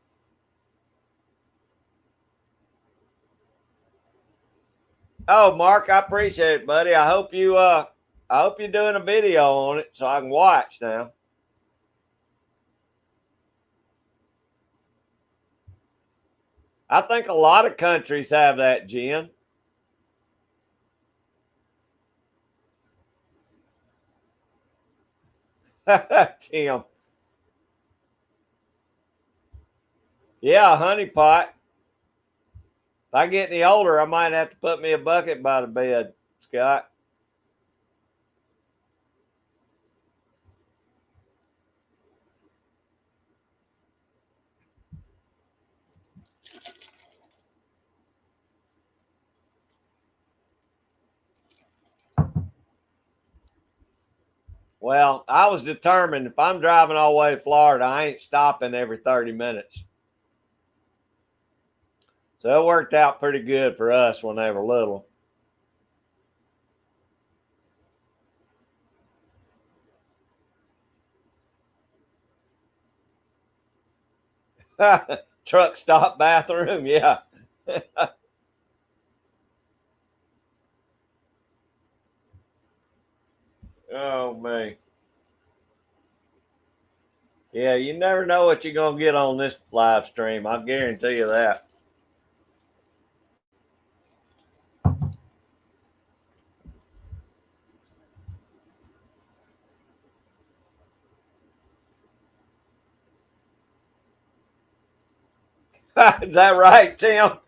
Oh, Mark, I appreciate it, buddy. I hope you're doing a video on it so I can watch now. I think a lot of countries have that, Jen. Tim. Yeah, honey pot. If I get any older, I might have to put me a bucket by the bed, Scott. Well, I was determined if I'm driving all the way to Florida, I ain't stopping every 30 minutes. So it worked out pretty good for us when they were little. Truck stop bathroom, yeah. Oh man. Yeah, you never know what you're gonna get on this live stream. I guarantee you that. Is that right, Tim?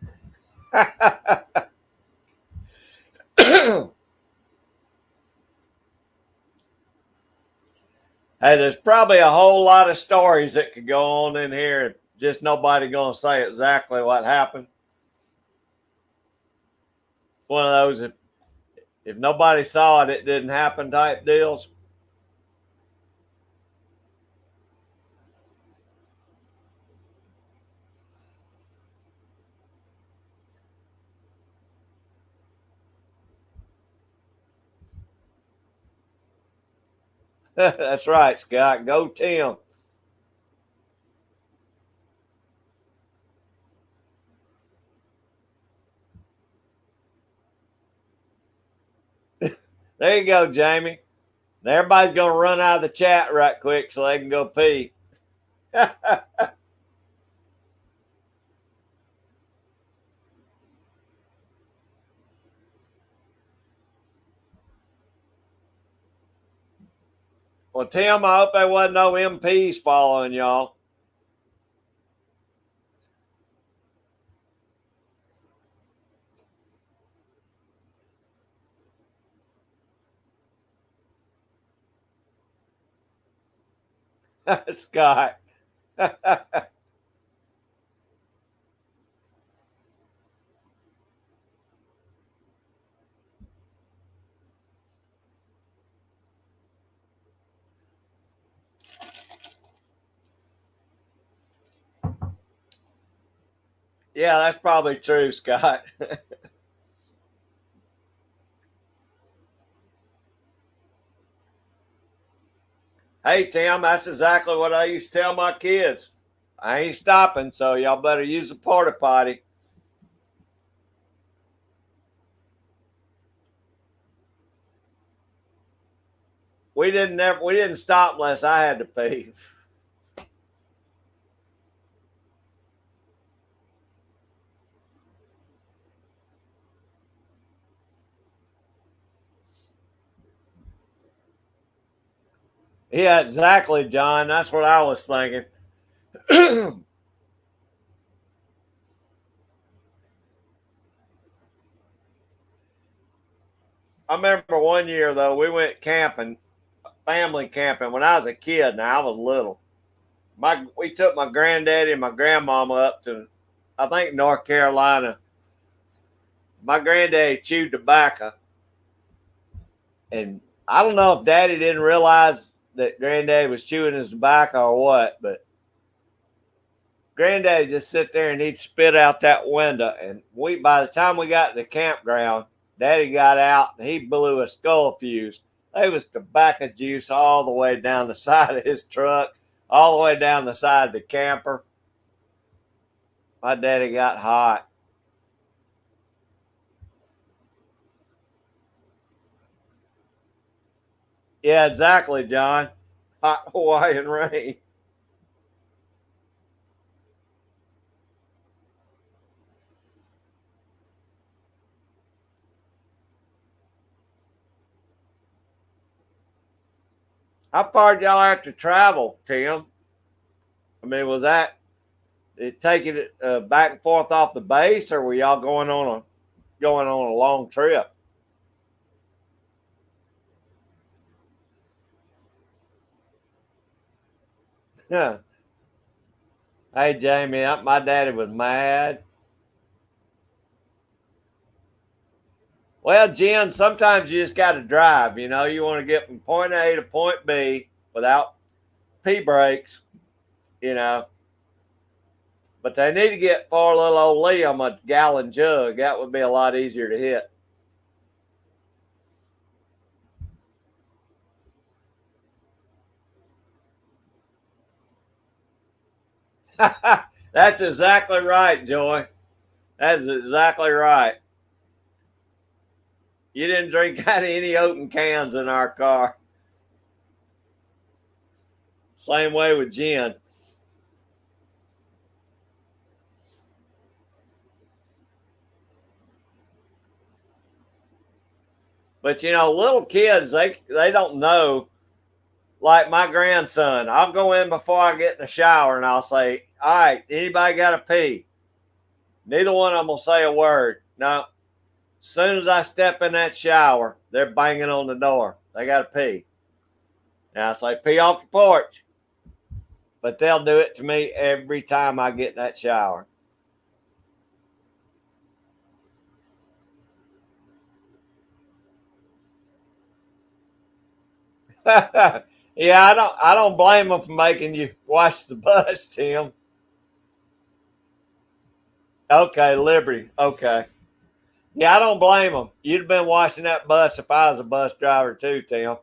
Hey, there's probably a whole lot of stories that could go on in here. Just nobody gonna say exactly what happened. One of those if nobody saw it, it didn't happen type deals. That's right, Scott. Go Tim. There you go, Jamie. Everybody's gonna run out of the chat right quick so they can go pee. Well, Tim, I hope there wasn't no MPs following y'all. Scott. Yeah, that's probably true, Scott. Hey, Tim, that's exactly what I used to tell my kids. I ain't stopping, so y'all better use the porta potty. We didn't stop unless I had to pee. Yeah, exactly, John. That's what I was thinking. I remember one year though, we went camping, family camping when I was a kid. Now I was little. We took my granddaddy and my grandmama up to, I think, North Carolina. My granddaddy chewed tobacco, and I don't know if Daddy didn't realize that Granddaddy was chewing his tobacco or what, but Granddaddy just sit there and he'd spit out that window. And by the time we got to the campground, Daddy got out and he blew a skull fuse. There was tobacco juice all the way down the side of his truck, all the way down the side of the camper. My daddy got hot. Yeah, exactly, John. Hot Hawaiian rain. How far did y'all have to travel, Tim? I mean, was that it taking it back and forth off the base, or were y'all going on a long trip? Yeah. Hey, Jamie, my daddy was mad. Well, Jen, sometimes you just got to drive. You want to get from point A to point B without P brakes. You know, but they need to get poor little old Liam a gallon jug. That would be a lot easier to hit. That's exactly right, Joy. That's exactly right. You didn't drink out of any open cans in our car. Same way with Jen. But little kids, they don't know. Like my grandson, I'll go in before I get in the shower and I'll say, "All right, anybody got to pee?" Neither one of them will say a word. No. As soon as I step in that shower, they're banging on the door. They got to pee. Now I say, "Pee off the porch," but they'll do it to me every time I get in that shower. Yeah, I don't blame them for making you watch the bus, Tim. Okay, Liberty. Okay. Yeah, I don't blame them. You'd have been watching that bus if I was a bus driver too, Tim.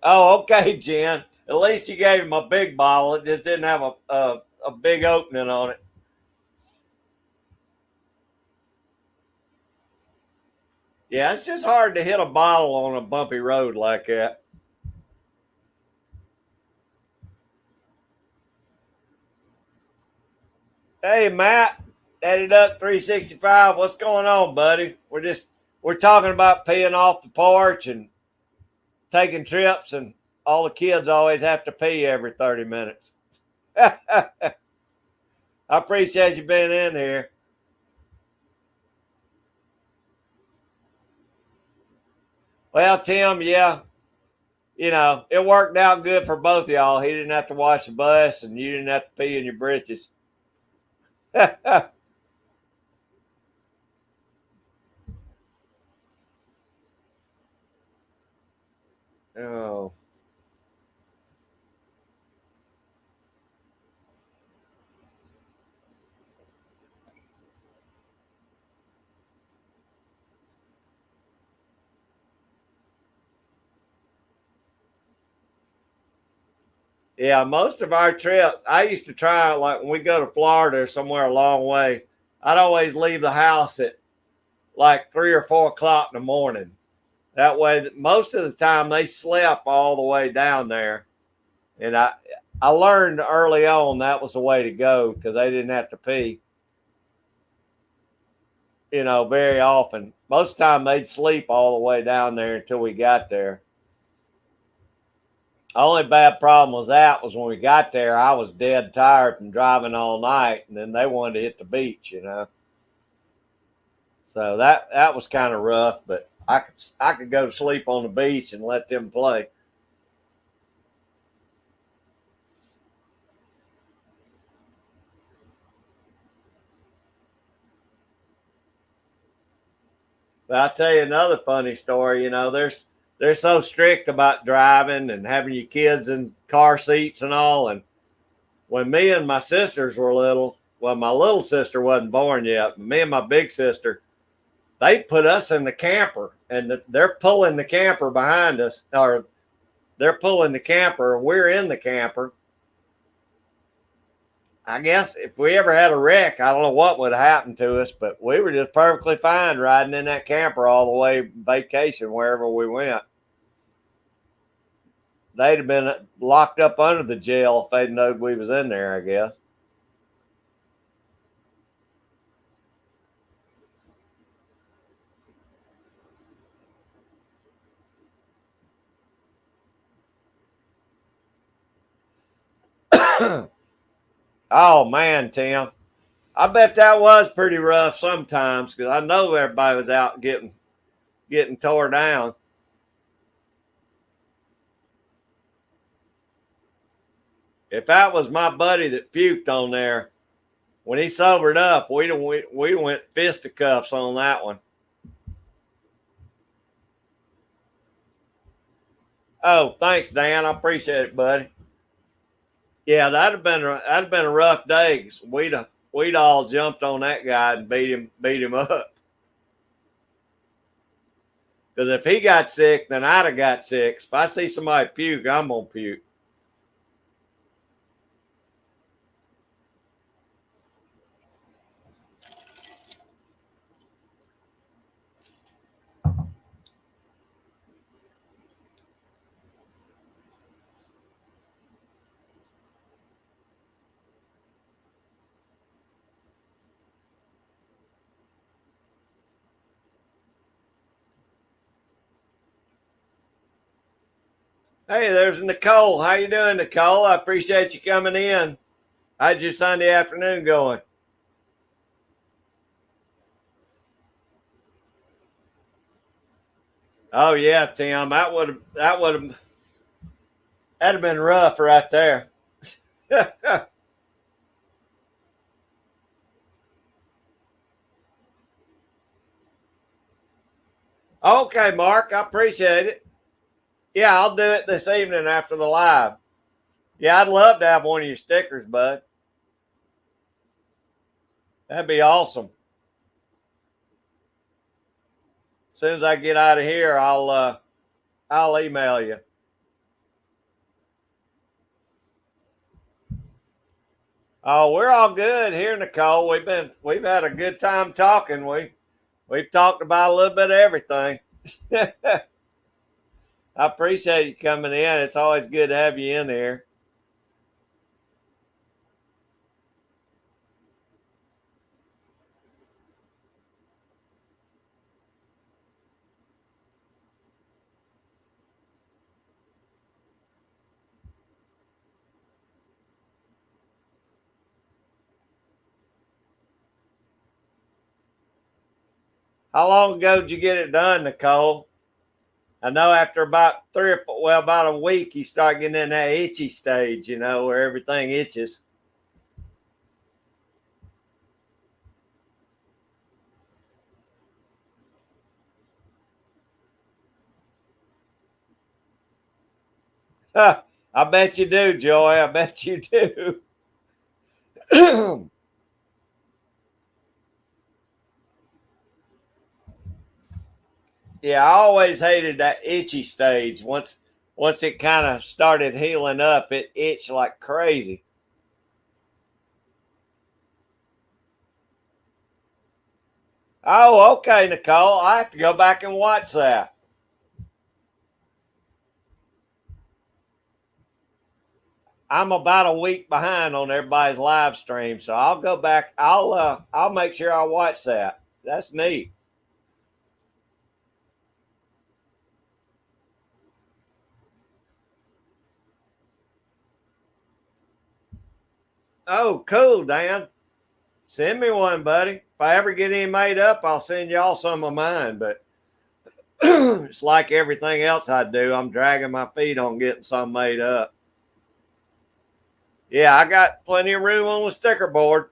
Oh, okay, Jen. At least you gave him a big bottle. It just didn't have a big opening on it. Yeah, it's just hard to hit a bottle on a bumpy road like that. Hey, Matt, Daddy Duck 365. What's going on, buddy? We're talking about peeing off the porch and taking trips, and all the kids always have to pee every 30 minutes. I appreciate you being in here. Well, Tim, yeah, it worked out good for both of y'all. He didn't have to wash the bus, and you didn't have to pee in your britches. Oh, yeah. Most of our trip, I used to try like when we go to Florida or somewhere a long way. I'd always leave the house at like 3 or 4 o'clock in the morning. That way, most of the time they slept all the way down there, and I learned early on that was the way to go because they didn't have to pee, very often. Most of the time they'd sleep all the way down there until we got there. The only bad problem was that was when we got there, I was dead tired from driving all night, and then they wanted to hit the beach. So that was kind of rough, but I could go to sleep on the beach and let them play. But I'll tell you another funny story. They're so strict about driving and having your kids in car seats and all. And when me and my sisters were little, well, my little sister wasn't born yet. Me and my big sister, they put us in the camper, and they're pulling the camper behind us, or they're pulling the camper, and we're in the camper. I guess if we ever had a wreck, I don't know what would have happened to us, but we were just perfectly fine riding in that camper all the way vacation wherever we went. They'd have been locked up under the jail if they'd known we was in there, I guess. Oh man, Tim, I bet that was pretty rough sometimes because I know everybody was out getting tore down. If that was my buddy that puked on there, when he sobered up, we went fisticuffs on that one. Oh, thanks, Dan. I appreciate it, buddy. Yeah, that'd have been a rough day. 'Cause we'd all jumped on that guy and beat him up. Because if he got sick, then I'd have got sick. If I see somebody puke, I'm gonna puke. Hey, there's Nicole. How you doing, Nicole? I appreciate you coming in. How's your Sunday afternoon going? Oh yeah, Tim. That'd have been rough right there. Okay, Mark. I appreciate it. Yeah, I'll do it this evening after the live. Yeah, I'd love to have one of your stickers, bud. That'd be awesome. As soon as I get out of here, I'll email you. Oh, we're all good here, Nicole. We've had a good time talking. We've talked about a little bit of everything. I appreciate you coming in. It's always good to have you in here. How long ago did you get it done, Nicole? I know after about about a week, you start getting in that itchy stage, you know, where everything itches. I bet you do, Joy. I bet you do. Yeah, I always hated that itchy stage. Once it kind of started healing up, it itched like crazy. Oh, okay, Nicole. I have to go back and watch that. I'm about a week behind on everybody's live stream, so I'll go back. I'll make sure I watch that. That's neat. Oh, cool, Dan. Send me one, buddy. If I ever get any made up, I'll send y'all some of mine. But it's like everything else I do. I'm dragging my feet on getting some made up. Yeah, I got plenty of room on the sticker board.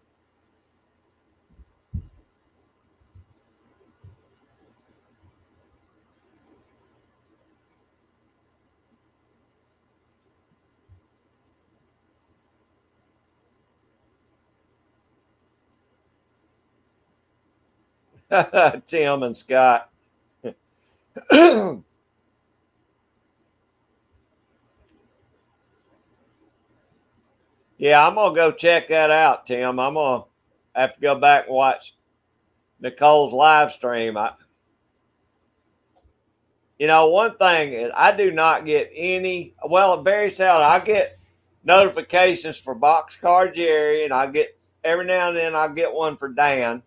Tim and Scott. Yeah, I'm gonna go check that out, Tim. I'm gonna have to go back and watch Nicole's live stream. One thing is I do not get any. Well, very seldom. I get notifications for Boxcar Jerry, and I get every now and then I get one for Dan,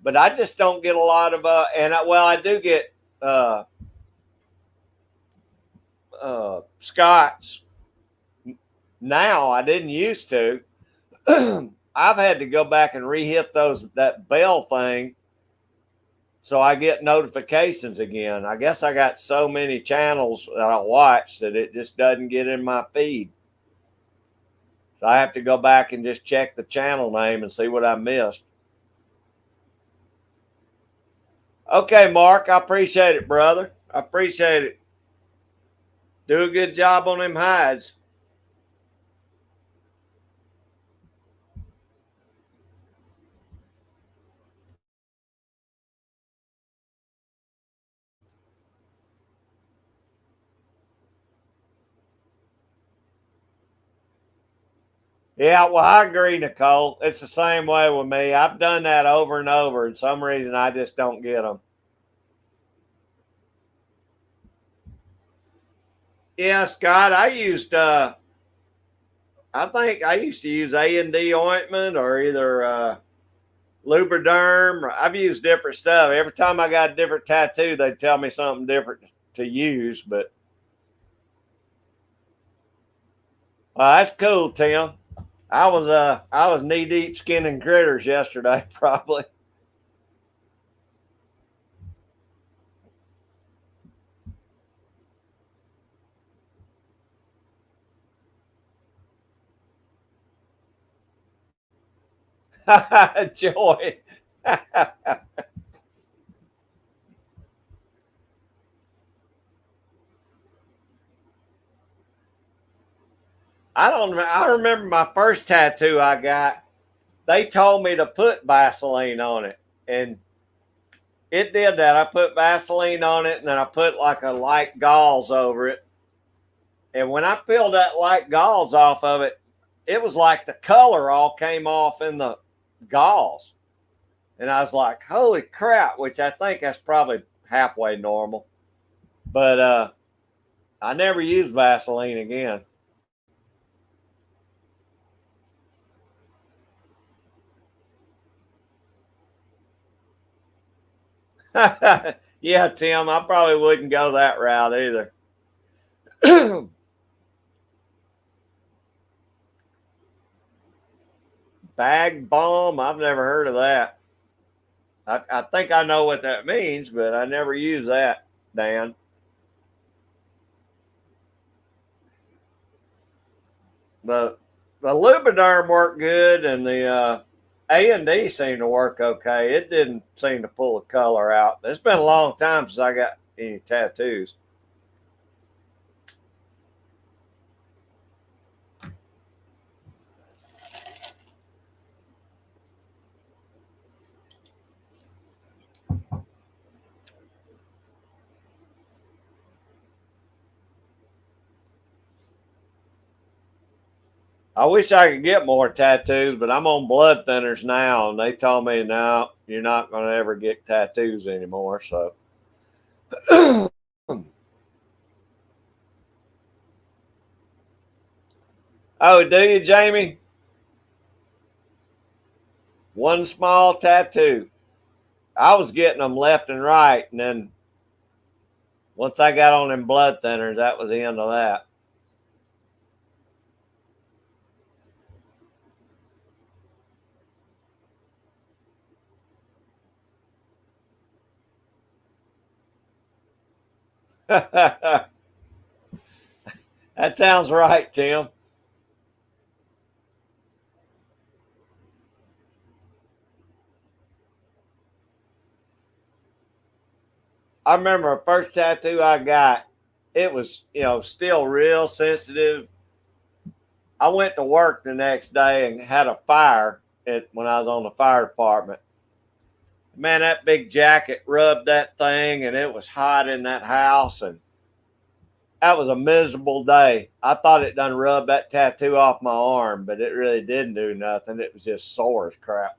but I just don't get a lot of. I do get Scott's now. I didn't used to. I've had to go back and re-hit that bell thing so I get notifications again. I guess I got so many channels that I watch that it just doesn't get in my feed. So I have to go back and just check the channel name and see what I missed. Okay, Mark, I appreciate it, brother. I appreciate it. Do a good job on them hides. Yeah, well, I agree, Nicole. It's the same way with me. I've done that over and over. For some reason, I just don't get them. Yeah, Scott, I think I used to use A&D ointment or either Lubriderm. I've used different stuff. Every time I got a different tattoo, they tell me something different to use. But that's cool, Tim. I was knee deep skinning critters yesterday, probably. Joy. I don't. I remember my first tattoo I got. They told me to put Vaseline on it, and it did that. I put Vaseline on it, and then I put like a light gauze over it. And when I peeled that light gauze off of it, it was like the color all came off in the gauze. And I was like, holy crap, which I think that's probably halfway normal. But I never used Vaseline again. Yeah, Tim, I probably wouldn't go that route either. Bag bomb, I've never heard of that. I think I know what that means, but I never use that, Dan. the Lubriderm worked good, and the A&D seemed to work okay. It didn't seem to pull the color out. It's been a long time since I got any tattoos. I wish I could get more tattoos, but I'm on blood thinners now, and they told me, no, you're not going to ever get tattoos anymore. So, oh, do you, Jamie? One small tattoo. I was getting them left and right, and then once I got on them blood thinners, that was the end of that. That sounds right, Tim. I remember the first tattoo I got. It was, still real sensitive. I went to work the next day and had a fire when I was on the fire department. Man, that big jacket rubbed that thing, and it was hot in that house, and that was a miserable day. I thought it done rubbed that tattoo off my arm, but it really didn't do nothing. It was just sore as crap.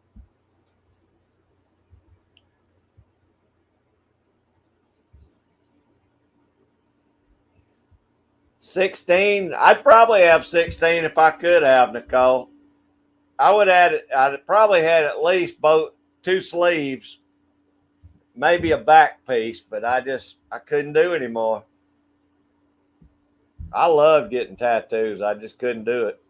16, I'd probably have 16 if I could have, Nicole. I would add it. I'd probably had at least both two sleeves, maybe a back piece, but I couldn't do anymore. I love getting tattoos. I just couldn't do it.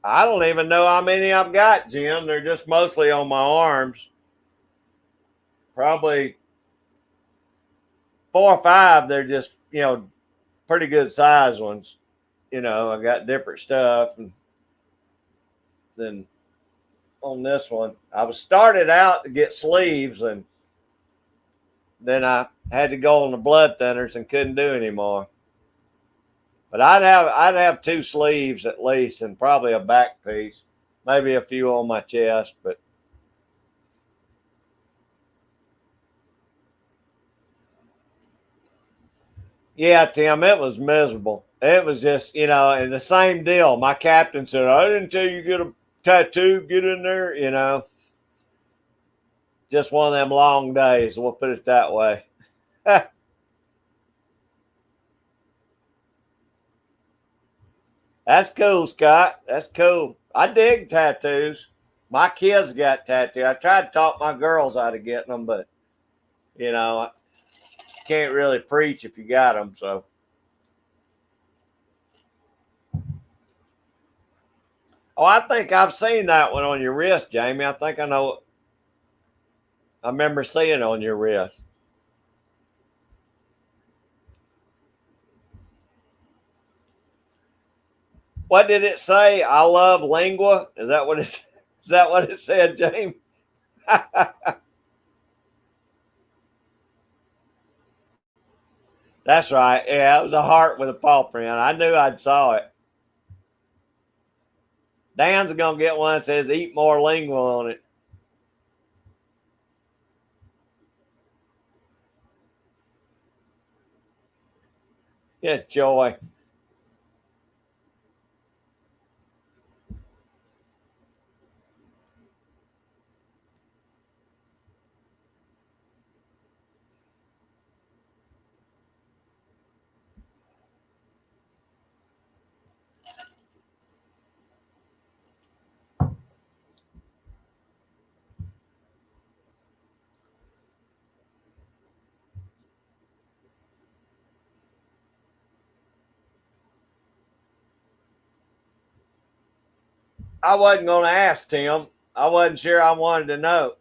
I don't even know how many I've got, Jim. They're just mostly on my arms. Probably 4 or 5. They're just, pretty good size ones. I got different stuff. And then on this one, I was started out to get sleeves, and then I had to go on the blood thinners and couldn't do anymore. But I'd have two sleeves at least, and probably a back piece, maybe a few on my chest. But yeah, Tim, it was miserable. It was just, and the same deal. My captain said, I didn't tell you get a tattoo, get in there. Just one of them long days. We'll put it that way. That's cool, Scott. That's cool. I dig tattoos. My kids got tattoos. I tried to talk my girls out of getting them, but I can't really preach if you got them. So, oh, I think I've seen that one on your wrist, Jamie. I think I know. I remember seeing it on your wrist. What did it say? I love lingua. Is that what it? Is that what it said, Jamie? That's right. Yeah, it was a heart with a paw print. I knew I'd saw it. Dan's gonna get one that says "Eat more lingua" on it. Yeah, joy. I wasn't gonna ask Tim. I wasn't sure I wanted to know.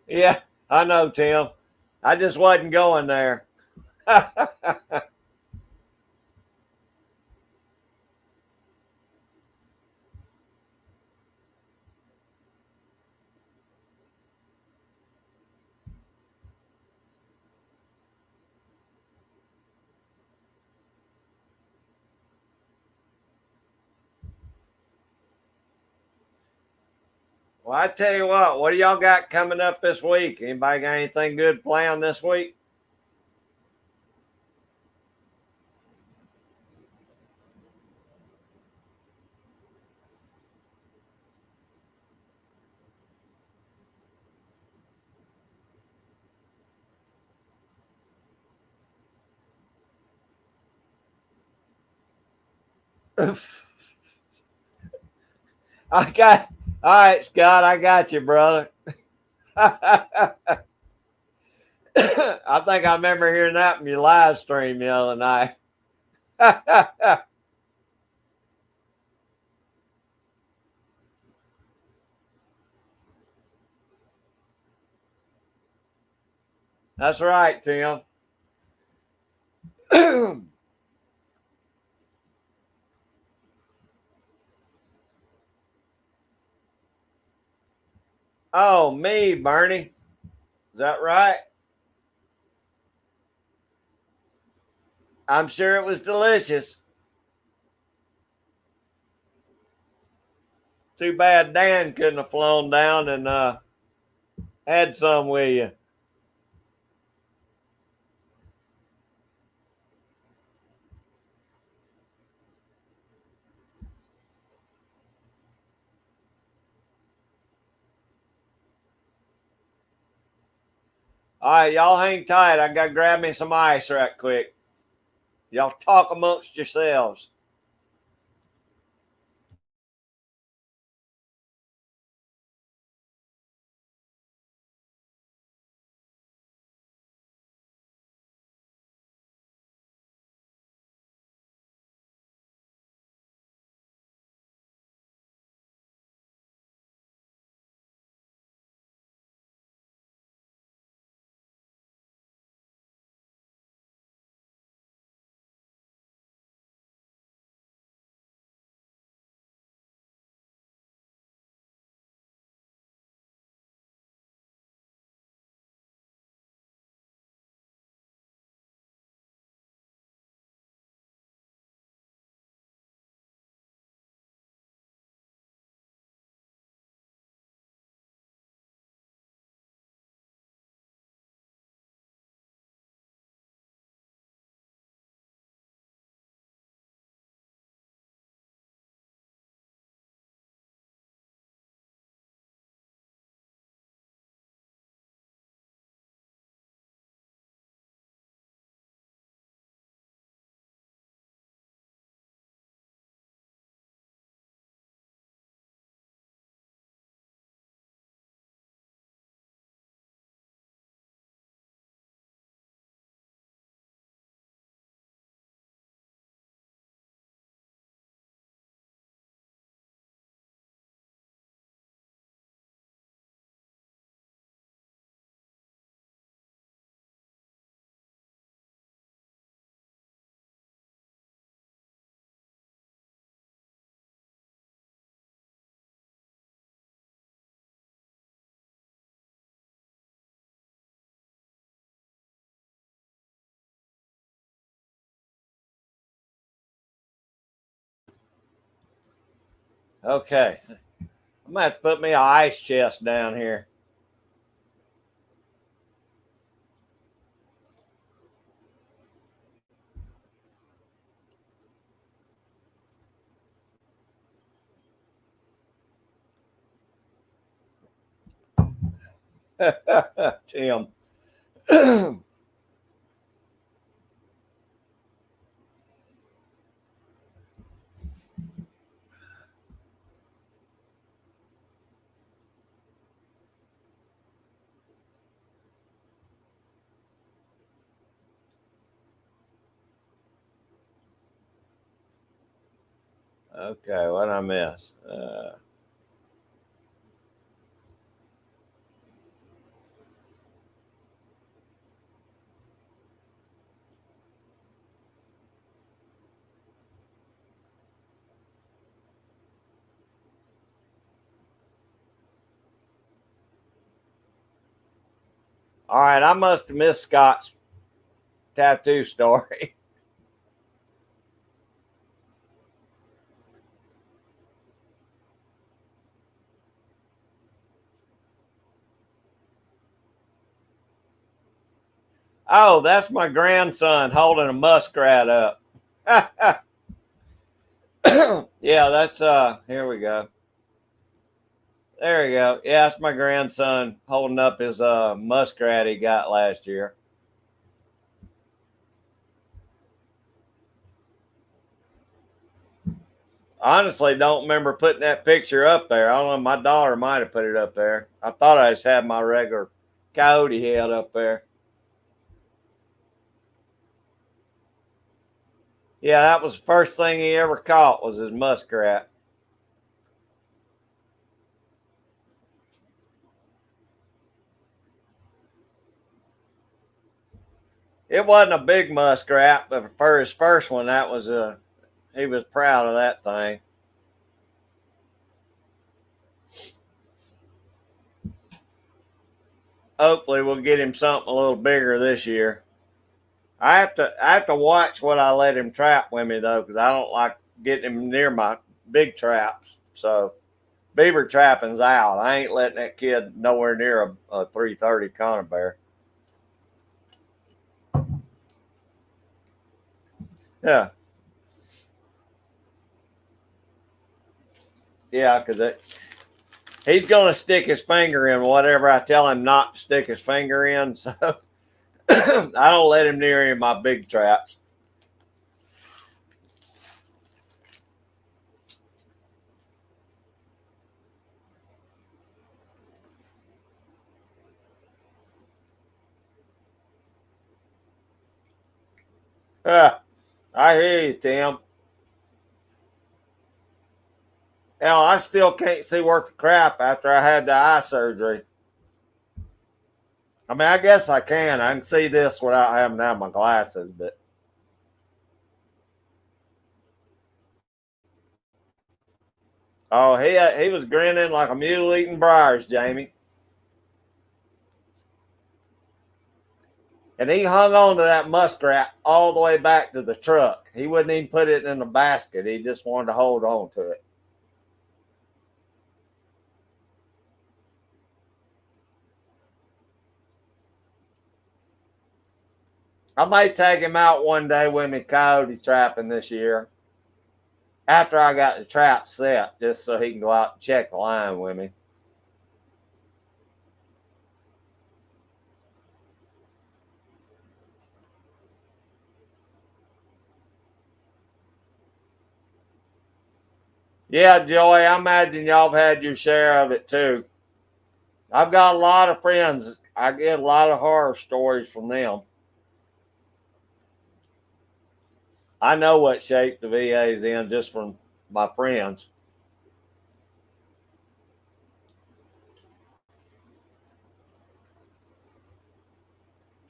Yeah, I know, Tim. I just wasn't going there. Well, I tell you what do y'all got coming up this week? Anybody got anything good planned this week? I got all right, Scott. I got you, brother. I think I remember hearing that from your live stream the other night. That's right, Tim. Oh, me, Bernie. Is that right? I'm sure it was delicious. Too bad Dan couldn't have flown down and had some with you. All right, y'all hang tight. I got to grab me some ice right quick. Y'all talk amongst yourselves. Okay. I'm going to have to put me an ice chest down here. Tim. Okay, what I miss? All right, I must have missed Scott's tattoo story. Oh, that's my grandson holding a muskrat up. Yeah, that's here we go. There we go. Yeah, that's my grandson holding up his muskrat he got last year. Honestly, don't remember putting that picture up there. I don't know. My daughter might have put it up there. I thought I just had my regular coyote head up there. Yeah, that was the first thing he ever caught was his muskrat. It wasn't a big muskrat, but for his first one, that was a he was proud of that thing. Hopefully, we'll get him something a little bigger this year. I have to watch what I let him trap with me though, because I don't like getting him near my big traps. So beaver trapping's out. I ain't letting that kid nowhere near a 330 conibear. Yeah, yeah, because he's gonna stick his finger in whatever I tell him not to stick his finger in. So I don't let him near any of my big traps. Yeah, I hear you, Tim. Hell, I still can't see worth the crap after I had the eye surgery. I mean, I guess I can. I can see this without having to have my glasses, but oh, he was grinning like a mule eating briars, Jamie, and he hung on to that muskrat all the way back to the truck. He wouldn't even put it in the basket. He just wanted to hold on to it. I might take him out one day with me coyote trapping this year after I got the trap set, just so he can go out and check the line with me. Yeah, Joey, I imagine y'all have had your share of it too. I've got a lot of friends. I get a lot of horror stories from them. I know what shape the VA is in just from my friends.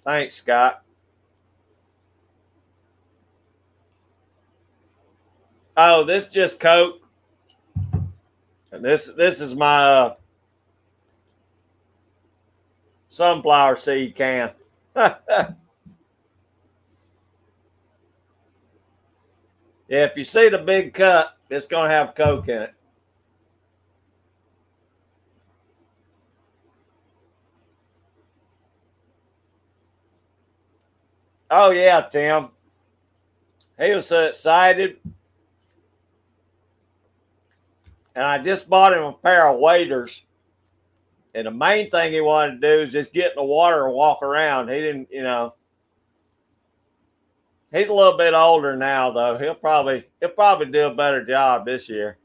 Thanks, Scott. Oh, this just Coke. And this is my sunflower seed can. Yeah, if you see the big cup, it's gonna have Coke in it. Oh yeah, Tim. He was so excited, and I just bought him a pair of waders. And the main thing he wanted to do is just get in the water and walk around. He didn't, you know. He's a little bit older now, though. He'll probably do a better job this year.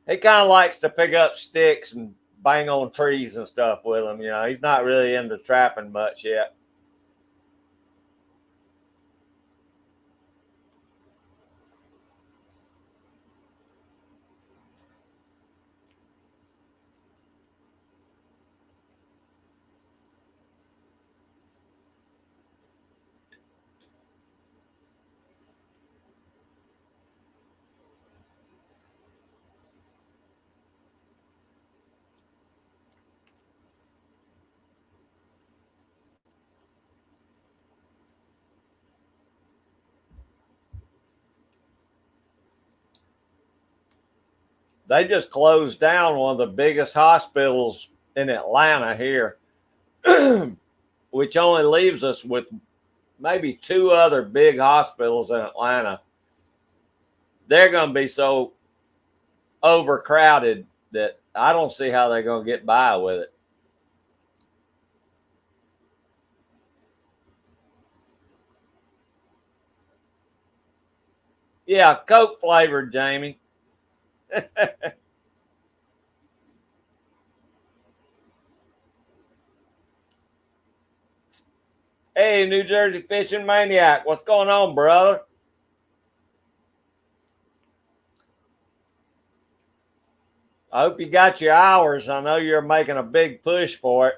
He kind of likes to pick up sticks and bang on trees and stuff with them. You know, he's not really into trapping much yet. They just closed down one of the biggest hospitals in Atlanta here, which only leaves us with maybe two other big hospitals in Atlanta. They're going to be so overcrowded that I don't see how they're going to get by with it. Yeah, Coke flavored, Jamie. Hey, New Jersey Fishing Maniac, what's going on, brother? I hope you got your hours. I know you're making a big push for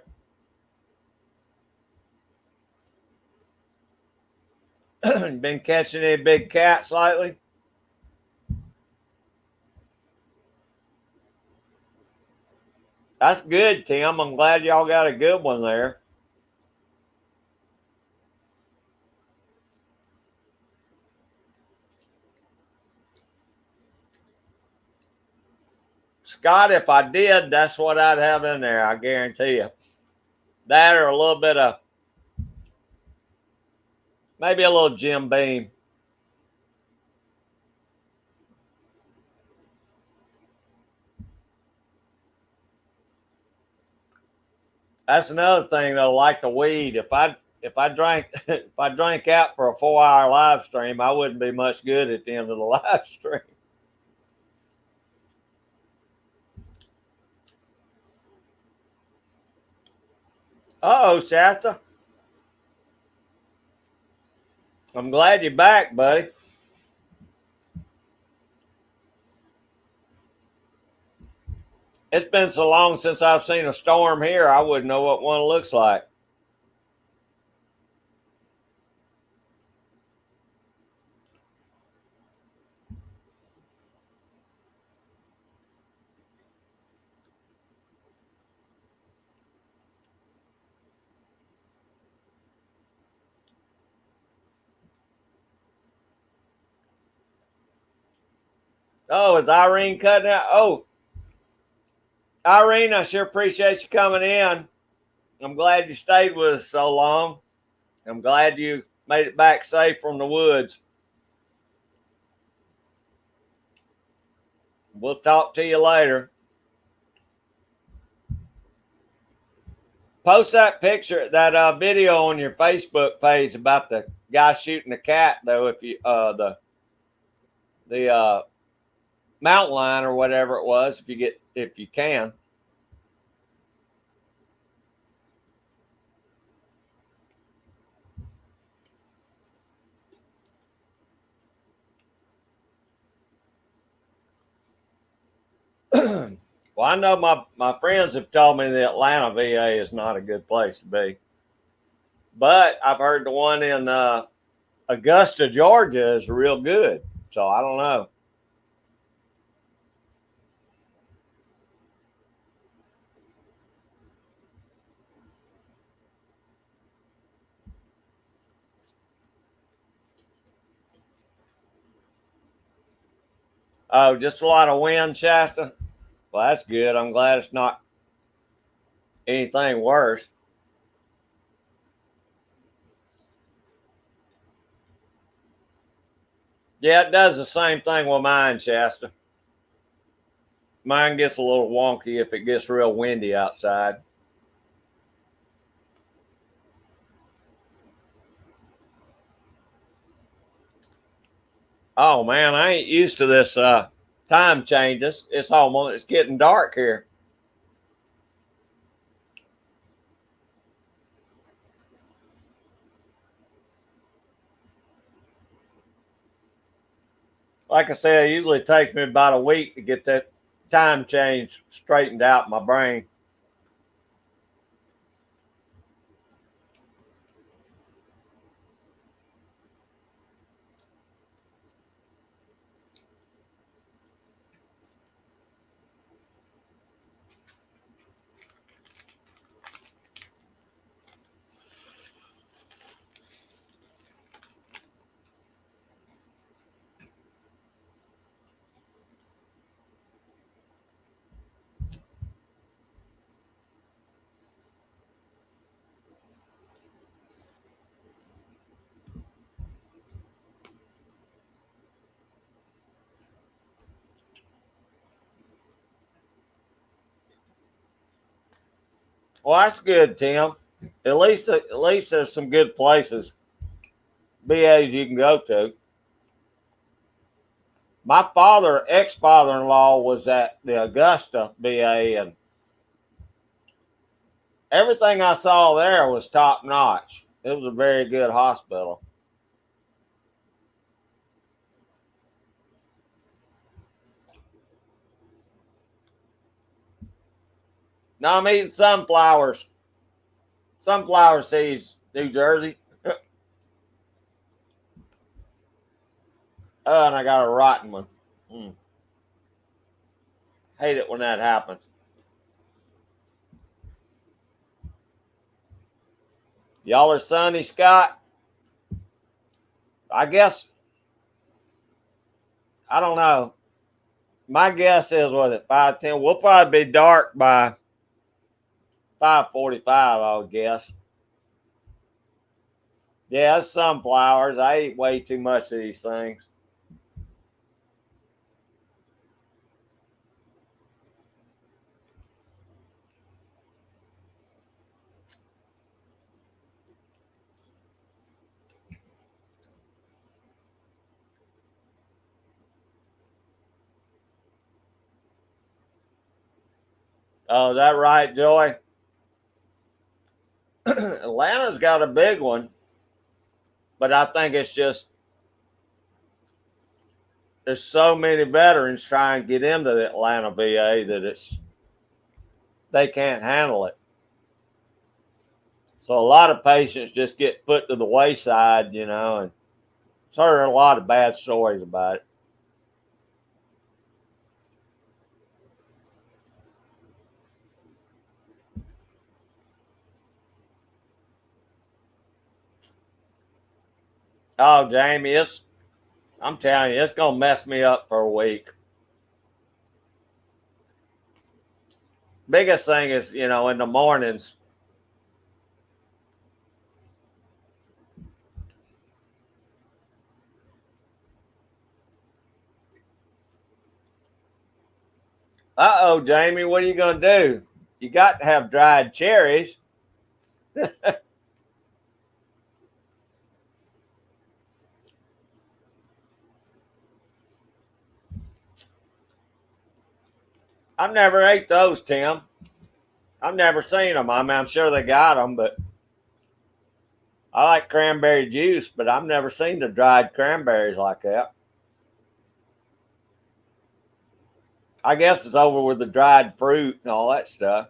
it. Been catching any big cats lately? That's good, Tim. I'm glad y'all got a good one there. Scott, if I did, that's what I'd have in there. I guarantee you. That or a little bit of, maybe a little Jim Beam. That's another thing though, like the weed. If I drank if I drank out for a 4 hour live stream, I wouldn't be much good at the end of the live stream. Oh, Shasta. I'm glad you're back, buddy. It's been so long since I've seen a storm here, I wouldn't know what one looks like. Oh, is Irene cutting out? Oh, Irene, I sure appreciate you coming in. I'm glad you stayed with us so long. I'm glad you made it back safe from the woods. We'll talk to you later. Post that picture, that video on your Facebook page about the guy shooting the cat, though. If you the mountain lion or whatever it was, if you can. Well, I know my friends have told me the Atlanta VA is not a good place to be, but I've heard the one in Augusta, Georgia, is real good. So I don't know. Oh, just a lot of wind, Shasta. Well, that's good. I'm glad it's not anything worse. Yeah, it does the same thing with mine, Shasta. Mine gets a little wonky if it gets real windy outside. Oh man, I ain't used to this time changes. It's getting dark here. Like I said, it usually takes me about a week to get that time change straightened out in my brain. Well, that's good, Tim. At least there's some good places, BAs you can go to. My ex-father-in-law, was at the Augusta BA, and everything I saw there was top notch. It was a very good hospital. Now I'm eating sunflower seeds, New Jersey. Oh, and I got a rotten one. Mm. Hate it when that happens. Y'all are sunny, Scott? I guess, I don't know. My guess is, what, at 5:10? We'll probably be dark by 5:45, I would guess. Yeah, it's sunflowers. I eat way too much of these things. Oh, is that right, Joy? Atlanta's got a big one, but I think it's just there's so many veterans trying to get into the Atlanta VA that they can't handle it. So a lot of patients just get put to the wayside, and I've heard a lot of bad stories about it. Oh, Jamie, I'm telling you, it's gonna mess me up for a week. Biggest thing is, in the mornings. Uh-oh, Jamie, what are you gonna do? You got to have dried cherries. I've never ate those, Tim. I've never seen them. I mean, I'm sure they got them, but I like cranberry juice, but I've never seen the dried cranberries like that. I guess it's over with the dried fruit and all that stuff.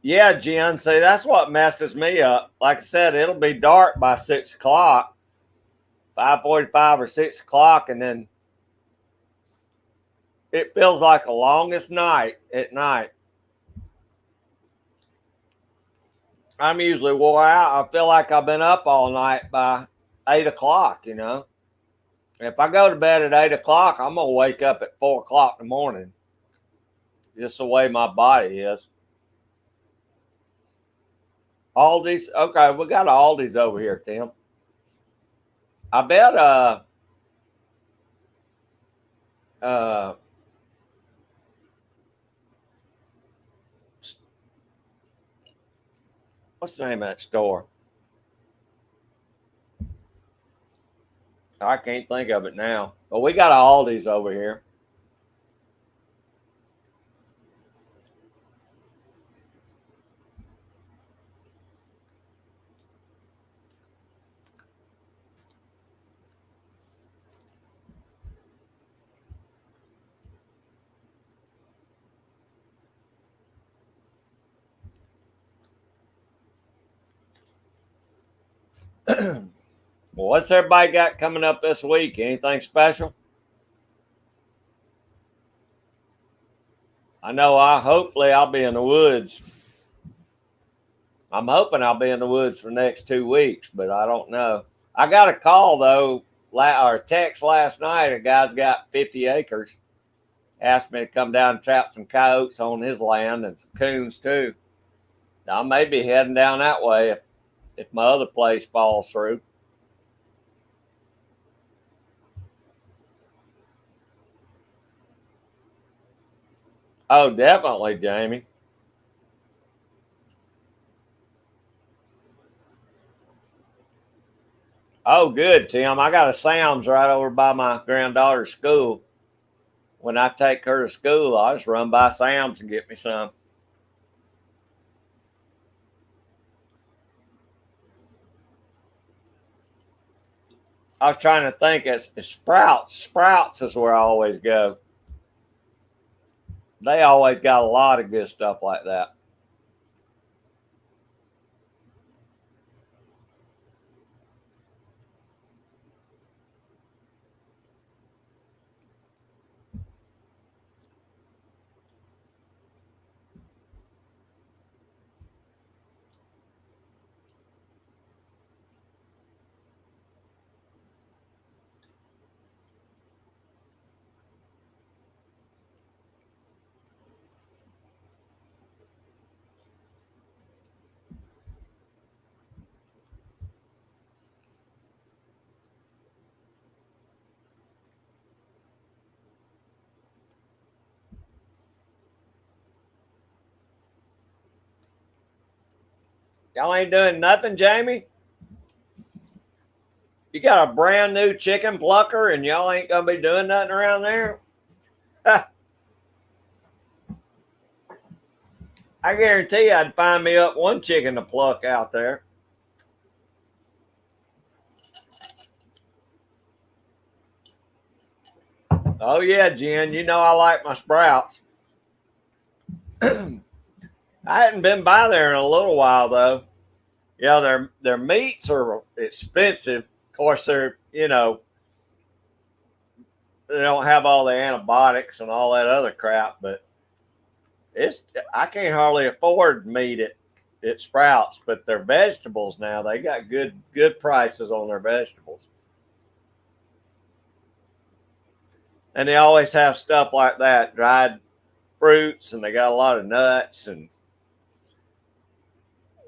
Yeah, Jen, see, that's what messes me up. Like I said, it'll be dark by 6 o'clock, 5:45 or 6 o'clock, and then it feels like the longest night at night. I'm usually wore out. I feel like I've been up all night by 8 o'clock. If I go to bed at 8 o'clock, I'm gonna wake up at 4 o'clock in the morning. Just the way my body is. Aldi's. Okay, we got Aldi's over here, Tim. I bet uh what's the name of that store? I can't think of it now. But we got Aldi's over here. Well, what's everybody got coming up this week? Anything special? I know hopefully I'll be in the woods. I'm hoping I'll be in the woods for the next 2 weeks, but I don't know. I got a call though, or text last night. A guy's got 50 acres. Asked me to come down and trap some coyotes on his land and some coons too. I may be heading down that way if my other place falls through. Oh, definitely, Jamie. Oh, good, Tim. I got a Sam's right over by my granddaughter's school. When I take her to school, I just run by Sam's and get me some. I was trying to think. It's Sprouts. Sprouts is where I always go. They always got a lot of good stuff like that. Y'all ain't doing nothing, Jamie? You got a brand new chicken plucker and y'all ain't going to be doing nothing around there? I guarantee you I'd find me up one chicken to pluck out there. Oh, yeah, Jen. You know I like my Sprouts. I hadn't been by there in a little while, though. Yeah, their meats are expensive. Of course, they don't have all the antibiotics and all that other crap, but it's I can't hardly afford meat at Sprouts. But their vegetables now, they got good prices on their vegetables, and they always have stuff like that, dried fruits, and they got a lot of nuts, and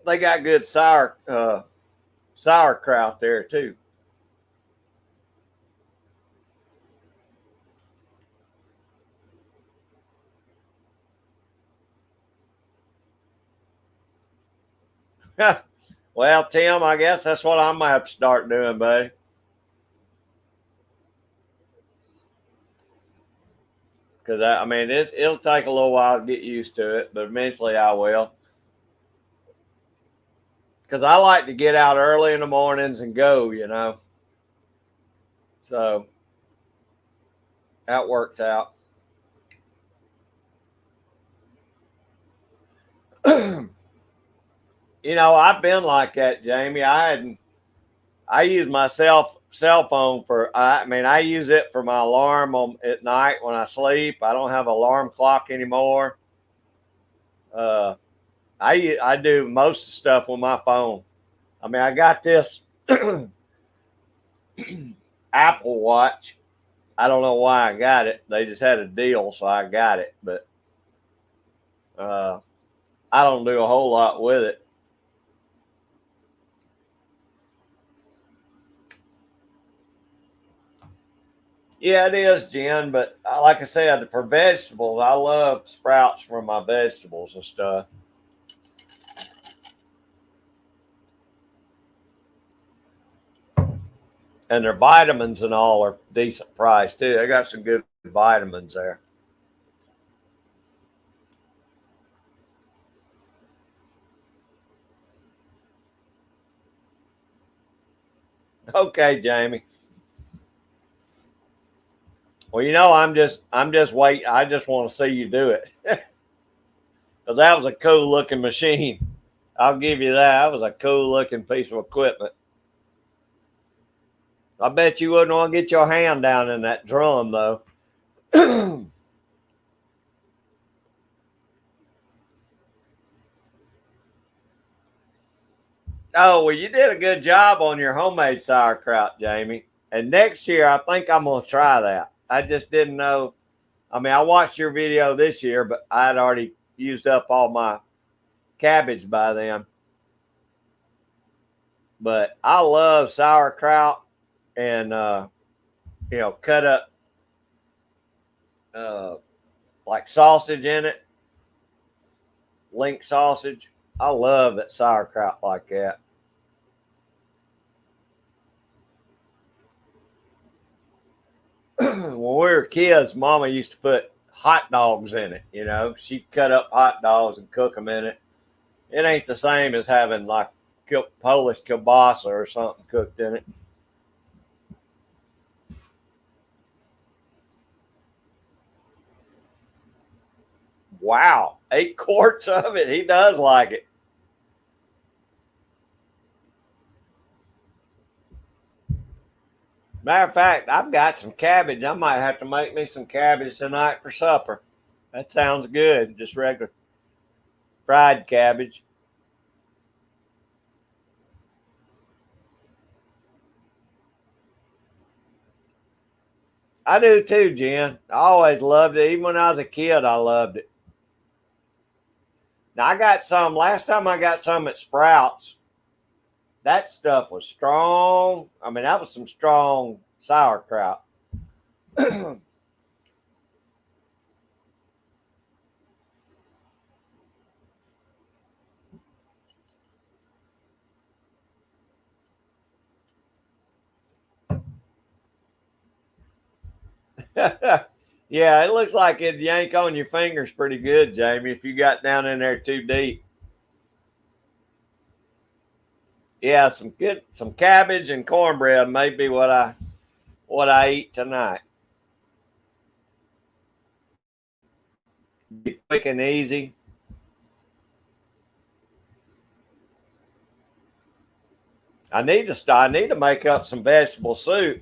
they got good sauerkraut there too. Well, Tim, I guess that's what I'm gonna have to start doing, buddy. Because I mean, it'll take a little while to get used to it, but eventually I will. Because I like to get out early in the mornings and go. So that works out. I've been like that, Jamie. I use my cell phone for. I mean, I use it for my alarm at night when I sleep. I don't have an alarm clock anymore. Uh, I do most of the stuff with my phone. I mean, I got this Apple Watch. I don't know why I got it. They just had a deal, so I got it. But uh, I don't do a whole lot with it. Yeah, it is, Jen. But like I said, for vegetables, I love sprouts for my vegetables and stuff. And their vitamins and all are decent price too. They got some good vitamins there. Okay, Jamie. Well, I'm just wait. I just want to see you do it because that was a cool looking machine. I'll give you that. That was a cool looking piece of equipment. I bet you wouldn't want to get your hand down in that drum though. Oh, well, you did a good job on your homemade sauerkraut, Jamie. And next year, I think I'm going to try that. I just didn't know. I mean, I watched your video this year, but I had already used up all my cabbage by then. But I love sauerkraut and, cut up uh, like sausage in it, link sausage. I love that sauerkraut like that. When we were kids, Mama used to put hot dogs in it. She'd cut up hot dogs and cook them in it. It ain't the same as having like Polish kielbasa or something cooked in it. Wow, 8 quarts of it. He does like it. Matter of fact, I've got some cabbage. I might have to make me some cabbage tonight for supper. That sounds good. Just regular fried cabbage. I do too, Jen. I always loved it. Even when I was a kid, I loved it. Now I got some. Last time I got some at Sprouts, that stuff was strong. I mean, that was some strong sauerkraut. Yeah, it looks like it'd yank on your fingers pretty good, Jamie, if you got down in there too deep. Yeah, some cabbage and cornbread may be what I eat tonight. Be quick and easy. I need to make up some vegetable soup.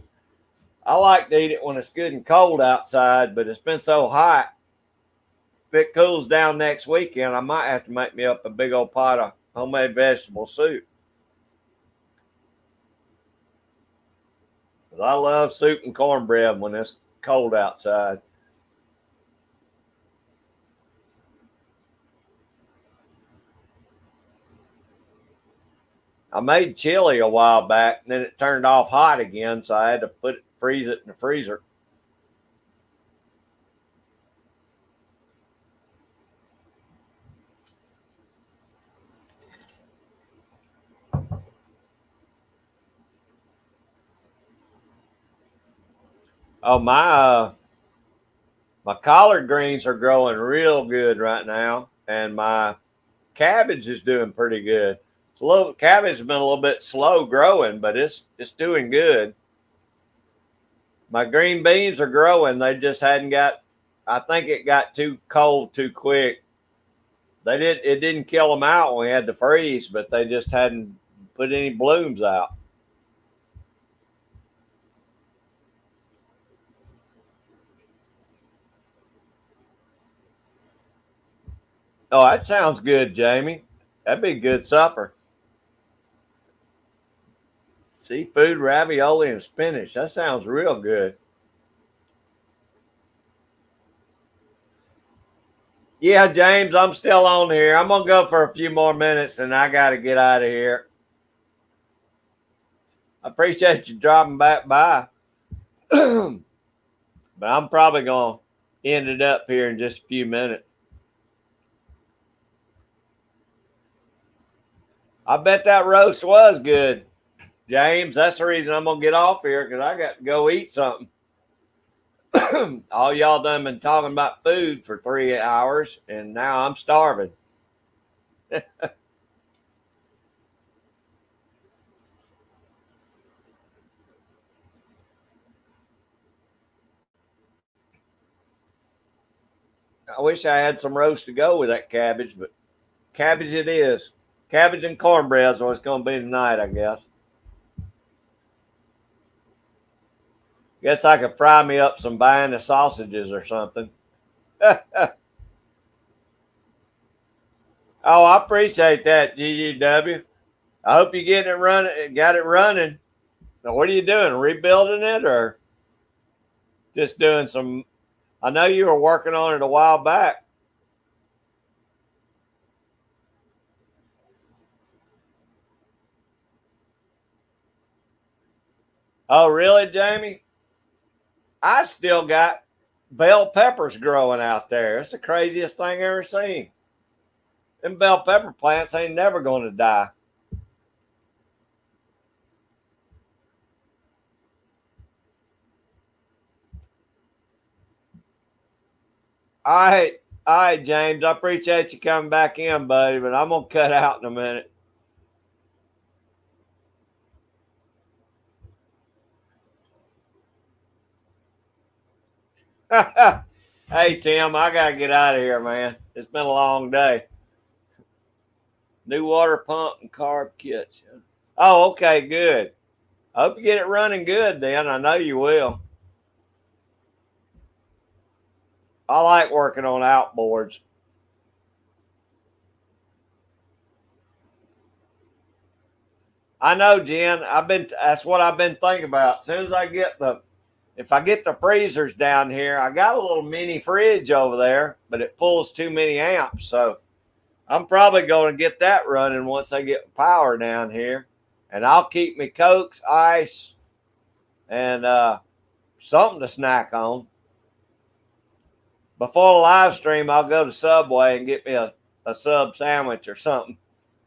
I like to eat it when it's good and cold outside, but it's been so hot. If it cools down next weekend, I might have to make me up a big old pot of homemade vegetable soup. 'Cause I love soup and cornbread when it's cold outside. I made chili a while back, and then it turned off hot again, so I had to freeze it in the freezer. Oh my collard greens are growing real good right now, and my cabbage is doing pretty good. It's a little cabbage has been a little bit slow growing, but it's doing good. My green beans are growing. They just hadn't got. I think it got too cold too quick. It didn't kill them out when we had to freeze, but they just hadn't put any blooms out. Oh, that sounds good, Jamie. That'd be a good supper. Seafood, ravioli, and spinach. That sounds real good. Yeah, James, I'm still on here. I'm gonna go for a few more minutes, and I got to get out of here. I appreciate you dropping back by. But I'm probably going to end it up here in just a few minutes. I bet that roast was good, James. That's the reason I'm going to get off here, because I got to go eat something. All y'all done been talking about food for 3 hours, and now I'm starving. I wish I had some roast to go with that cabbage, but cabbage it is. Cabbage and cornbread is what it's going to be tonight, I guess. Guess I could fry me up some Vienna sausages or something. Oh, I appreciate that, GGW. I hope you getting it running. Got it running. Now, what are you doing? Rebuilding it or just doing some? I know you were working on it a while back. Oh, really, Jamie? I still got bell peppers growing out there. It's the craziest thing I ever seen. Them bell pepper plants ain't never going to die. All right, James. I appreciate you coming back in, buddy, but I'm gonna cut out in a minute. Hey, Tim, I gotta get out of here, man. It's been a long day. New water pump and carb kits. Oh, okay, good. I hope you get it running good, then. I know you will. I like working on outboards. I know, Jen. That's what I've been thinking about. As soon as I get if I get the freezers down here, I got a little mini fridge over there, but it pulls too many amps. So I'm probably going to get that running once I get power down here. And I'll keep me Cokes, ice, and something to snack on. Before the live stream, I'll go to Subway and get me a sub sandwich or something.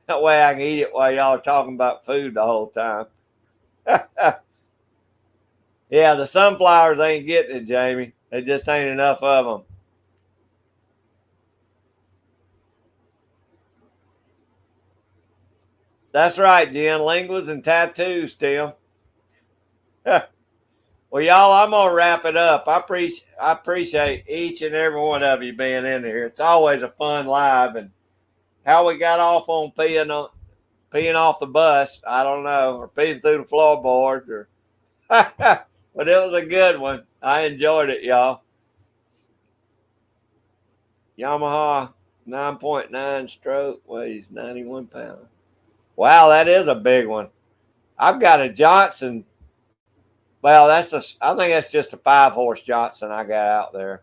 That way I can eat it while y'all are talking about food the whole time. Yeah, the sunflowers ain't getting it, Jamie. There just ain't enough of them. That's right, Jen. Linguas and tattoos, Tim. Well, y'all, I'm gonna wrap it up. I appreciate each and every one of you being in here. It's always a fun live, and how we got off on peeing off the bus, I don't know, or peeing through the floorboards, or but it was a good one. I enjoyed it, y'all. Yamaha 9.9 stroke weighs 91 pounds. Wow, that is a big one. I've got a Johnson. Well, I think that's just a 5-horse Johnson I got out there.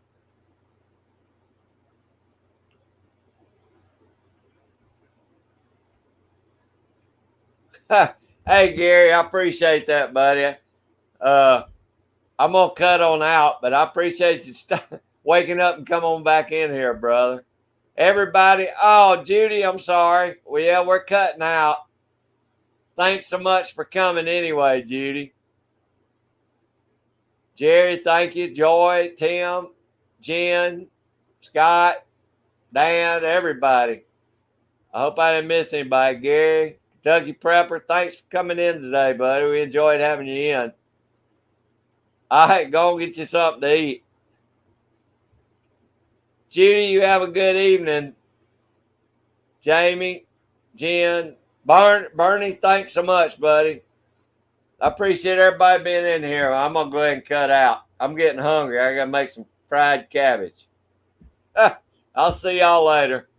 Hey, Gary, I appreciate that, buddy. I'm going to cut on out, but I appreciate you waking up and come on back in here, brother. Everybody, oh, Judy, I'm sorry. Well, yeah, we're cutting out. Thanks so much for coming anyway, Judy. Jerry, thank you. Joy, Tim, Jen, Scott, Dan, everybody. I hope I didn't miss anybody. Gary, Kentucky Prepper, thanks for coming in today, buddy. We enjoyed having you in. All right, go and get you something to eat. Judy, you have a good evening. Jamie, Jen, Bernie, thanks so much, buddy. I appreciate everybody being in here. I'm going to go ahead and cut out. I'm getting hungry. I got to make some fried cabbage. I'll see y'all later.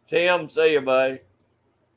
Tim, see you, buddy.